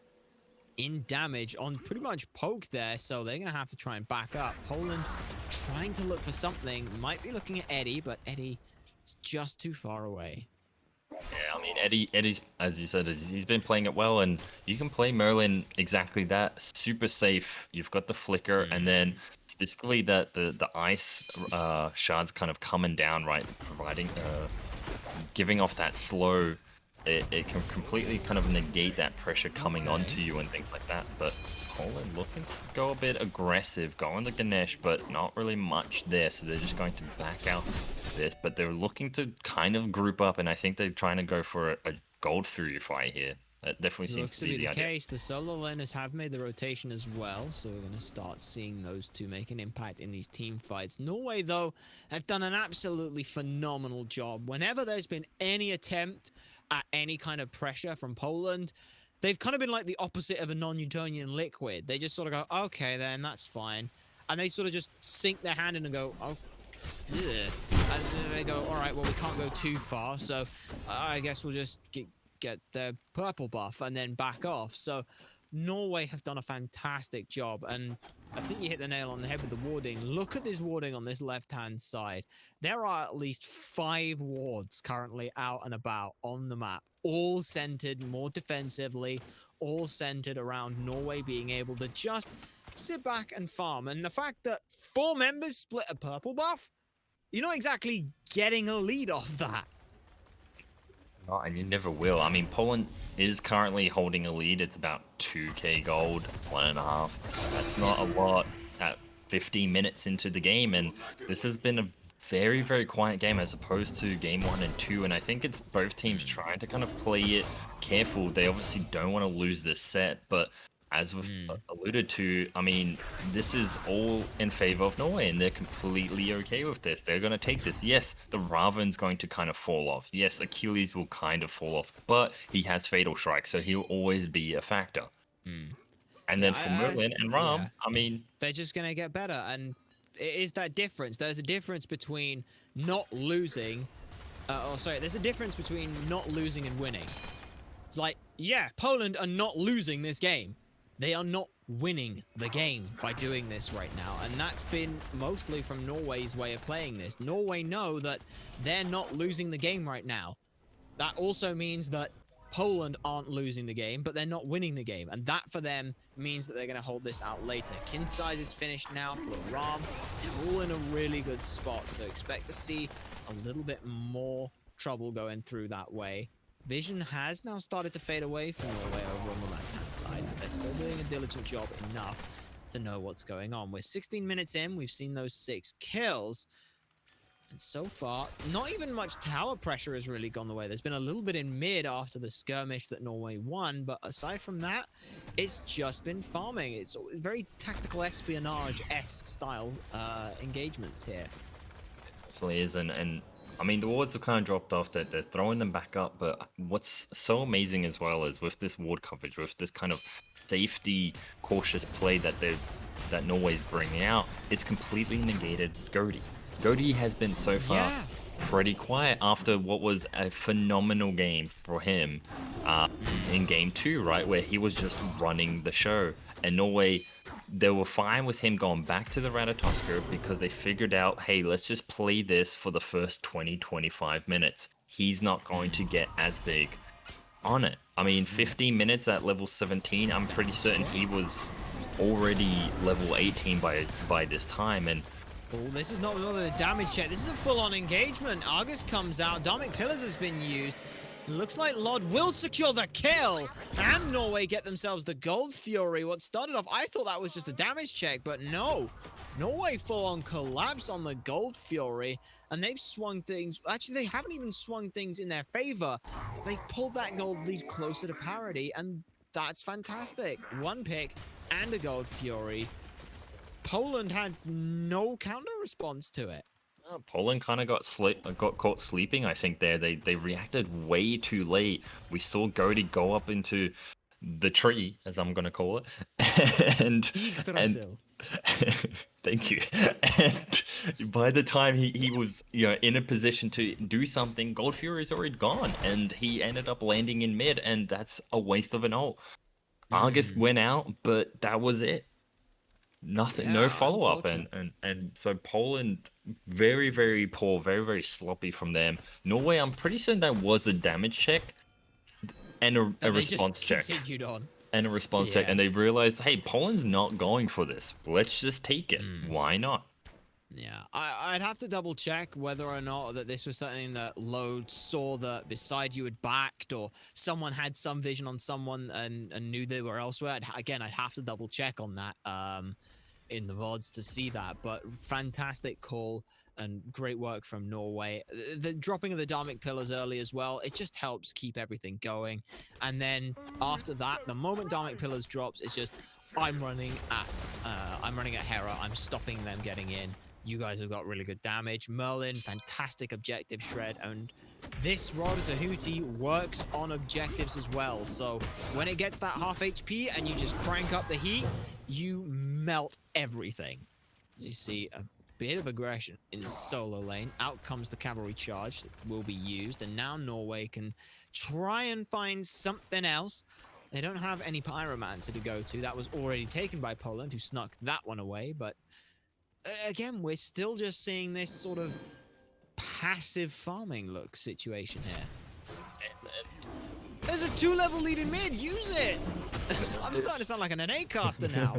in damage on pretty much poke there, so they're gonna have to try and back up. Poland trying to look for something, might be looking at Eddie, but Eddie is just too far away. Yeah, I mean, Eddie's, as you said, he's been playing it well, and you can play Merlin exactly that, super safe. You've got the flicker, and then specifically that the ice shards kind of coming down, right, providing giving off that slow. It can completely kind of negate that pressure coming onto you and things like that. But Poland looking to go a bit aggressive, go on the Ganesh, but not really much there. So they're just going to back out this. But they're looking to kind of group up, and I think they're trying to go for a gold Fury fight here. That definitely seems to be the idea. Case. The solo laners have made the rotation as well, so we're going to start seeing those two make an impact in these team fights. Norway, though, have done an absolutely phenomenal job. Whenever there's been any attempt at any kind of pressure from Poland, they've kind of been like the opposite of a non-Newtonian liquid. They just sort of go, okay, then that's fine. And they sort of just sink their hand in and go, oh, ugh. And then they go, all right, well, we can't go too far, so I guess we'll just get the purple buff and then back off. So Norway have done a fantastic job, and I think you hit the nail on the head with the warding. Look at this warding on this left-hand side. There are at least 5 wards currently out and about on the map, all centered more defensively, all centered around Norway being able to just sit back and farm. And the fact that 4 members split a purple buff, you're not exactly getting a lead off that. No, and you never will. I mean, Poland is currently holding a lead. It's about 2k gold, 1.5. That's not a lot at 15 minutes into the game, and this has been a very, very quiet game as opposed to game 1 and 2, and I think it's both teams trying to kind of play it careful. They obviously don't want to lose this set, but as we've alluded to, I mean, this is all in favor of Norway, and they're completely okay with this. They're going to take this. Yes, the Raven's going to kind of fall off. Yes, Achilles will kind of fall off, but he has Fatal Strike, so he'll always be a factor. And then for Merlin and Ram, I mean... They're just going to get better, and it is that difference. There's a difference between not losing... there's a difference between not losing and winning. It's like, yeah, Poland are not losing this game. They are not winning the game by doing this right now, and that's been mostly from Norway's way of playing this. Norway know that they're not losing the game right now. That also means that Poland aren't losing the game, but they're not winning the game, and that for them means that they're going to hold this out later. Kin size is finished now for Ram. They're all in a really good spot, so expect to see a little bit more trouble going through that way. Vision has now started to fade away from Norway over on the left-hand side, but they're still doing a diligent job enough to know what's going on. We're 16 minutes in, we've seen those 6 kills, and so far, not even much tower pressure has really gone the way. There's been a little bit in mid after the skirmish that Norway won, but aside from that, it's just been farming. It's very tactical espionage-esque style engagements here. It definitely is, and I mean, the wards have kind of dropped off. They're throwing them back up, but what's so amazing as well is with this ward coverage, with this kind of safety, cautious play that Norway's bringing out, it's completely negated Godi. Godi has been so far pretty quiet after what was a phenomenal game for him in game 2, right, where he was just running the show, and Norway, they were fine with him going back to the Ratatoskr because they figured out, hey, let's just play this for the first 20-25 minutes. He's not going to get as big on it. I mean, 15 minutes at level 17, I'm pretty certain he was already level 18 by this time, and oh, this is not another damage check. This is a full-on engagement. Argus comes out. Dharmic Pillars has been used. It looks like Lod will secure the kill. And Norway get themselves the Gold Fury. What started off, I thought that was just a damage check, but no. Norway full-on collapse on the Gold Fury. And they've swung things. Actually, they haven't even swung things in their favor. They've pulled that gold lead closer to parity, and that's fantastic. 1 pick and a Gold Fury. Poland had no counter response to it. Poland kind of got caught sleeping, I think, there. They reacted way too late. We saw Godi go up into the tree, as I'm going to call it. and thank you. And by the time he was in a position to do something, Gold Fury is already gone. And he ended up landing in mid, and that's a waste of an ult. Argus went out, but that was it. Nothing, no follow-up, and so Poland, very, very poor, very, very sloppy from them. Norway, I'm pretty certain that was a damage check and a response check. Continued on. And a response check, and they realized, hey, Poland's not going for this. Let's just take it. Why not? Yeah, I'd have to double check whether or not that this was something that Load saw that beside you had backed, or someone had some vision on someone and knew they were elsewhere. Again, I'd have to double check on that in the VODs to see that, but fantastic call and great work from Norway. The dropping of the Dharmic Pillars early as well, it just helps keep everything going. And then after that, the moment Dharmic Pillars drops, it's just, I'm running at Hera, I'm stopping them getting in. You guys have got really good damage. Merlin, fantastic objective shred, and this Rod Tahuti works on objectives as well. So when it gets that half HP and you just crank up the heat, you melt everything. You see a bit of aggression in solo lane. Out comes the cavalry charge that will be used, and now Norway can try and find something else. They don't have any Pyromancer to go to. That was already taken by Poland, who snuck that one away, but again, we're still just seeing this sort of passive farming look situation here. There's a 2-level lead in mid. Use it. I'm starting to sound like an NA caster now.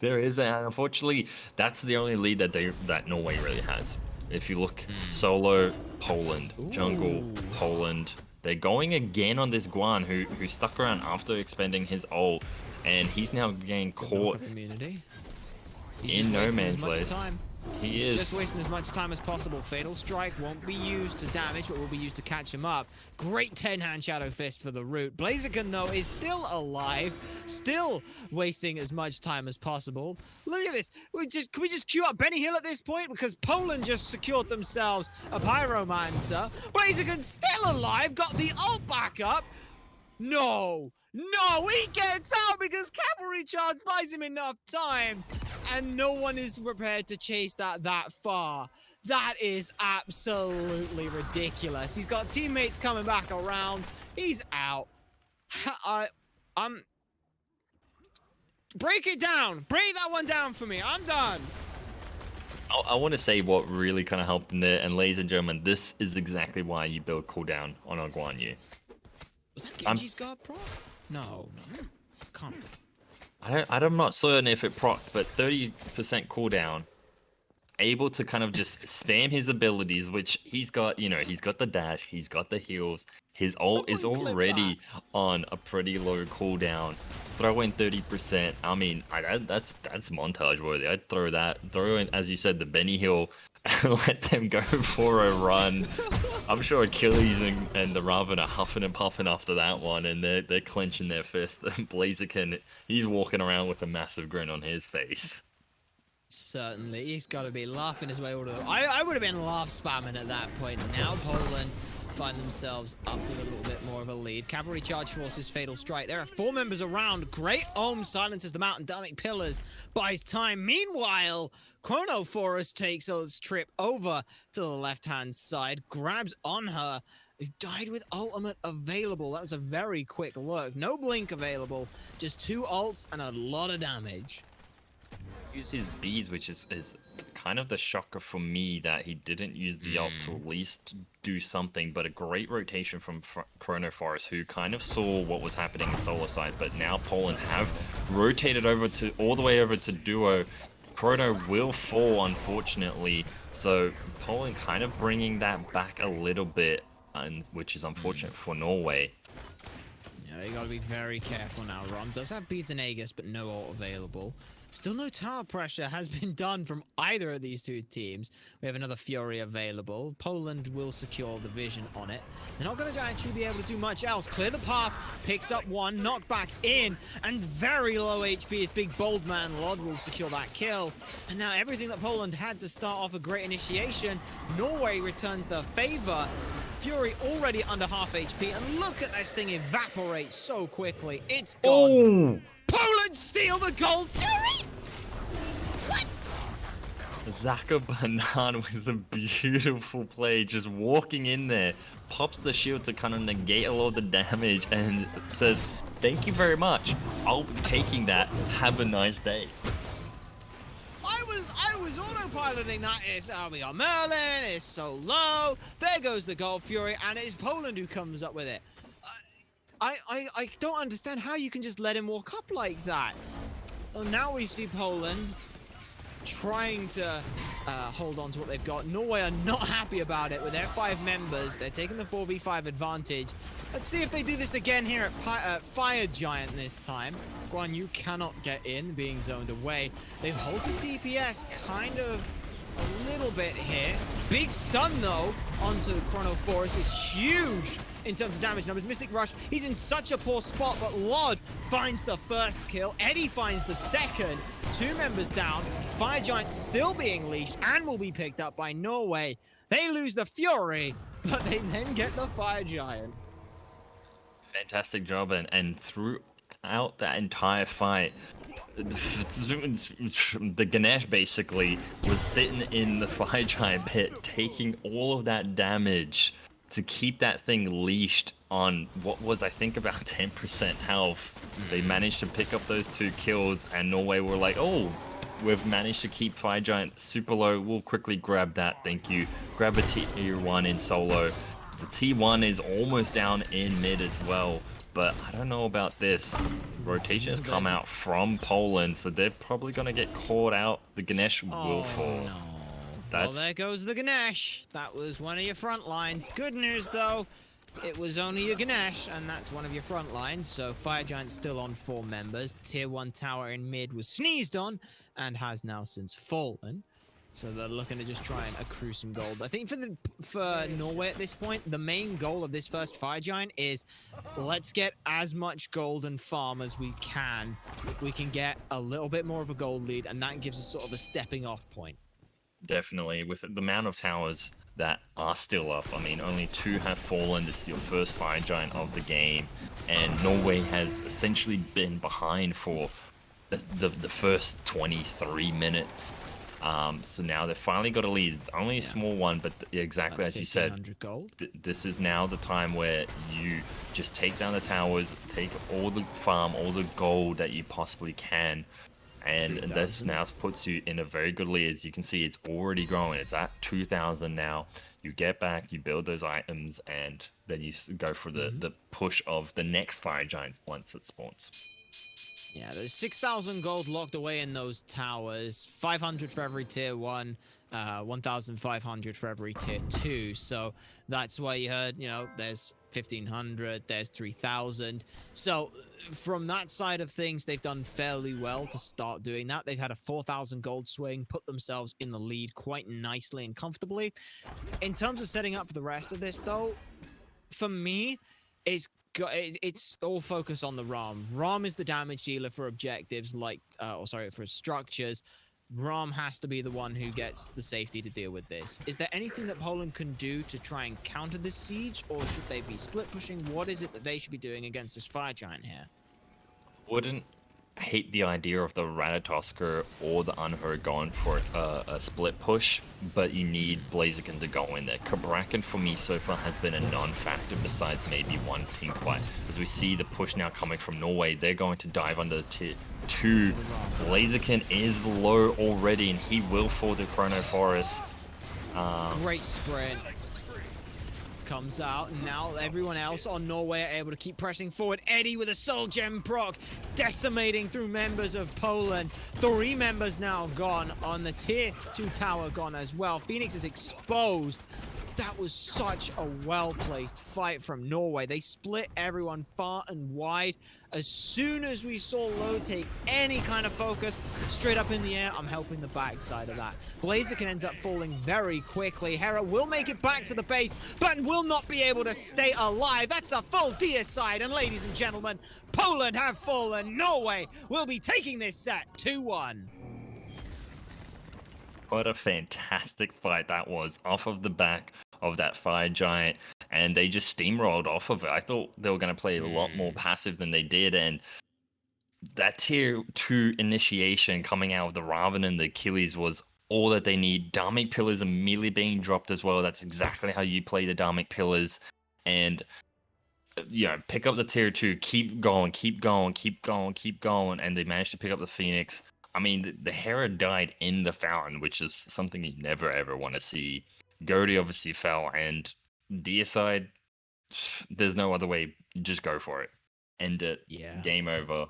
There is, and unfortunately, that's the only lead that Norway really has. If you look solo, Poland, jungle, Poland. They're going again on this Guan, who stuck around after expending his ult, and he's now getting caught in no man's land. He He's is. just wasting as much time as possible. Fatal Strike won't be used to damage, but will be used to catch him up. Great 10-hand Shadow Fist for the root. Blaziken, though, is still alive, still wasting as much time as possible. Look at this. Can we just queue up Benny Hill at this point? Because Poland just secured themselves a Pyromancer. Blaziken's still alive, got the ult back up. No, he gets out because Cavalry Charge buys him enough time, and no one is prepared to chase that far. That is absolutely ridiculous. He's got teammates coming back around. He's out. Break it down. Break that one down for me. I'm done. I want to say what really kind of helped in there, and ladies and gentlemen, this is exactly why you build cooldown on a Guan Yu. Was that Genji's guard proc? No. Can't be. I'm not certain if it procced, but 30% cooldown, able to kind of just spam his abilities, which he's got, he's got the dash, he's got the heals, his ult is Someone clip already on a pretty low cooldown. Throw in 30%. I mean, that's montage worthy. I'd throw in, as you said, the Benny Hill, and let them go for a run. I'm sure Achilles and the Raven are huffing and puffing after that one, and they're clenching their fist. Blaziken, he's walking around with a massive grin on his face. Certainly, he's got to be laughing his way all the way. I would have been laugh spamming at that point. Now Poland find themselves up with a little bit more of a lead. Cavalry Charge forces Fatal Strike. There are 4 members around. Great Ohm silences the Mountain Dynamic Pillars, buys time. Meanwhile, Chrono Forest takes a trip over to the left-hand side, grabs on her, who died with ultimate available. That was a very quick look. No blink available, just 2 ults and a lot of damage. Use his bees, which is kind of the shocker for me that he didn't use the ult to at least do something, but a great rotation from Chrono Forest, who kind of saw what was happening in solo side, but now Poland have rotated over all the way over to duo. Chrono will fall, unfortunately, so Poland kind of bringing that back a little bit, and which is unfortunate for Norway. Yeah, you gotta be very careful now. Rom does have beads and Aegis, but no ult available. Still no tower pressure has been done from either of these two teams. We have another Fury available. Poland will secure the vision on it. They're not going to actually be able to do much else. Clear the path, picks up one, knocked back in, and very low HP is Big Bold Man. Lod will secure that kill. And now everything that Poland had to start off a great initiation, Norway returns the favor. Fury already under half HP, and look at this thing evaporate so quickly. It's gone. Oh! Poland steal the gold, Fury! What? Zaka Banan with a beautiful play, just walking in there, pops the shield to kind of negate a lot of the damage, and says, "Thank you very much. I'll be taking that. Have a nice day." I was autopiloting that. We got Merlin, it's so low. There goes the Gold Fury, and it's Poland who comes up with it. I don't understand how you can just let him walk up like that. Well, now we see Poland trying to hold on to what they've got. Norway are not happy about it with their 5 members. They're taking the 4v5 advantage. Let's see if they do this again here at Fire Giant this time. Guan Yu cannot get in, being zoned away. They've halted DPS kind of a little bit here. Big stun, though, onto Chrono Forest is huge in terms of damage numbers. Mystic Rush, he's in such a poor spot, but Lod finds the first kill. Eddie finds the second. 2 members down. Fire Giant still being leashed and will be picked up by Norway. They lose the Fury, but they then get the Fire Giant. Fantastic job, and throughout that entire fight, the Ganesh basically was sitting in the Fire Giant pit, taking all of that damage to keep that thing leashed on what was, I think, about 10% health. They managed to pick up those 2 kills, and Norway were like, "Oh, we've managed to keep Fire Giant super low. We'll quickly grab that, thank you." Grab a tier 1 in solo. The T1 is almost down in mid as well, but I don't know about this. Rotation has come out from Poland, so they're probably going to get caught out. The Ganesh will fall. No. Well, there goes the Ganesh. That was one of your front lines. Good news, though. It was only your Ganesh, and that's one of your front lines. So Fire Giant still on 4 members. Tier 1 tower in mid was sneezed on and has now since fallen. So they're looking to just try and accrue some gold. I think for Norway at this point, the main goal of this first Fire Giant is let's get as much gold and farm as we can. We can get a little bit more of a gold lead, and that gives us sort of a stepping off point. Definitely, with the amount of towers that are still up. I mean, only 2 have fallen. This is your first Fire Giant of the game, and Norway has essentially been behind for the first 23 minutes. So now they've finally got a lead. It's only a small one, but exactly That's as you said, 1,500 gold. This is now the time where you just take down the towers, take all the farm, all the gold that you possibly can, and this now puts you in a very good lead. As you can see, it's already growing. It's at 2,000 now. You get back, you build those items, and then you go for the push of the next Fire Giants once it spawns. Yeah, there's 6,000 gold locked away in those towers, 500 for every tier 1, 1,500 for every tier 2. So that's why you heard, there's 1,500, there's 3,000. So from that side of things, they've done fairly well to start doing that. They've had a 4,000 gold swing, put themselves in the lead quite nicely and comfortably. In terms of setting up for the rest of this, though, for me, it's all focused on the Ram. Ram is the damage dealer for objectives for structures. Ram has to be the one who gets the safety to deal with this. Is there anything that Poland can do to try and counter this siege, or should they be split pushing? What is it that they should be doing against this Fire Giant here? Wouldn't hate the idea of the Ratatosker or the Unheard going for a split push, but you need Blaziken to go in there. Kabrakan for me so far has been a non-factor besides maybe one team fight. As we see the push now coming from Norway, they're going to dive under the tier 2. Blaziken is low already and he will fall to Chrono Forest. Great sprint. Comes out, and now everyone else on Norway are able to keep pressing forward. Eddie with a Soul Gem proc, decimating through members of Poland. 3 members now gone on the tier 2 tower, gone as well. Phoenix is exposed. That was such a well-placed fight from Norway. They split everyone far and wide. As soon as we saw Low take any kind of focus straight up in the air, I'm helping the backside of that. Blaziken ends up falling very quickly. Hera will make it back to the base, but will not be able to stay alive. That's a full deicide, and ladies and gentlemen, Poland have fallen. Norway will be taking this set 2-1. What a fantastic fight that was, off of the back of that Fire Giant, and they just steamrolled off of it. I thought they were going to play a lot more passive than they did, and that tier 2 initiation coming out of the Raven and the Achilles was all that they need. Dharmic Pillars immediately being dropped as well. That's exactly how you play the Dharmic Pillars, and pick up the tier 2, keep going, and they managed to pick up the Phoenix. I mean, the Hera died in the fountain, which is something you never ever want to see. Gody obviously fell, and deicide, there's no other way. Just go for it. End it. Yeah. Game over.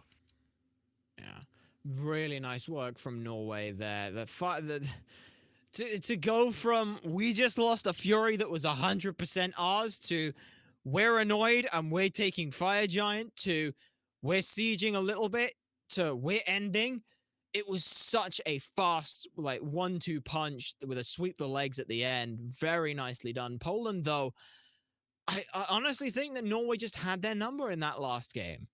Yeah. Really nice work from Norway there. To go from we just lost a Fury that was 100% ours to we're annoyed and we're taking Fire Giant to we're sieging a little bit to we're ending. It was such a fast, 1-2 punch with a sweep the legs at the end. Very nicely done. Poland, though, I honestly think that Norway just had their number in that last game.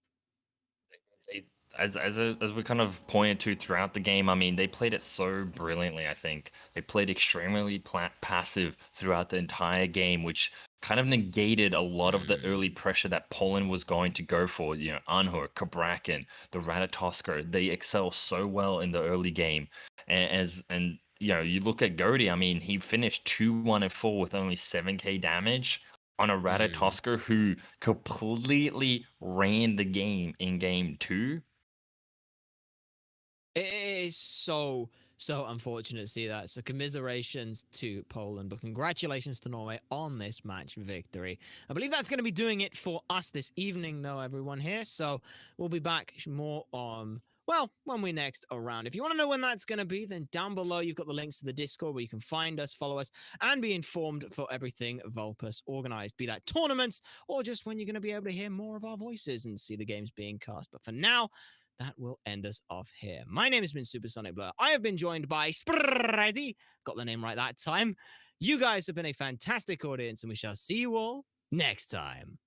As we kind of pointed to throughout the game, I mean, they played it so brilliantly, I think. They played extremely passive throughout the entire game, which kind of negated a lot of the early pressure that Poland was going to go for. Anhur, Kabrakan, the Ratatosker, they excel so well in the early game. And you look at Gody, I mean, he finished 2-1-4 with only 7k damage on a Ratatosker who completely ran the game in game 2. It is so unfortunate to see that. So commiserations to Poland, but congratulations to Norway on this match victory. I believe that's going to be doing it for us this evening, though, everyone here. So we'll be back more on, when we next around. If you want to know when that's going to be, then down below you've got the links to the Discord where you can find us, follow us, and be informed for everything Vulpis organized, be that tournaments or just when you're going to be able to hear more of our voices and see the games being cast. But for now, that will end us off here. My name has been SuperSonicBlur. I have been joined by Spreadle. Got the name right that time. You guys have been a fantastic audience, and we shall see you all next time.